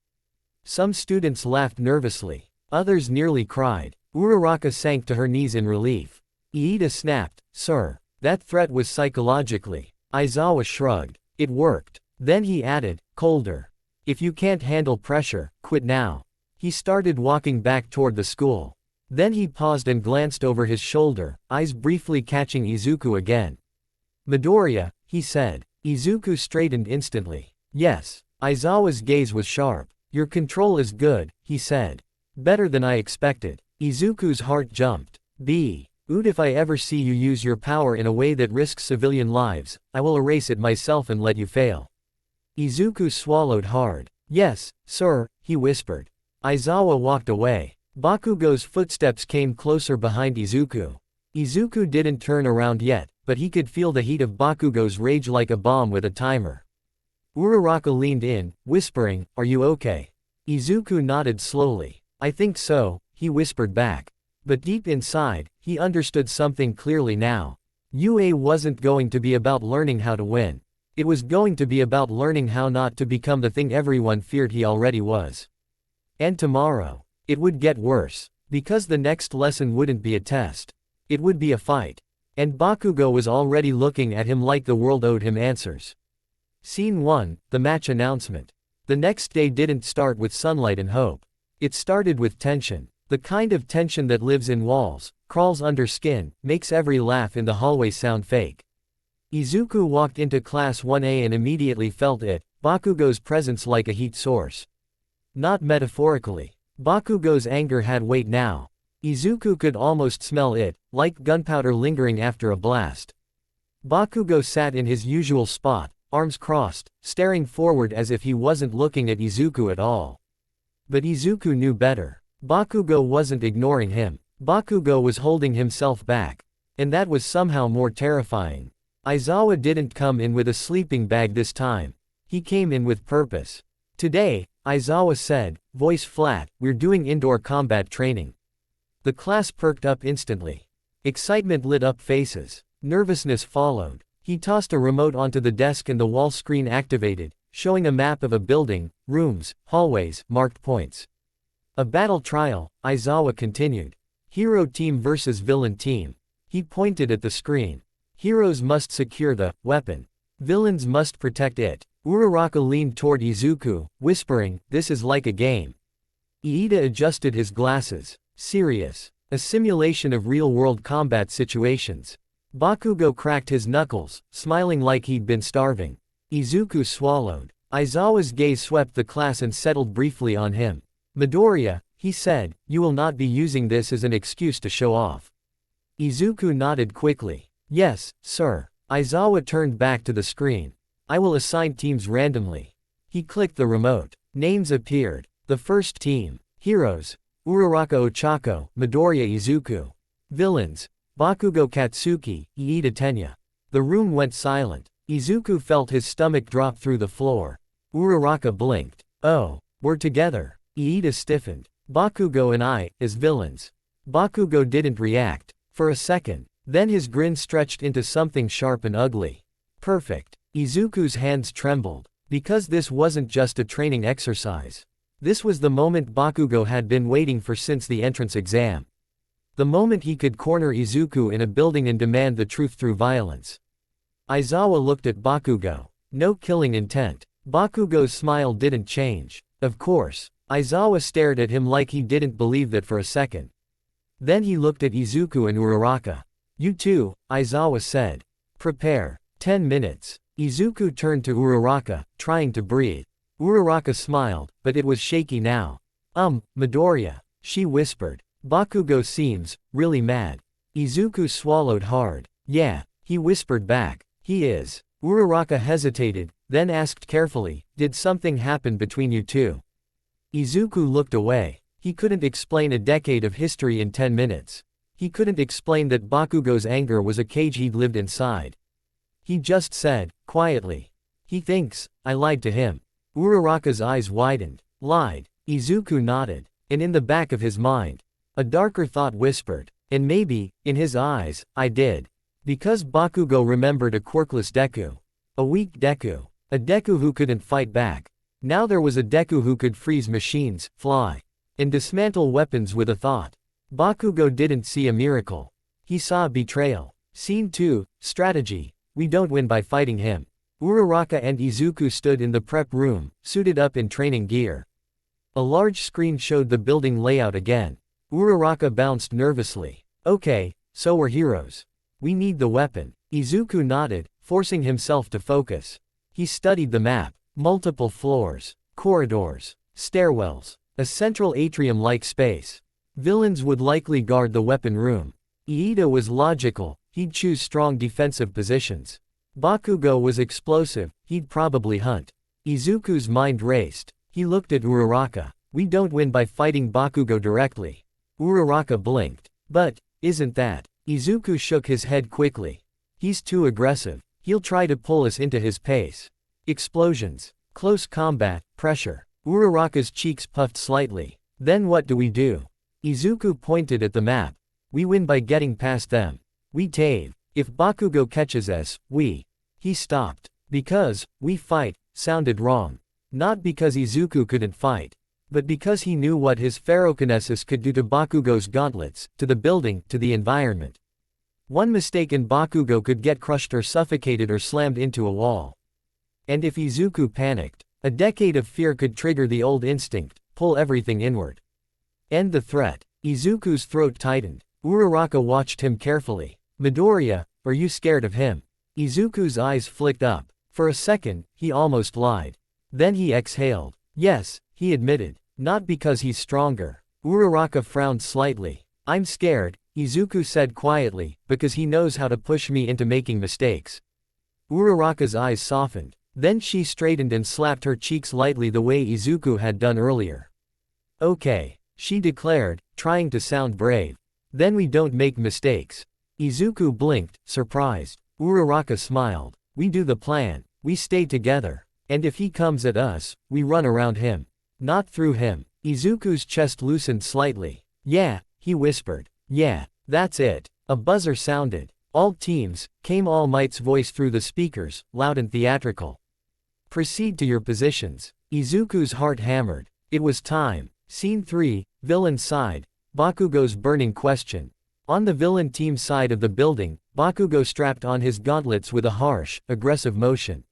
Speaker 2: Some students laughed nervously. Others nearly cried. Uraraka sank to her knees in relief. Iida snapped, Sir. That threat was psychologically. Aizawa shrugged. It worked. Then he added, colder. If you can't handle pressure, quit now. He started walking back toward the school. Then he paused and glanced over his shoulder, eyes briefly catching Izuku again. Midoriya, he said. Izuku straightened instantly. Yes. Aizawa's gaze was sharp. Your control is good, he said. Better than I expected. Izuku's heart jumped. If I ever see you use your power in a way that risks civilian lives, I will erase it myself and let you fail. Izuku swallowed hard. Yes, sir, he whispered. Aizawa walked away. Bakugo's footsteps came closer behind Izuku. Izuku didn't turn around yet, but he could feel the heat of Bakugo's rage like a bomb with a timer. Uraraka leaned in, whispering, "Are you okay?" Izuku nodded slowly. "I think so," he whispered back. But deep inside, he understood something clearly now. UA wasn't going to be about learning how to win. It was going to be about learning how not to become the thing everyone feared he already was. And tomorrow, it would get worse. Because the next lesson wouldn't be a test. It would be a fight. And Bakugo was already looking at him like the world owed him answers. Scene 1, the match announcement. The next day didn't start with sunlight and hope. It started with tension. The kind of tension that lives in walls, crawls under skin, makes every laugh in the hallway sound fake. Izuku walked into Class 1A and immediately felt it, Bakugo's presence like a heat source. Not metaphorically. Bakugo's anger had weight now. Izuku could almost smell it, like gunpowder lingering after a blast. Bakugo sat in his usual spot, arms crossed, staring forward as if he wasn't looking at Izuku at all. But Izuku knew better. Bakugo wasn't ignoring him. Bakugo was holding himself back. And that was somehow more terrifying. Aizawa didn't come in with a sleeping bag this time. He came in with purpose. Today, Aizawa said, voice flat, we're doing indoor combat training. The class perked up instantly. Excitement lit up faces. Nervousness followed. He tossed a remote onto the desk and the wall screen activated, showing a map of a building, rooms, hallways, marked points. A battle trial, Aizawa continued. Hero team versus villain team. He pointed at the screen. Heroes must secure the weapon. Villains must protect it. Uraraka leaned toward Izuku, whispering, this is like a game. Iida adjusted his glasses. Serious. A simulation of real-world combat situations. Bakugo cracked his knuckles, smiling like he'd been starving. Izuku swallowed. Aizawa's gaze swept the class and settled briefly on him. Midoriya, he said, you will not be using this as an excuse to show off. Izuku nodded quickly. Yes, sir. Aizawa turned back to the screen. I will assign teams randomly. He clicked the remote. Names appeared. The first team. Heroes. Uraraka Ochako, Midoriya Izuku. Villains. Bakugo Katsuki, Iida Tenya. The room went silent. Izuku felt his stomach drop through the floor. Uraraka blinked. Oh, we're together. Iida stiffened. Bakugo and I, as villains. Bakugo didn't react. For a second. Then his grin stretched into something sharp and ugly. Perfect. Izuku's hands trembled. Because this wasn't just a training exercise. This was the moment Bakugo had been waiting for since the entrance exam. The moment he could corner Izuku in a building and demand the truth through violence. Aizawa looked at Bakugo. No killing intent. Bakugo's smile didn't change. Of course. Aizawa stared at him like he didn't believe that for a second. Then he looked at Izuku and Uraraka. You too, Aizawa said. Prepare. 10 minutes. Izuku turned to Uraraka, trying to breathe. Uraraka smiled, but it was shaky now. Midoriya, she whispered. Bakugo seems really mad. Izuku swallowed hard. Yeah, he whispered back. He is. Uraraka hesitated, then asked carefully, did something happen between you two? Izuku looked away. He couldn't explain a decade of history in 10 minutes. He couldn't explain that Bakugo's anger was a cage he'd lived inside. He just said, quietly. He thinks, I lied to him. Uraraka's eyes widened. Lied. Izuku nodded. And in the back of his mind, a darker thought whispered. And maybe, in his eyes, I did. Because Bakugo remembered a quirkless Deku. A weak Deku. A Deku who couldn't fight back. Now there was a Deku who could freeze machines, fly, and dismantle weapons with a thought. Bakugo didn't see a miracle. He saw betrayal. Scene 2, Strategy. We don't win by fighting him. Uraraka and Izuku stood in the prep room, suited up in training gear. A large screen showed the building layout again. Uraraka bounced nervously. Okay, so we're heroes. We need the weapon. Izuku nodded, forcing himself to focus. He studied the map. Multiple floors, corridors, stairwells, a central atrium-like space. Villains would likely guard the weapon room. Iida was logical, he'd choose strong defensive positions. Bakugo was explosive, he'd probably hunt. Izuku's mind raced. He looked at Uraraka. We don't win by fighting Bakugo directly. Uraraka blinked. But, isn't that? Izuku shook his head quickly. He's too aggressive. He'll try to pull us into his pace. Explosions. Close combat, pressure. Uraraka's cheeks puffed slightly. Then what do we do? Izuku pointed at the map. We win by getting past them. We tave. If Bakugo catches us, we. He stopped. Because, we fight, sounded wrong. Not because Izuku couldn't fight. But because he knew what his ferrokinesis could do to Bakugo's gauntlets, to the building, to the environment. One mistake and Bakugo could get crushed or suffocated or slammed into a wall. And if Izuku panicked, a decade of fear could trigger the old instinct, pull everything inward. End the threat. Izuku's throat tightened. Uraraka watched him carefully. Midoriya, are you scared of him? Izuku's eyes flicked up. For a second, he almost lied. Then he exhaled. Yes, he admitted. Not because he's stronger. Uraraka frowned slightly. I'm scared, Izuku said quietly, because he knows how to push me into making mistakes. Uraraka's eyes softened. Then she straightened and slapped her cheeks lightly the way Izuku had done earlier. Okay, she declared, trying to sound brave. Then we don't make mistakes. Izuku blinked, surprised. Uraraka smiled. We do the plan. We stay together. And if he comes at us, we run around him. Not through him. Izuku's chest loosened slightly. Yeah, he whispered. Yeah, that's it. A buzzer sounded. All teams, came All Might's voice through the speakers, loud and theatrical. Proceed to your positions. Izuku's heart hammered. It was time. Scene 3, Villain Side. Bakugo's burning question. On the villain team side of the building, Bakugo strapped on his gauntlets with a harsh, aggressive motion.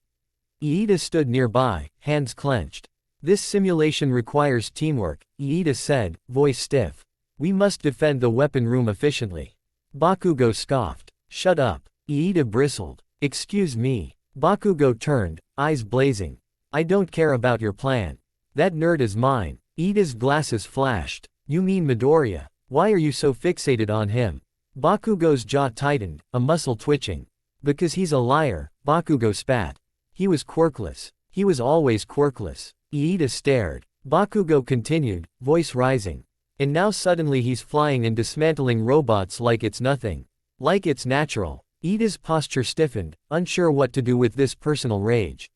Speaker 2: Iida stood nearby, hands clenched. This simulation requires teamwork, Iida said, voice stiff. We must defend the weapon room efficiently. Bakugo scoffed. Shut up. Iida bristled. Excuse me. Bakugo turned, eyes blazing. I don't care about your plan. That nerd is mine. Iida's glasses flashed. You mean Midoriya? Why are you so fixated on him? Bakugo's jaw tightened, a muscle twitching. Because he's a liar, Bakugo spat. He was quirkless. He was always quirkless. Iida stared. Bakugo continued, voice rising. And now suddenly he's flying and dismantling robots like it's nothing. Like it's natural. Iida's posture stiffened, unsure what to do with this personal rage.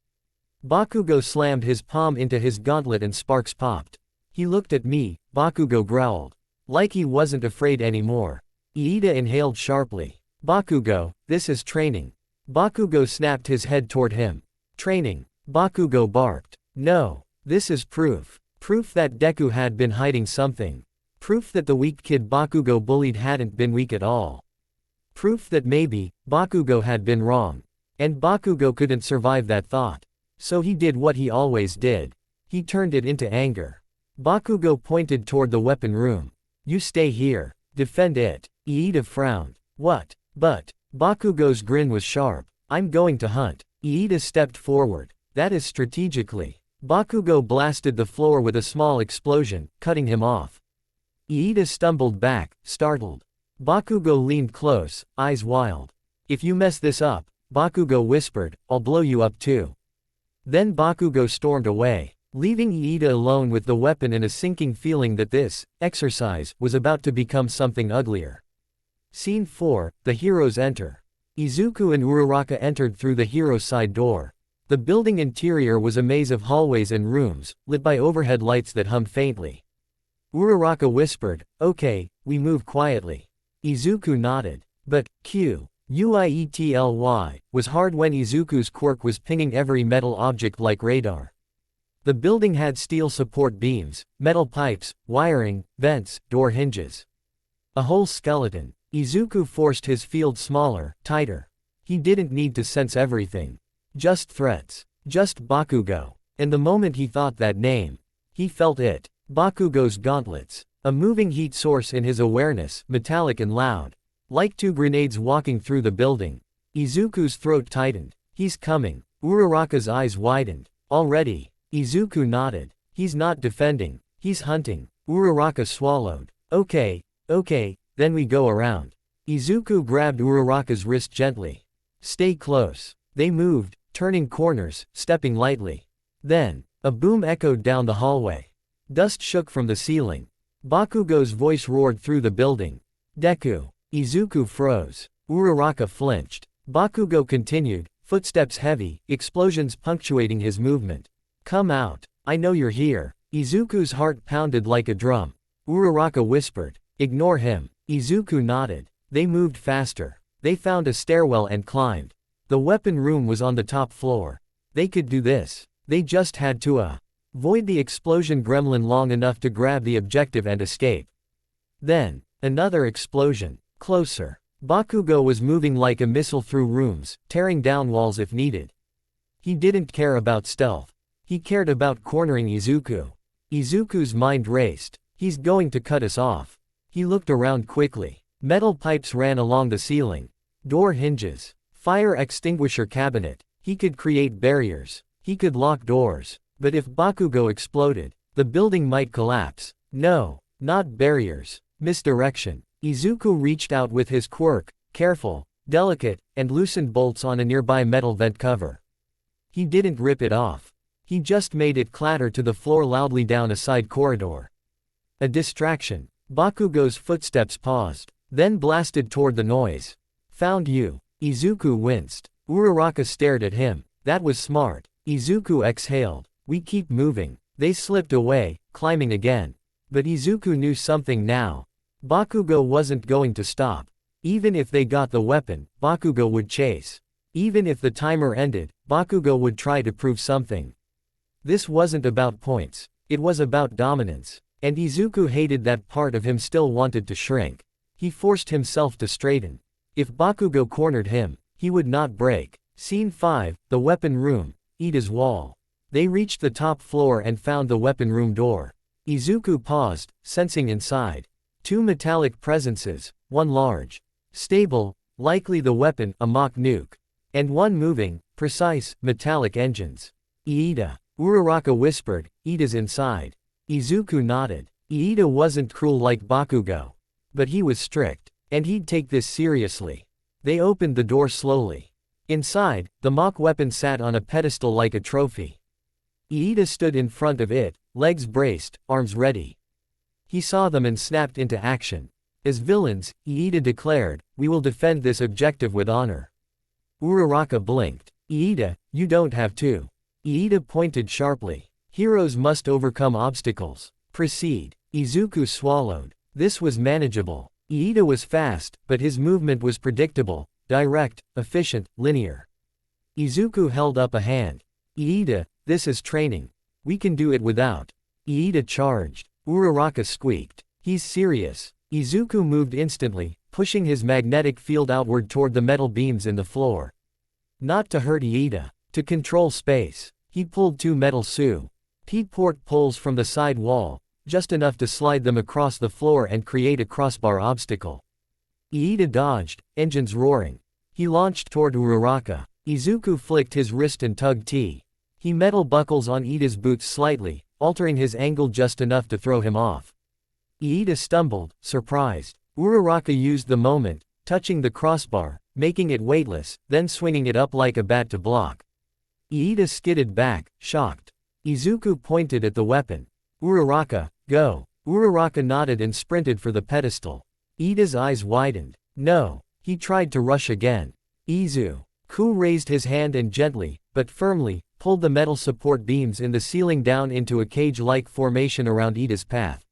Speaker 2: Bakugo slammed his palm into his gauntlet and sparks popped. He looked at me, Bakugo growled. Like he wasn't afraid anymore. Iida inhaled sharply. Bakugo, this is training. Bakugo snapped his head toward him. Training. Bakugo barked. No. This is proof. Proof that Deku had been hiding something. Proof that the weak kid Bakugo bullied hadn't been weak at all. Proof that maybe, Bakugo had been wrong. And Bakugo couldn't survive that thought. So he did what he always did. He turned it into anger. Bakugo pointed toward the weapon room. You stay here. Defend it. Iida frowned. What? But. Bakugo's grin was sharp. I'm going to hunt. Iida stepped forward. That is strategically. Bakugo blasted the floor with a small explosion, cutting him off. Iida stumbled back, startled. Bakugo leaned close, eyes wild. If you mess this up, Bakugo whispered, I'll blow you up too. Then Bakugo stormed away, leaving Iida alone with the weapon and a sinking feeling that this exercise was about to become something uglier. Scene 4, the heroes enter. Izuku and Uraraka entered through the hero's side door. The building interior was a maze of hallways and rooms, lit by overhead lights that hummed faintly. Uraraka whispered, okay, we move quietly. Izuku nodded. But, Quietly, was hard when Izuku's quirk was pinging every metal object like radar. The building had steel support beams, metal pipes, wiring, vents, door hinges. A whole skeleton. Izuku forced his field smaller, tighter. He didn't need to sense everything. Just threats. Just Bakugo. And the moment he thought that name, he felt it. Bakugo's gauntlets. A moving heat source in his awareness, metallic and loud. Like two grenades walking through the building. Izuku's throat tightened. He's coming. Uraraka's eyes widened. Already. Izuku nodded. He's not defending. He's hunting. Uraraka swallowed. Okay, then we go around. Izuku grabbed Uraraka's wrist gently. Stay close. They moved, turning corners, stepping lightly. Then, a boom echoed down the hallway. Dust shook from the ceiling. Bakugo's voice roared through the building. Deku. Izuku froze. Uraraka flinched. Bakugo continued, footsteps heavy, explosions punctuating his movement. Come out. I know you're here. Izuku's heart pounded like a drum. Uraraka whispered. Ignore him. Izuku nodded. They moved faster. They found a stairwell and climbed. The weapon room was on the top floor. They could do this. They just had to avoid the explosion gremlin long enough to grab the objective and escape. Then, another explosion. Closer. Bakugo was moving like a missile through rooms, tearing down walls if needed. He didn't care about stealth. He cared about cornering Izuku. Izuku's mind raced. He's going to cut us off. He looked around quickly. Metal pipes ran along the ceiling. Door hinges. Fire extinguisher cabinet. He could create barriers. He could lock doors. But if Bakugo exploded, the building might collapse. No, not barriers. Misdirection. Izuku reached out with his quirk, careful, delicate, and loosened bolts on a nearby metal vent cover. He didn't rip it off. He just made it clatter to the floor loudly down a side corridor. A distraction. Bakugo's footsteps paused, then blasted toward the noise. Found you. Izuku winced. Uraraka stared at him. That was smart. Izuku exhaled. We keep moving. They slipped away, climbing again. But Izuku knew something now. Bakugo wasn't going to stop. Even if they got the weapon, Bakugo would chase. Even if the timer ended, Bakugo would try to prove something. This wasn't about points. It was about dominance. And Izuku hated that part of him still wanted to shrink. He forced himself to straighten. If Bakugo cornered him, he would not break. Scene 5, the weapon room, Ida's wall. They reached the top floor and found the weapon room door. Izuku paused, sensing inside. Two metallic presences, one large, stable, likely the weapon, a mock nuke. And one moving, precise, metallic engines. Iida. Uraraka whispered, Ida's inside. Izuku nodded. Iida wasn't cruel like Bakugo. But he was strict. And he'd take this seriously. They opened the door slowly. Inside, the mock weapon sat on a pedestal like a trophy. Iida stood in front of it, legs braced, arms ready. He saw them and snapped into action. As villains, Iida declared, we will defend this objective with honor. Uraraka blinked. Iida, you don't have to. Iida pointed sharply. Heroes must overcome obstacles. Proceed. Izuku swallowed. This was manageable. Iida was fast, but his movement was predictable, direct, efficient, linear. Izuku held up a hand. Iida, this is training. We can do it without. Iida charged. Uraraka squeaked. He's serious. Izuku moved instantly, pushing his magnetic field outward toward the metal beams in the floor. Not to hurt Iida. To control space. He pulled two metal P-port poles from the side wall, just enough to slide them across the floor and create a crossbar obstacle. Iida dodged, engines roaring. He launched toward Uraraka. Izuku flicked his wrist and tugged T. He metal buckles on Iida's boots slightly, altering his angle just enough to throw him off. Iida stumbled, surprised. Uraraka used the moment, touching the crossbar, making it weightless, then swinging it up like a bat to block. Iida skidded back, shocked. Izuku pointed at the weapon. Uraraka, go. Uraraka nodded and sprinted for the pedestal. Iida's eyes widened. No. He tried to rush again. Izuku raised his hand and gently, but firmly, pulled the metal support beams in the ceiling down into a cage-like formation around Iida's path.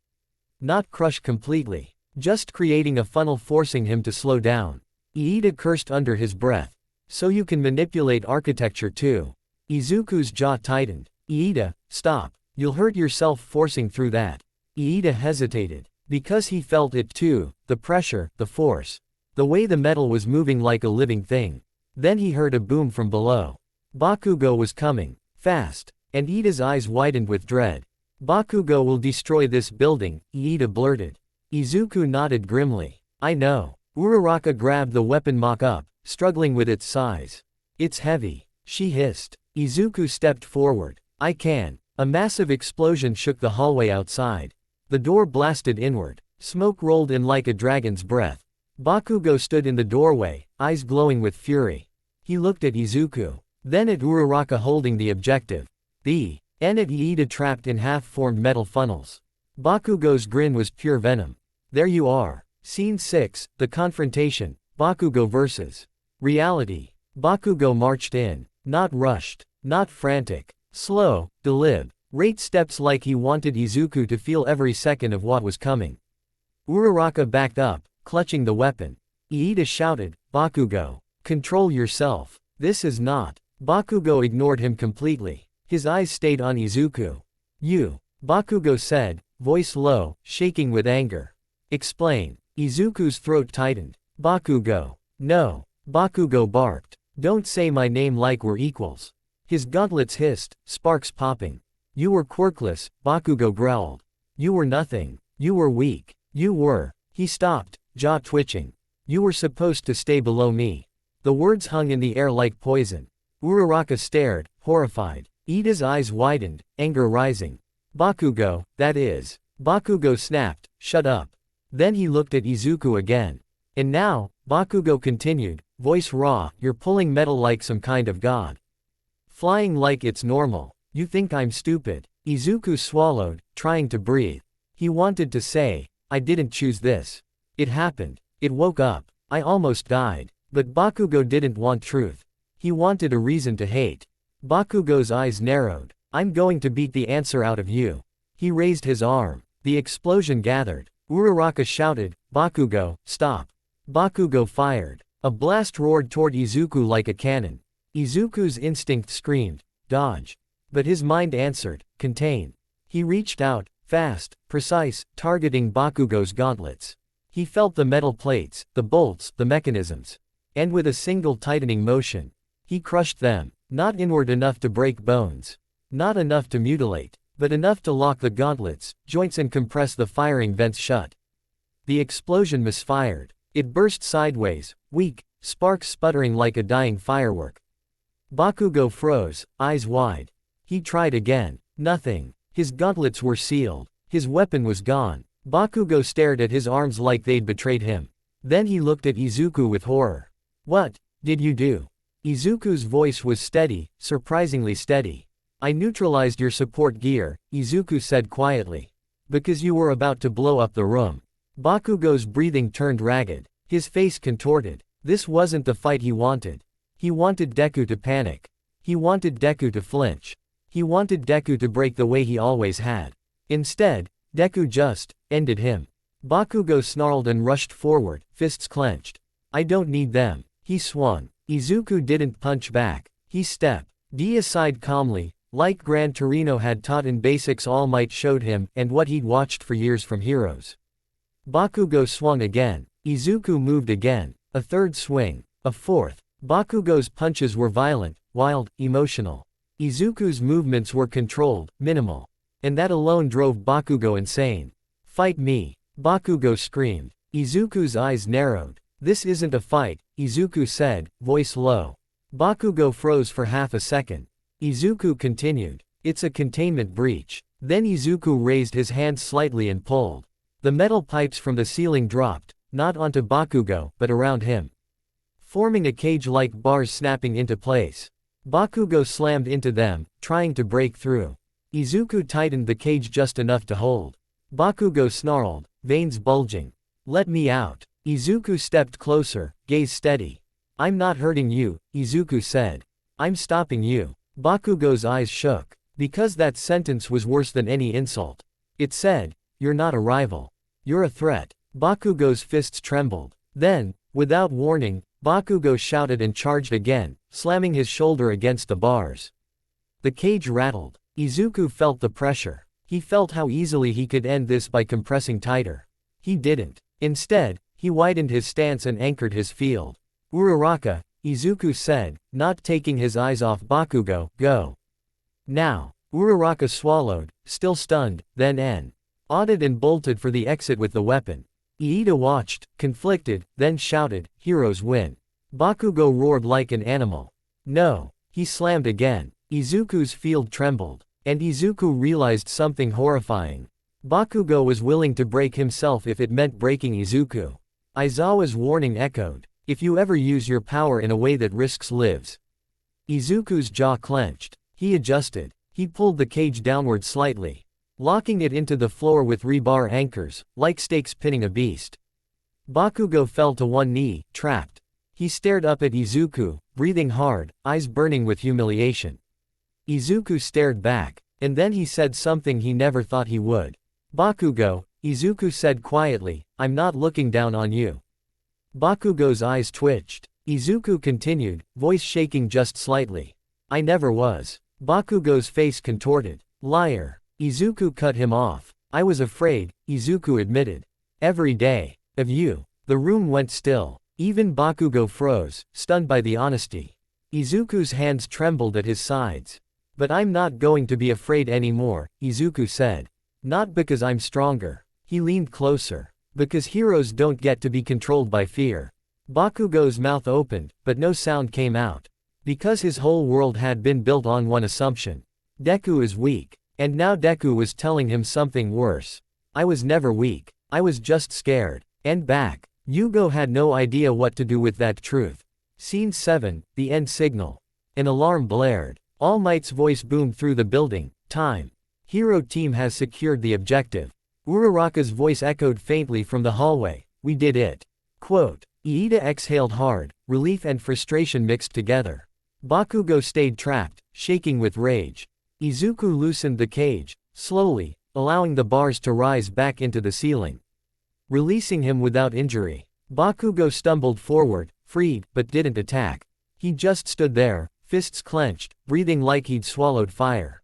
Speaker 2: Not crush completely. Just creating a funnel forcing him to slow down. Iida cursed under his breath. So you can manipulate architecture too. Izuku's jaw tightened. Iida, stop. You'll hurt yourself forcing through that. Iida hesitated. Because he felt it too, the pressure, the force. The way the metal was moving like a living thing. Then he heard a boom from below. Bakugo was coming. Fast. And Iida's eyes widened with dread. Bakugo will destroy this building, Iida blurted. Izuku nodded grimly. I know. Uraraka grabbed the weapon mock-up, struggling with its size. It's heavy, she hissed. Izuku stepped forward. I can. A massive explosion shook the hallway outside. The door blasted inward. Smoke rolled in like a dragon's breath. Bakugo stood in the doorway, eyes glowing with fury. He looked at Izuku, then at Uraraka holding the objective. And at Iida trapped in half-formed metal funnels. Bakugo's grin was pure venom. There you are. Scene 6, The Confrontation, Bakugo vs. Reality. Bakugo marched in. Not rushed. Not frantic. Slow, deliberate steps like he wanted Izuku to feel every second of what was coming. Uraraka backed up, clutching the weapon. Iida shouted, Bakugo, control yourself. This is not. Bakugo ignored him completely. His eyes stayed on Izuku. You. Bakugo said, voice low, shaking with anger. Explain. Izuku's throat tightened. Bakugo. No. Bakugo barked. Don't say my name like we're equals. His gauntlets hissed, sparks popping. You were quirkless, Bakugo growled. You were nothing. You were weak. You were. He stopped, jaw twitching. You were supposed to stay below me. The words hung in the air like poison. Uraraka stared, horrified. Iida's eyes widened, anger rising. Bakugo, that is. Bakugo snapped, shut up. Then he looked at Izuku again. And now, Bakugo continued, voice raw, you're pulling metal like some kind of god. Flying like it's normal. You think I'm stupid. Izuku swallowed, trying to breathe. He wanted to say, I didn't choose this. It happened. It woke up. I almost died. But Bakugo didn't want truth. He wanted a reason to hate. Bakugo's eyes narrowed. I'm going to beat the answer out of you. He raised his arm. The explosion gathered. Uraraka shouted, Bakugo, stop. Bakugo fired. A blast roared toward Izuku like a cannon. Izuku's instinct screamed, dodge. But his mind answered, contain. He reached out, fast, precise, targeting Bakugo's gauntlets. He felt the metal plates, the bolts, the mechanisms. And with a single tightening motion, he crushed them. Not inward enough to break bones. Not enough to mutilate. But enough to lock the gauntlets, joints and compress the firing vents shut. The explosion misfired. It burst sideways, weak, sparks sputtering like a dying firework. Bakugo froze, eyes wide. He tried again. Nothing. His gauntlets were sealed. His weapon was gone. Bakugo stared at his arms like they'd betrayed him. Then he looked at Izuku with horror. What did you do? Izuku's voice was steady, surprisingly steady. I neutralized your support gear, Izuku said quietly. Because you were about to blow up the room. Bakugo's breathing turned ragged. His face contorted. This wasn't the fight he wanted. He wanted Deku to panic. He wanted Deku to flinch. He wanted Deku to break the way he always had. Instead, Deku just ended him. Bakugo snarled and rushed forward, fists clenched. I don't need them. He swung. Izuku didn't punch back. He stepped aside calmly, like Gran Torino had taught in basics. All Might showed him, and what he'd watched for years from Heroes. Bakugo swung again. Izuku moved again. A third swing. A fourth. Bakugo's punches were violent, wild, emotional. Izuku's movements were controlled, minimal. And that alone drove Bakugo insane. Fight me. Bakugo screamed. Izuku's eyes narrowed. This isn't a fight, Izuku said, voice low. Bakugo froze for half a second. Izuku continued. It's a containment breach. Then Izuku raised his hand slightly and pulled. The metal pipes from the ceiling dropped, not onto Bakugo, but around him. Forming a cage like bars snapping into place. Bakugo slammed into them, trying to break through. Izuku tightened the cage just enough to hold. Bakugo snarled, veins bulging. Let me out. Izuku stepped closer, gaze steady. I'm not hurting you, Izuku said. I'm stopping you. Bakugo's eyes shook. Because that sentence was worse than any insult. It said, you're not a rival. You're a threat. Bakugo's fists trembled. Then, without warning, Bakugo shouted and charged again, slamming his shoulder against the bars. The cage rattled. Izuku felt the pressure. He felt how easily he could end this by compressing tighter. He didn't. Instead, he widened his stance and anchored his field. Uraraka, Izuku said, not taking his eyes off Bakugo. Go. Now. Uraraka swallowed, still stunned, then nodded and bolted for the exit with the weapon. Iida watched, conflicted, then shouted, heroes win. Bakugo roared like an animal. No. He slammed again. Izuku's field trembled. And Izuku realized something horrifying. Bakugo was willing to break himself if it meant breaking Izuku. Aizawa's warning echoed. If you ever use your power in a way that risks lives. Izuku's jaw clenched. He adjusted. He pulled the cage downward slightly, locking it into the floor with rebar anchors, like stakes pinning a beast. Bakugo fell to one knee, trapped. He stared up at Izuku, breathing hard, eyes burning with humiliation. Izuku stared back, and then he said something he never thought he would. Bakugo, Izuku said quietly, I'm not looking down on you. Bakugo's eyes twitched. Izuku continued, voice shaking just slightly. I never was. Bakugo's face contorted. Liar. Izuku cut him off. I was afraid, Izuku admitted. Every day. Of you. The room went still. Even Bakugo froze, stunned by the honesty. Izuku's hands trembled at his sides. But I'm not going to be afraid anymore, Izuku said. Not because I'm stronger. He leaned closer. Because heroes don't get to be controlled by fear. Bakugo's mouth opened, but no sound came out. Because his whole world had been built on one assumption. Deku is weak. And now Deku was telling him something worse. I was never weak. I was just scared. And back. Yugo had no idea what to do with that truth. Scene 7, the end signal. An alarm blared. All Might's voice boomed through the building. Time. Hero team has secured the objective. Uraraka's voice echoed faintly from the hallway. We did it. Quote. Iida exhaled hard, relief and frustration mixed together. Bakugo stayed trapped, shaking with rage. Izuku loosened the cage, slowly, allowing the bars to rise back into the ceiling. Releasing him without injury. Bakugo stumbled forward, freed, but didn't attack. He just stood there, fists clenched, breathing like he'd swallowed fire.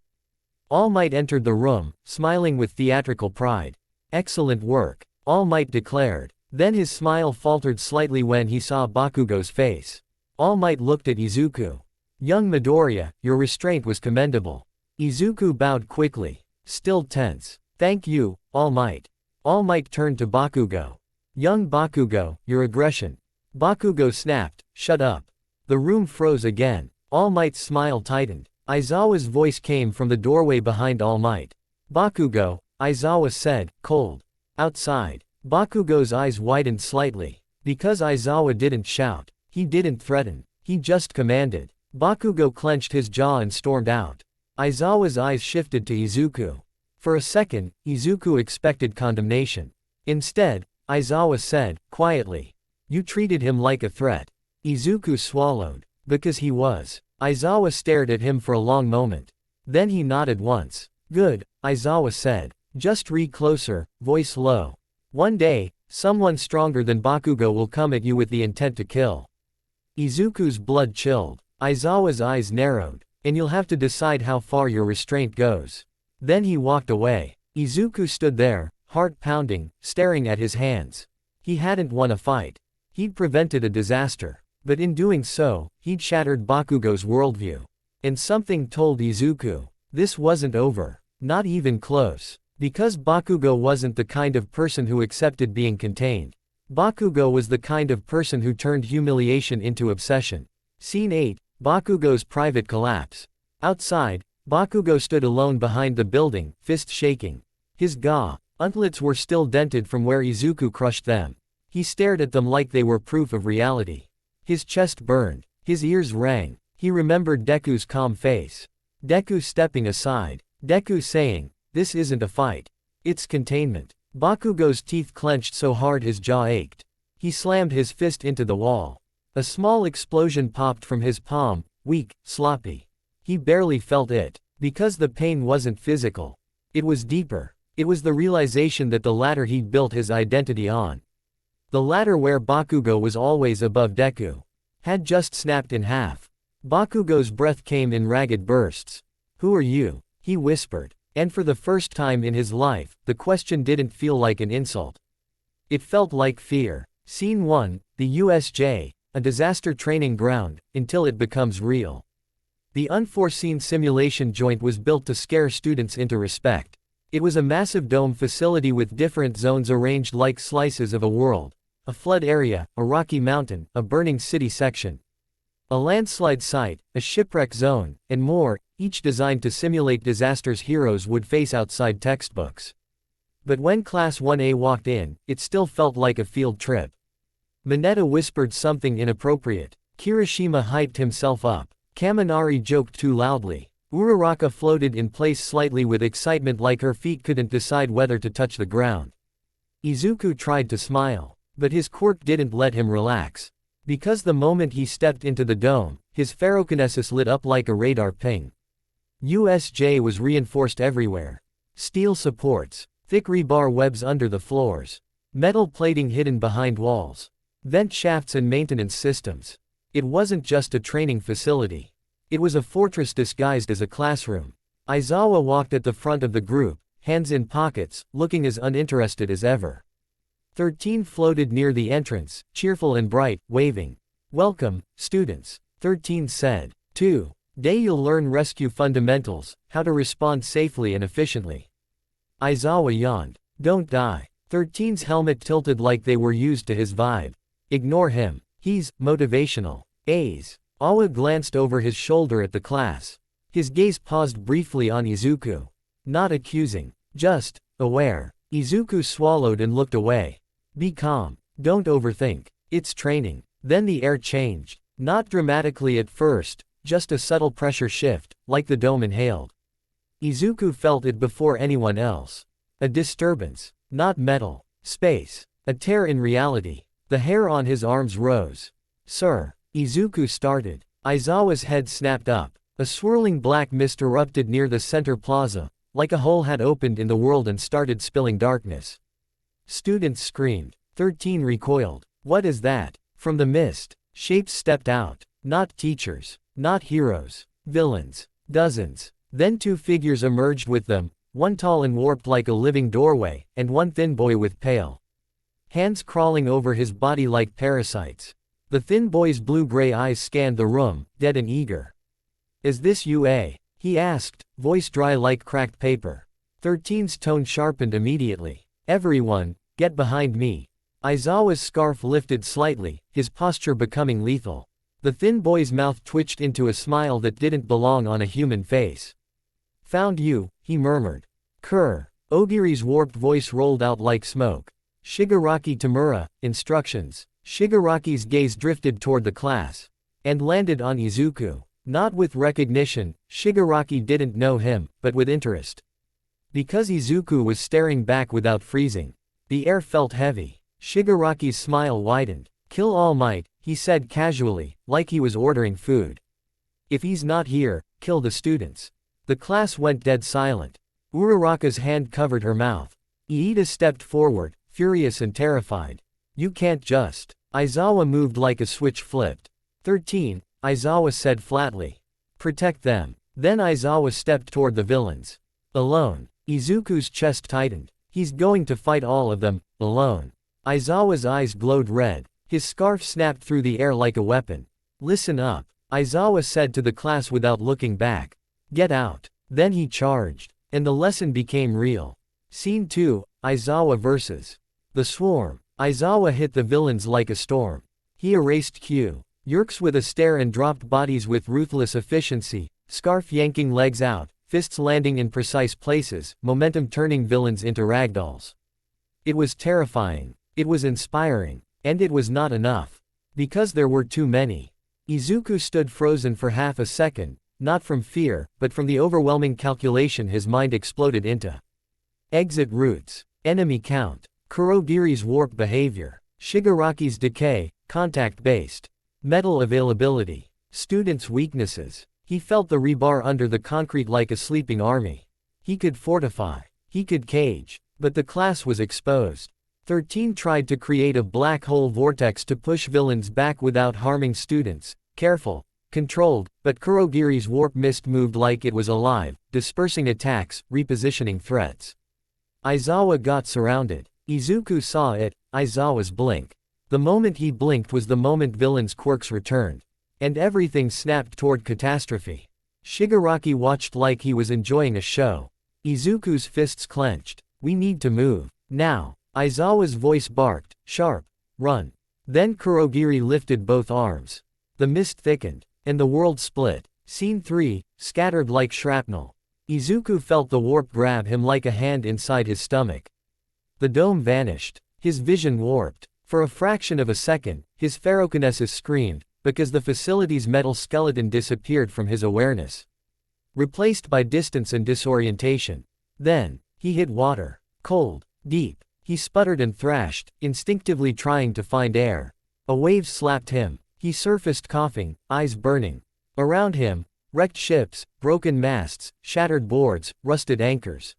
Speaker 2: All Might entered the room, smiling with theatrical pride. Excellent work, All Might declared. Then his smile faltered slightly when he saw Bakugo's face. All Might looked at Izuku. Young Midoriya, your restraint was commendable. Izuku bowed quickly, still tense. Thank you, All Might. All Might turned to Bakugo. Young Bakugo, your aggression. Bakugo snapped, shut up. The room froze again. All Might's smile tightened. Aizawa's voice came from the doorway behind All Might. Bakugo, Aizawa said, cold. Outside. Bakugo's eyes widened slightly. Because Aizawa didn't shout. He didn't threaten. He just commanded. Bakugo clenched his jaw and stormed out. Aizawa's eyes shifted to Izuku. For a second, Izuku expected condemnation. Instead, Aizawa said, quietly. You treated him like a threat. Izuku swallowed. Because he was. Aizawa stared at him for a long moment. Then he nodded once. Good, Aizawa said. Just read closer, voice low. One day, someone stronger than Bakugo will come at you with the intent to kill. Izuku's blood chilled. Aizawa's eyes narrowed. And you'll have to decide how far your restraint goes. Then he walked away. Izuku stood there, heart pounding, staring at his hands. He hadn't won a fight. He'd prevented a disaster. But in doing so, he'd shattered Bakugo's worldview. And something told Izuku. This wasn't over. Not even close. Because Bakugo wasn't the kind of person who accepted being contained. Bakugo was the kind of person who turned humiliation into obsession. Scene 8, Bakugo's private collapse. Outside, Bakugo stood alone behind the building, fist shaking. His gauntlets were still dented from where Izuku crushed them. He stared at them like they were proof of reality. His chest burned. His ears rang. He remembered Deku's calm face. Deku stepping aside. Deku saying, this isn't a fight. It's containment. Bakugo's teeth clenched so hard his jaw ached. He slammed his fist into the wall. A small explosion popped from his palm, weak, sloppy. He barely felt it. Because the pain wasn't physical. It was deeper. It was the realization that the ladder he'd built his identity on. The ladder where Bakugo was always above Deku. Had just snapped in half. Bakugo's breath came in ragged bursts. Who are you? He whispered. And for the first time in his life, the question didn't feel like an insult. It felt like fear. Scene 1, the USJ. a disaster training ground, until it becomes real. The unforeseen simulation joint was built to scare students into respect. It was a massive dome facility with different zones arranged like slices of a world. A flood area, a rocky mountain, a burning city section, a landslide site, a shipwreck zone, and more, each designed to simulate disasters heroes would face outside textbooks. But when Class 1A walked in, it still felt like a field trip. Magneto whispered something inappropriate. Kirishima hyped himself up. Kaminari joked too loudly. Uraraka floated in place slightly with excitement like her feet couldn't decide whether to touch the ground. Izuku tried to smile, but his quirk didn't let him relax. Because the moment he stepped into the dome, his ferrokinesis lit up like a radar ping. USJ was reinforced everywhere. Steel supports, thick rebar webs under the floors, metal plating hidden behind walls, vent shafts and maintenance systems. It wasn't just a training facility. It was a fortress disguised as a classroom. Aizawa walked at the front of the group, hands in pockets, looking as uninterested as ever. 13 floated near the entrance, cheerful and bright, waving. "Welcome, students," 13 said. Today you'll learn rescue fundamentals, how to respond safely and efficiently. Aizawa yawned. "Don't die." 13's helmet tilted like they were used to his vibe. "Ignore him. He's motivational." A's. Awa glanced over his shoulder at the class. His gaze paused briefly on Izuku. Not accusing, just aware. Izuku swallowed and looked away. "Be calm. Don't overthink. It's training." Then the air changed. Not dramatically at first, just a subtle pressure shift, like the dome inhaled. Izuku felt it before anyone else. A disturbance. Not metal. Space. A tear in reality. The hair on his arms rose. "Sir." Izuku started. Aizawa's head snapped up. A swirling black mist erupted near the center plaza, like a hole had opened in the world and started spilling darkness. Students screamed. 13 recoiled. "What is that?" From the mist, shapes stepped out. Not teachers. Not heroes. Villains. Dozens. Then 2 figures emerged with them, one tall and warped like a living doorway, and one thin boy with pale hands crawling over his body like parasites. The thin boy's blue-gray eyes scanned the room, dead and eager. "Is this UA?" he asked, voice dry like cracked paper. 13's tone sharpened immediately. "Everyone, get behind me." Aizawa's scarf lifted slightly, his posture becoming lethal. The thin boy's mouth twitched into a smile that didn't belong on a human face. "Found you," he murmured. "Kerr." Ogiri's warped voice rolled out like smoke. "Shigaraki Tamura, instructions." Shigaraki's gaze drifted toward the class. And landed on Izuku. Not with recognition, Shigaraki didn't know him, but with interest. Because Izuku was staring back without freezing. The air felt heavy. Shigaraki's smile widened. "Kill All Might," he said casually, like he was ordering food. "If he's not here, kill the students." The class went dead silent. Uraraka's hand covered her mouth. Iida stepped forward, furious and terrified. "You can't just." Aizawa moved like a switch flipped. 13, Aizawa said flatly. "Protect them." Then Aizawa stepped toward the villains. Alone. Izuku's chest tightened. He's going to fight all of them, alone. Aizawa's eyes glowed red. His scarf snapped through the air like a weapon. "Listen up," Aizawa said to the class without looking back. "Get out." Then he charged. And the lesson became real. Scene 2, Aizawa vs. The Swarm. Aizawa hit the villains like a storm. He erased Q. Yerks with a stare and dropped bodies with ruthless efficiency, scarf yanking legs out, fists landing in precise places, momentum turning villains into ragdolls. It was terrifying. It was inspiring. And it was not enough. Because there were too many. Izuku stood frozen for half a second, not from fear, but from the overwhelming calculation his mind exploded into. Exit routes. Enemy count. Kurogiri's warp behavior. Shigaraki's decay, contact-based. Metal availability. Students' weaknesses. He felt the rebar under the concrete like a sleeping army. He could fortify. He could cage. But the class was exposed. 13 tried to create a black hole vortex to push villains back without harming students. Careful. Controlled, but Kurogiri's warp mist moved like it was alive, dispersing attacks, repositioning threats. Aizawa got surrounded. Izuku saw it, Aizawa's blink. The moment he blinked was the moment villain's quirks returned. And everything snapped toward catastrophe. Shigaraki watched like he was enjoying a show. Izuku's fists clenched. We need to move. Now. Aizawa's voice barked, sharp. Run. Then Kurogiri lifted both arms. The mist thickened. And the world split. Scene 3, scattered like shrapnel. Izuku felt the warp grab him like a hand inside his stomach. The dome vanished. His vision warped. For a fraction of a second, his ferrokinesis screamed, because the facility's metal skeleton disappeared from his awareness. Replaced by distance and disorientation. Then, he hit water. Cold. Deep. He sputtered and thrashed, instinctively trying to find air. A wave slapped him. He surfaced coughing, eyes burning. Around him, wrecked ships, broken masts, shattered boards, rusted anchors.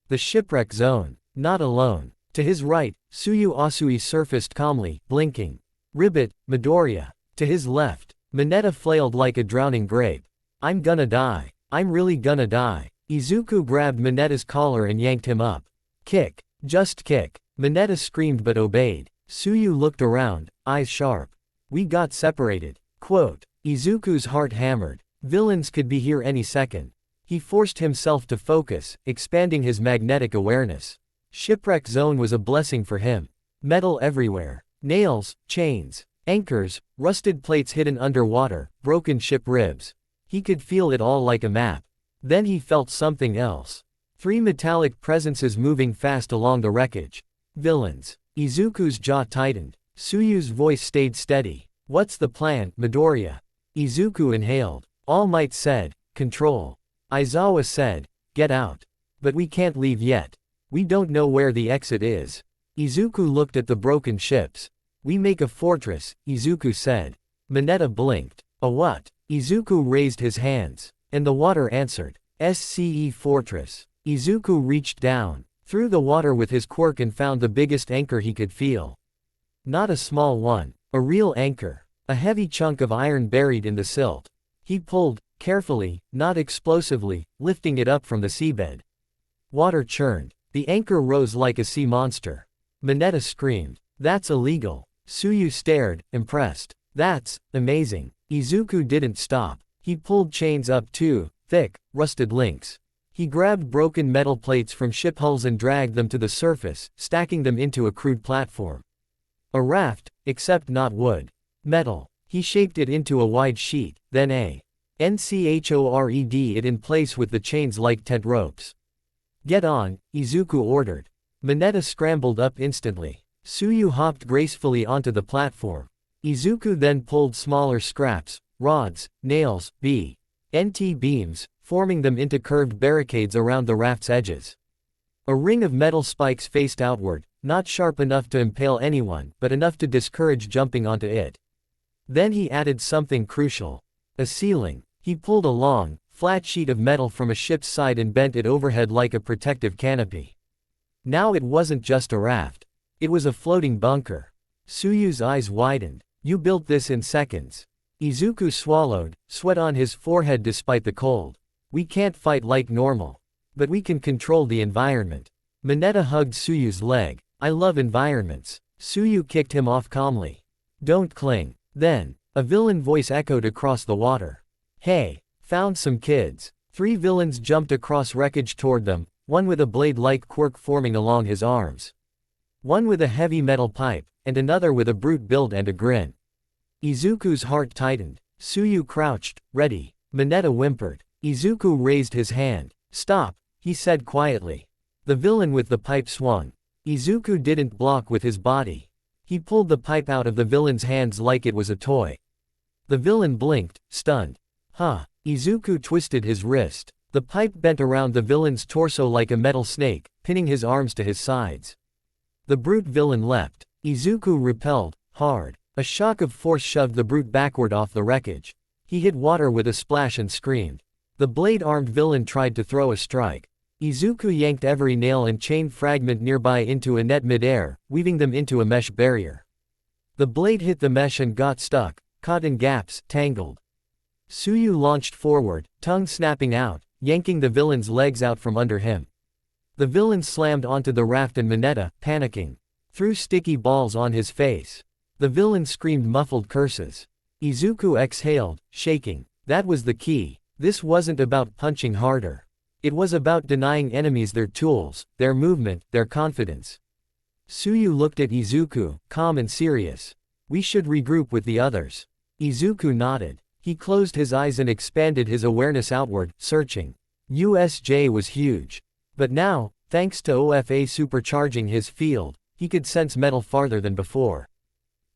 Speaker 2: The shipwreck zone. Not alone. To his right, Tsuyu Asui surfaced calmly, blinking. Ribbit, Midoriya. To his left, Mineta flailed like a drowning grape. I'm gonna die. I'm really gonna die. Izuku grabbed Mineta's collar and yanked him up. Kick. Just kick. Mineta screamed but obeyed. Tsuyu looked around, eyes sharp. We got separated. Quote. Izuku's heart hammered. Villains could be here any second. He forced himself to focus, expanding his magnetic awareness. Shipwreck zone was a blessing for him. Metal everywhere. Nails, chains, anchors, rusted plates hidden underwater, broken ship ribs. He could feel it all like a map. Then he felt something else. 3 metallic presences moving fast along the wreckage. Villains. Izuku's jaw tightened. Tsuyu's voice stayed steady. What's the plan, Midoriya? Izuku inhaled. All Might said, control. Aizawa said, get out. But we can't leave yet. We don't know where the exit is. Izuku looked at the broken ships. We make a fortress, Izuku said. Mineta blinked. A what? Izuku raised his hands. And the water answered. SCE Fortress. Izuku reached down, through the water with his quirk and found the biggest anchor he could feel. Not a small one. A real anchor. A heavy chunk of iron buried in the silt. He pulled, carefully, not explosively, lifting it up from the seabed. Water churned. The anchor rose like a sea monster. Mineta screamed. That's illegal. Tsuyu stared, impressed. That's amazing. Izuku didn't stop. He pulled chains up too, thick, rusted links. He grabbed broken metal plates from ship hulls and dragged them to the surface, stacking them into a crude platform. A raft, except not wood. Metal. He shaped it into a wide sheet, then nchored it in place with the chains like tent ropes. Get on, Izuku ordered. Mineta scrambled up instantly. Tsuyu hopped gracefully onto the platform. Izuku then pulled smaller scraps, rods, nails, NT beams, forming them into curved barricades around the raft's edges. A ring of metal spikes faced outward, not sharp enough to impale anyone, but enough to discourage jumping onto it. Then he added something crucial. A ceiling. He pulled a long, flat sheet of metal from a ship's side and bent it overhead like a protective canopy. Now it wasn't just a raft. It was a floating bunker. Tsuyu's eyes widened. You built this in seconds. Izuku swallowed, sweat on his forehead despite the cold. We can't fight like normal. But we can control the environment. Mineta hugged Tsuyu's leg. I love environments. Tsuyu kicked him off calmly. Don't cling. Then, a villain voice echoed across the water. Hey, found some kids. 3 villains jumped across wreckage toward them, one with a blade-like quirk forming along his arms. One with a heavy metal pipe, and another with a brute build and a grin. Izuku's heart tightened. Tsuyu crouched, ready. Mineta whimpered. Izuku raised his hand. Stop, he said quietly. The villain with the pipe swung. Izuku didn't block with his body. He pulled the pipe out of the villain's hands like it was a toy. The villain blinked, stunned. Huh. Izuku twisted his wrist. The pipe bent around the villain's torso like a metal snake, pinning his arms to his sides. The brute villain leapt. Izuku repelled, hard. A shock of force shoved the brute backward off the wreckage. He hit water with a splash and screamed. The blade-armed villain tried to throw a strike. Izuku yanked every nail and chain fragment nearby into a net midair, weaving them into a mesh barrier. The blade hit the mesh and got stuck, caught in gaps, tangled. Tsuyu launched forward, tongue snapping out, yanking the villain's legs out from under him. The villain slammed onto the raft and Mineta, panicking, threw sticky balls on his face. The villain screamed muffled curses. Izuku exhaled, shaking. That was the key. This wasn't about punching harder. It was about denying enemies their tools, their movement, their confidence. Tsuyu looked at Izuku, calm and serious. We should regroup with the others. Izuku nodded. He closed his eyes and expanded his awareness outward, searching. USJ was huge. But now, thanks to OFA supercharging his field, he could sense metal farther than before.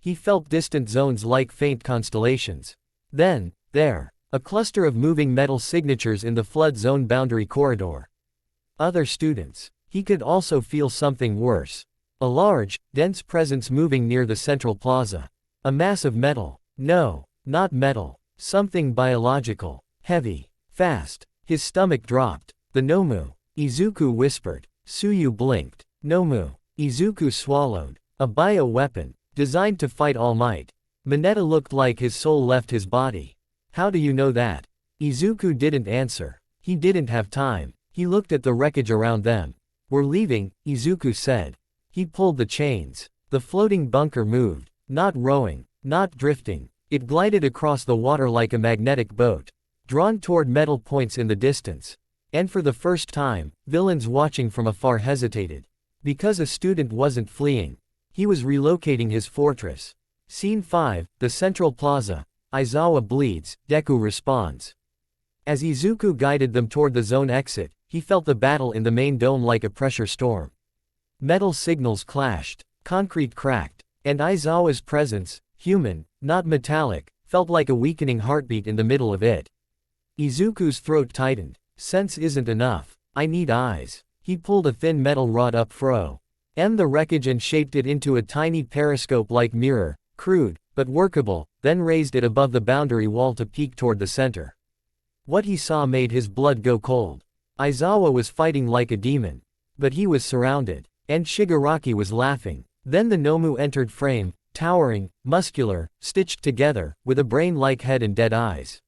Speaker 2: He felt distant zones like faint constellations. Then, there, a cluster of moving metal signatures in the flood zone boundary corridor. Other students. He could also feel something worse. A large, dense presence moving near the central plaza. A mass of metal. No, not metal. Something biological. Heavy. Fast. His stomach dropped. The Nomu. Izuku whispered. Tsuyu blinked. Nomu. Izuku swallowed. A bio-weapon. Designed to fight All Might. Magneto looked like his soul left his body. How do you know that? Izuku didn't answer. He didn't have time. He looked at the wreckage around them. We're leaving, Izuku said. He pulled the chains. The floating bunker moved. Not rowing. Not drifting. It glided across the water like a magnetic boat, drawn toward metal points in the distance. And for the first time, villains watching from afar hesitated. Because a student wasn't fleeing. He was relocating his fortress. Scene 5, the central plaza. Aizawa bleeds, Deku responds. As Izuku guided them toward the zone exit, he felt the battle in the main dome like a pressure storm. Metal signals clashed, concrete cracked, and Aizawa's presence, human, not metallic, felt like a weakening heartbeat in the middle of it. Izuku's throat tightened. Sense isn't enough. I need eyes. He pulled a thin metal rod up fro. The wreckage and shaped it into a tiny periscope-like mirror, crude, but workable, then raised it above the boundary wall to peek toward the center. What he saw made his blood go cold. Aizawa was fighting like a demon. But he was surrounded. And Shigaraki was laughing. Then the Nomu entered frame, towering, muscular, stitched together, with a brain-like head and dead eyes.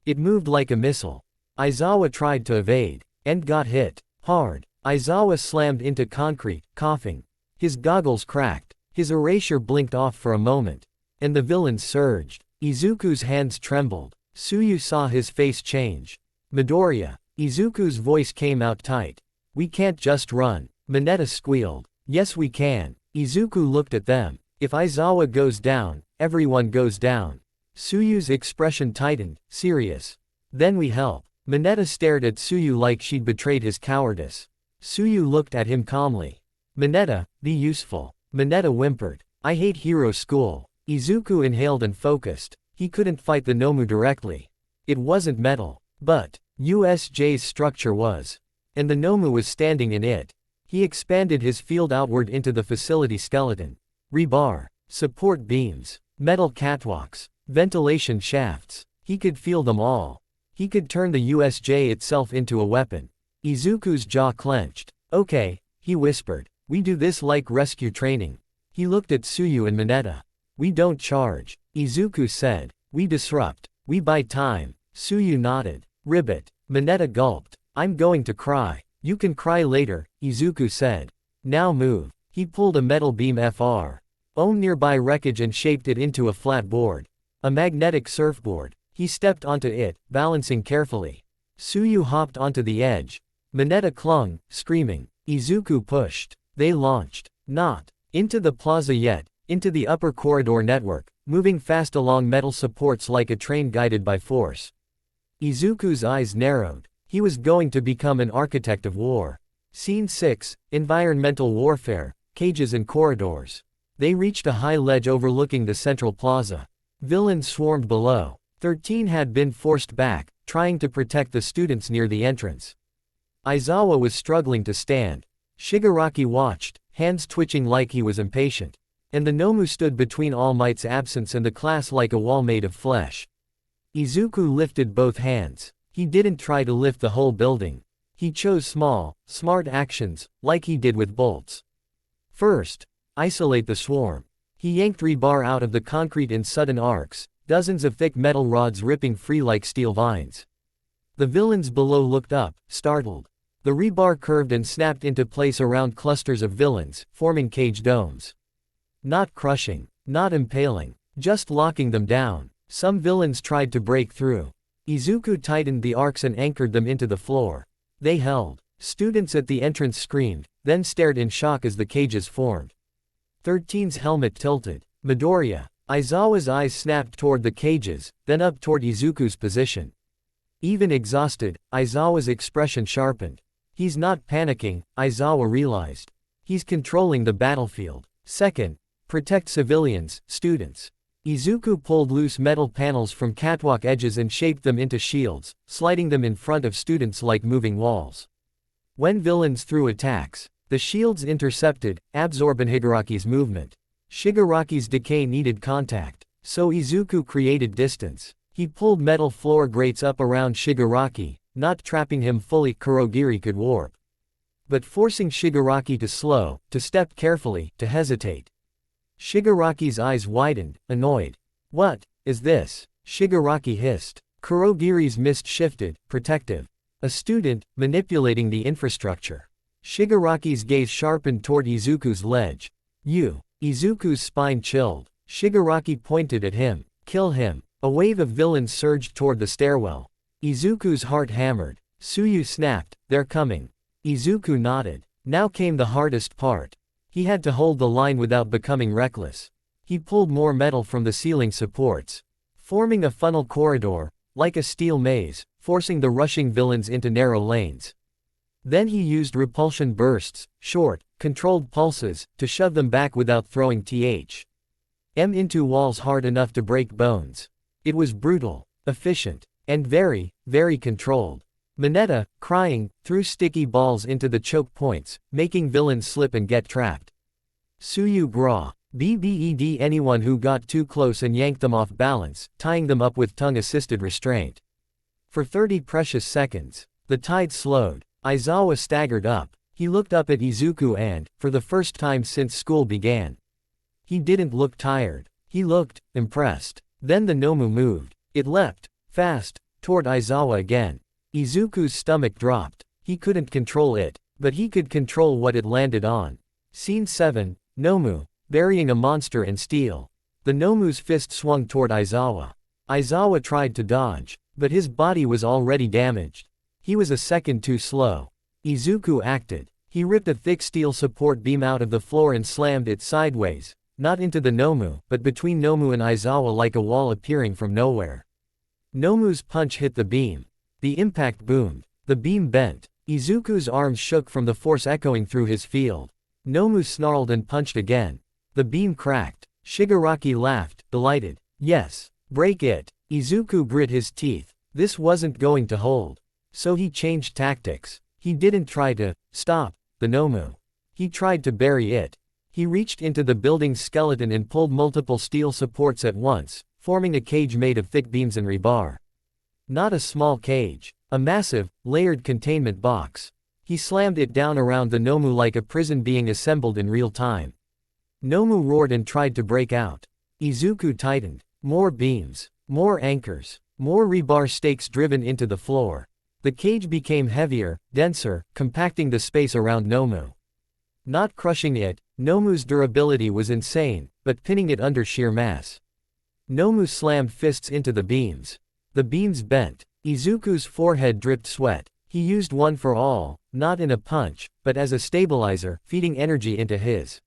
Speaker 2: It moved like a missile. Aizawa tried to evade. And got hit. Hard. Aizawa slammed into concrete, coughing. His goggles cracked. His erasure blinked off for a moment. And the villains surged. Izuku's hands trembled. Tsuyu saw his face change. Midoriya. Izuku's voice came out tight. We can't just run. Magneto squealed. Yes we can. Izuku looked at them. If Aizawa goes down, everyone goes down. Tsuyu's expression tightened, serious. Then we help. Magneto stared at Tsuyu like she'd betrayed his cowardice. Tsuyu looked at him calmly. Magneto, be useful. Magneto whimpered. I hate hero school. Izuku inhaled and focused. He couldn't fight the Nomu directly. It wasn't metal. But USJ's structure was. And the Nomu was standing in it. He expanded his field outward into the facility skeleton. Rebar. Support beams. Metal catwalks. Ventilation shafts. He could feel them all. He could turn the USJ itself into a weapon. Izuku's jaw clenched. Okay, he whispered. We do this like rescue training. He looked at Tsuyu and Magneto. We don't charge. Izuku said. We disrupt. We buy time. Tsuyu nodded. Ribbit. Magneto gulped. I'm going to cry. You can cry later, Izuku said. Now move. He pulled a metal beam FR. Nearby wreckage and shaped it into a flat board. A magnetic surfboard. He stepped onto it, balancing carefully. Tsuyu hopped onto the edge. Magneto clung, screaming. Izuku pushed. They launched. Not into the plaza yet, into the upper corridor network, moving fast along metal supports like a train guided by force. Izuku's eyes narrowed. He was going to become an architect of war. Scene 6, Environmental Warfare, Cages and Corridors. They reached a high ledge overlooking the central plaza. Villains swarmed below. 13 had been forced back, trying to protect the students near the entrance. Aizawa was struggling to stand. Shigaraki watched, hands twitching like he was impatient. And the Nomu stood between All Might's absence and the class like a wall made of flesh. Izuku lifted both hands. He didn't try to lift the whole building. He chose small, smart actions, like he did with bolts. First, isolate the swarm. He yanked rebar out of the concrete in sudden arcs, dozens of thick metal rods ripping free like steel vines. The villains below looked up, startled. The rebar curved and snapped into place around clusters of villains, forming cage domes. Not crushing, Not impaling. Just locking them down. Some villains tried to break through. Izuku tightened the arcs and anchored them into the floor. They held. Students at the entrance screamed, then stared in shock as the cages formed. 13's helmet tilted. Midoriya. Aizawa's eyes snapped toward the cages, then up toward Izuku's position. Even exhausted, Aizawa's expression sharpened. He's not panicking, Aizawa realized. He's controlling the battlefield. Second, protect civilians, students. Izuku pulled loose metal panels from catwalk edges and shaped them into shields, sliding them in front of students like moving walls. When villains threw attacks, the shields intercepted, absorbing Higuraki's movement. Shigaraki's decay needed contact, so Izuku created distance. He pulled metal floor grates up around Shigaraki, not trapping him fully. Kurogiri could warp, but forcing Shigaraki to slow, to step carefully, to hesitate. Shigaraki's eyes widened, annoyed. What is this? Shigaraki hissed. Kurogiri's mist shifted, protective. A student, manipulating the infrastructure. Shigaraki's gaze sharpened toward Izuku's ledge. You. Izuku's spine chilled. Shigaraki pointed at him. Kill him. A wave of villains surged toward the stairwell. Izuku's heart hammered. Tsuyu snapped, they're coming. Izuku nodded. Now came the hardest part. He had to hold the line without becoming reckless. He pulled more metal from the ceiling supports, forming a funnel corridor, like a steel maze, forcing the rushing villains into narrow lanes. Then he used repulsion bursts, short, controlled pulses, to shove them back without throwing them into walls hard enough to break bones. It was brutal, efficient, and very, very controlled. Mineta, crying, threw sticky balls into the choke points, making villains slip and get trapped. Tsuyu Gra. BBED anyone who got too close and yanked them off balance, tying them up with tongue-assisted restraint. For 30 precious seconds, the tide slowed. Aizawa staggered up. He looked up at Izuku and, for the first time since school began, he didn't look tired. He looked impressed. Then the Nomu moved. It leapt, fast, toward Aizawa again. Izuku's stomach dropped. He couldn't control it, but he could control what it landed on. Scene 7, Nomu, burying a monster in steel. The Nomu's fist swung toward Aizawa. Aizawa tried to dodge, but his body was already damaged. He was a second too slow. Izuku acted. He ripped a thick steel support beam out of the floor and slammed it sideways, not into the Nomu, but between Nomu and Aizawa like a wall appearing from nowhere. Nomu's punch hit the beam. The impact boomed. The beam bent. Izuku's arms shook from the force echoing through his field. Nomu snarled and punched again. The beam cracked. Shigaraki laughed, delighted. Yes. Break it. Izuku grit his teeth. This wasn't going to hold. So he changed tactics. He didn't try to stop the Nomu. He tried to bury it. He reached into the building's skeleton and pulled multiple steel supports at once, forming a cage made of thick beams and rebar. Not a small cage. A massive, layered containment box. He slammed it down around the Nomu like a prison being assembled in real time. Nomu roared and tried to break out. Izuku tightened. More beams. More anchors. More rebar stakes driven into the floor. The cage became heavier, denser, compacting the space around Nomu. Not crushing it, Nomu's durability was insane, but pinning it under sheer mass. Nomu slammed fists into the beams. The beams bent. Izuku's forehead dripped sweat. He used one for all, not in a punch, but as a stabilizer, feeding energy into his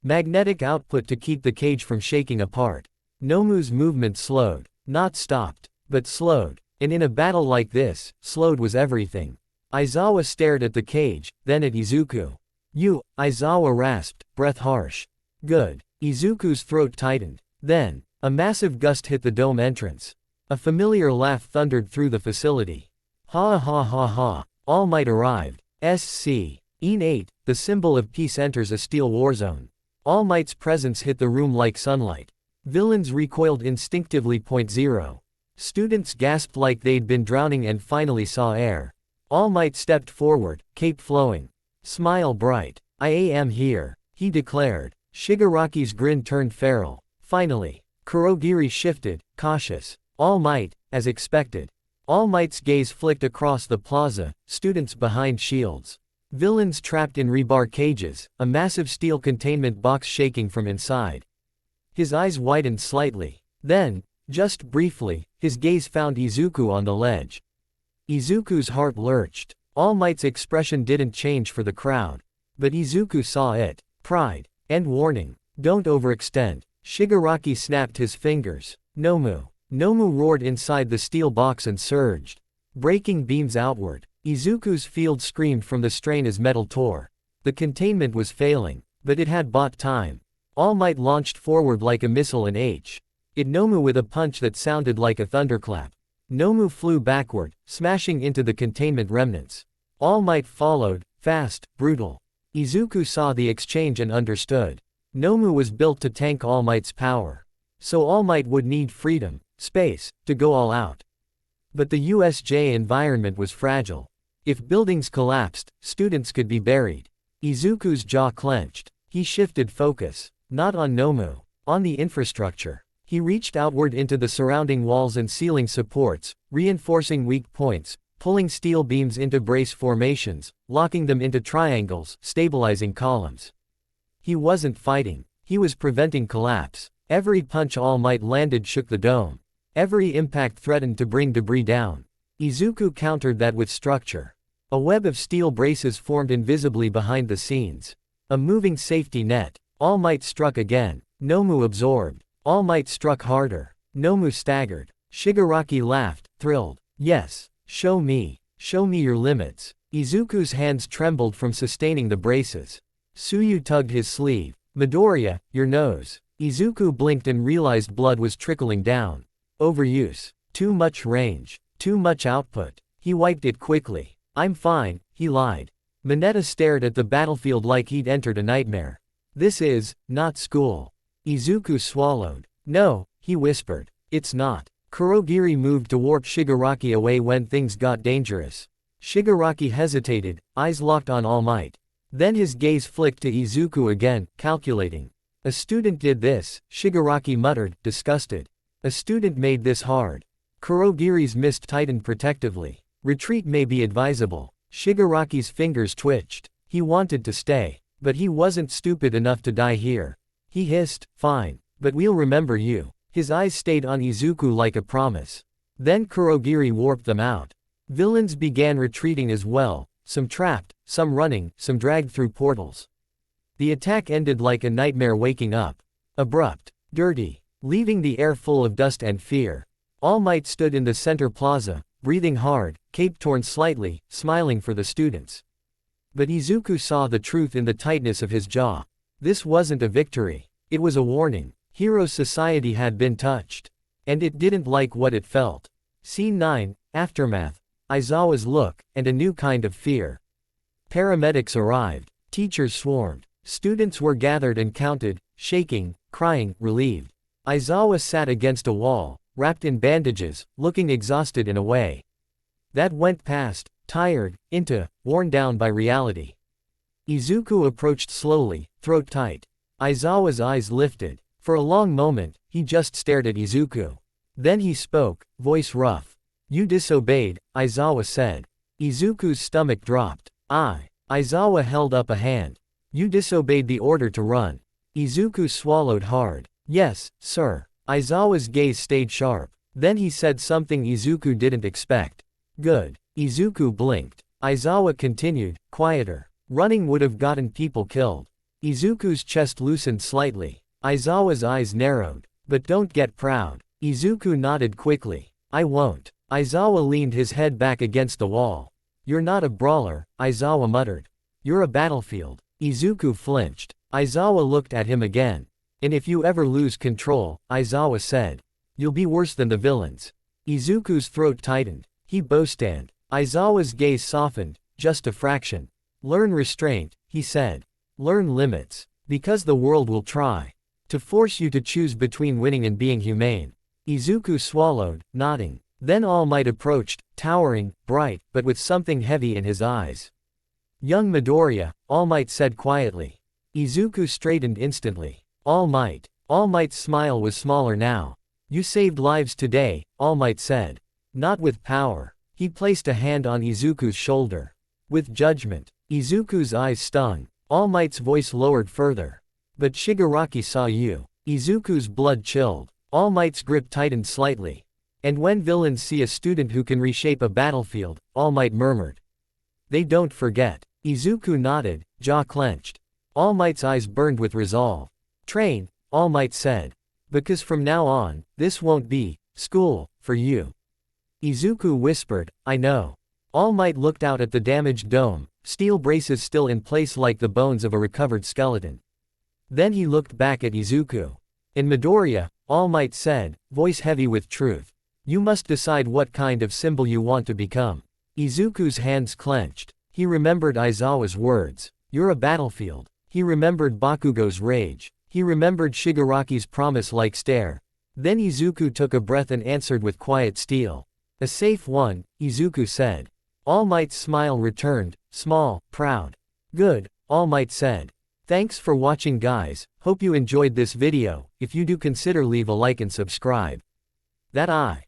Speaker 2: magnetic output to keep the cage from shaking apart. Nomu's movement slowed. Not stopped, but slowed. And in a battle like this, slowed was everything. Aizawa stared at the cage, then at Izuku. You, Aizawa rasped, breath harsh. Good. Izuku's throat tightened. Then, a massive gust hit the dome entrance. A familiar laugh thundered through the facility. Ha ha ha ha. All Might arrived. SC. Scene 8, the symbol of peace enters a steel warzone. All Might's presence hit the room like sunlight. Villains recoiled instinctively. 0. Students gasped like they'd been drowning and finally saw air. All Might stepped forward, cape flowing. Smile bright. I am here, he declared. Shigaraki's grin turned feral. Finally. Kurogiri shifted, cautious. All Might, as expected. All Might's gaze flicked across the plaza, students behind shields. Villains trapped in rebar cages, a massive steel containment box shaking from inside. His eyes widened slightly. Then, just briefly, his gaze found Izuku on the ledge. Izuku's heart lurched. All Might's expression didn't change for the crowd. But Izuku saw it. Pride. And warning. Don't overextend. Shigaraki snapped his fingers. Nomu. Nomu roared inside the steel box and surged, breaking beams outward. Izuku's field screamed from the strain as metal tore. The containment was failing, but it had bought time. All Might launched forward like a missile and it Nomu with a punch that sounded like a thunderclap. Nomu flew backward, smashing into the containment remnants. All Might followed, fast, brutal. Izuku saw the exchange and understood. Nomu was built to tank All Might's power. So All Might would need freedom, space, to go all out. But the USJ environment was fragile. If buildings collapsed, students could be buried. Izuku's jaw clenched. He shifted focus. Not on Nomu. On the infrastructure. He reached outward into the surrounding walls and ceiling supports, reinforcing weak points, pulling steel beams into brace formations, locking them into triangles, stabilizing columns. He wasn't fighting. He was preventing collapse. Every punch All Might landed shook the dome. Every impact threatened to bring debris down. Izuku countered that with structure. A web of steel braces formed invisibly behind the scenes. A moving safety net. All Might struck again. Nomu absorbed. All Might struck harder. Nomu staggered. Shigaraki laughed, thrilled. Yes, show me your limits. Izuku's hands trembled from sustaining the braces. Tsuyu tugged his sleeve. Midoriya, your nose. Izuku blinked and realized blood was trickling down. Overuse. Too much range. Too much output. He wiped it quickly. I'm fine, he lied. Mineta stared at the battlefield like he'd entered a nightmare. This is not school. Izuku swallowed. No, he whispered. It's not. Kurogiri moved to warp Shigaraki away when things got dangerous. Shigaraki hesitated, eyes locked on All Might. Then his gaze flicked to Izuku again, calculating. A student did this, Shigaraki muttered, disgusted. A student made this hard. Kurogiri's mist tightened protectively. Retreat may be advisable. Shigaraki's fingers twitched. He wanted to stay. But he wasn't stupid enough to die here. He hissed, fine. But we'll remember you. His eyes stayed on Izuku like a promise. Then Kurogiri warped them out. Villains began retreating as well, some trapped, some running, some dragged through portals. The attack ended like a nightmare waking up. Abrupt. Dirty. Leaving the air full of dust and fear. All Might stood in the center plaza, breathing hard, cape torn slightly, smiling for the students. But Izuku saw the truth in the tightness of his jaw. This wasn't a victory. It was a warning. Hero Society had been touched. And it didn't like what it felt. Scene 9, Aftermath. Aizawa's look, and a new kind of fear. Paramedics arrived. Teachers swarmed. Students were gathered and counted, shaking, crying, relieved. Aizawa sat against a wall, wrapped in bandages, looking exhausted in a way that went past, tired, into, worn down by reality. Izuku approached slowly, throat tight. Aizawa's eyes lifted. For a long moment, he just stared at Izuku. Then he spoke, voice rough. You disobeyed, Aizawa said. Izuku's stomach dropped. Aizawa held up a hand. You disobeyed the order to run. Izuku swallowed hard. Yes, sir. Aizawa's gaze stayed sharp. Then he said something Izuku didn't expect. Good. Izuku blinked. Aizawa continued, quieter. Running would have gotten people killed. Izuku's chest loosened slightly. Aizawa's eyes narrowed. But don't get proud. Izuku nodded quickly. I won't. Aizawa leaned his head back against the wall. You're not a brawler, Aizawa muttered. You're a battlefield. Izuku flinched. Aizawa looked at him again. And if you ever lose control, Aizawa said, you'll be worse than the villains. Izuku's throat tightened. He bowstand. Aizawa's gaze softened, just a fraction. Learn restraint, he said. Learn limits. Because the world will try to force you to choose between winning and being humane. Izuku swallowed, nodding. Then All Might approached, towering, bright, but with something heavy in his eyes. Young Midoriya, All Might said quietly. Izuku straightened instantly. All Might. All Might's smile was smaller now. You saved lives today, All Might said. Not with power. He placed a hand on Izuku's shoulder. With judgment. Izuku's eyes stung. All Might's voice lowered further. But Shigaraki saw you. Izuku's blood chilled. All Might's grip tightened slightly. And when villains see a student who can reshape a battlefield, All Might murmured. They don't forget. Izuku nodded, jaw clenched. All Might's eyes burned with resolve. Train, All Might said. Because from now on, this won't be school for you. Izuku whispered, I know. All Might looked out at the damaged dome, steel braces still in place like the bones of a recovered skeleton. Then he looked back at Izuku. In Midoriya, All Might said, voice heavy with truth. You must decide what kind of symbol you want to become. Izuku's hands clenched. He remembered Aizawa's words. You're a battlefield. He remembered Bakugo's rage. He remembered Shigaraki's promise-like stare. Then Izuku took a breath and answered with quiet steel. A safe one, Izuku said. All Might's smile returned, small, proud. Good, All Might said. Thanks for watching guys, hope you enjoyed this video. If you do, consider leave a like and subscribe. That I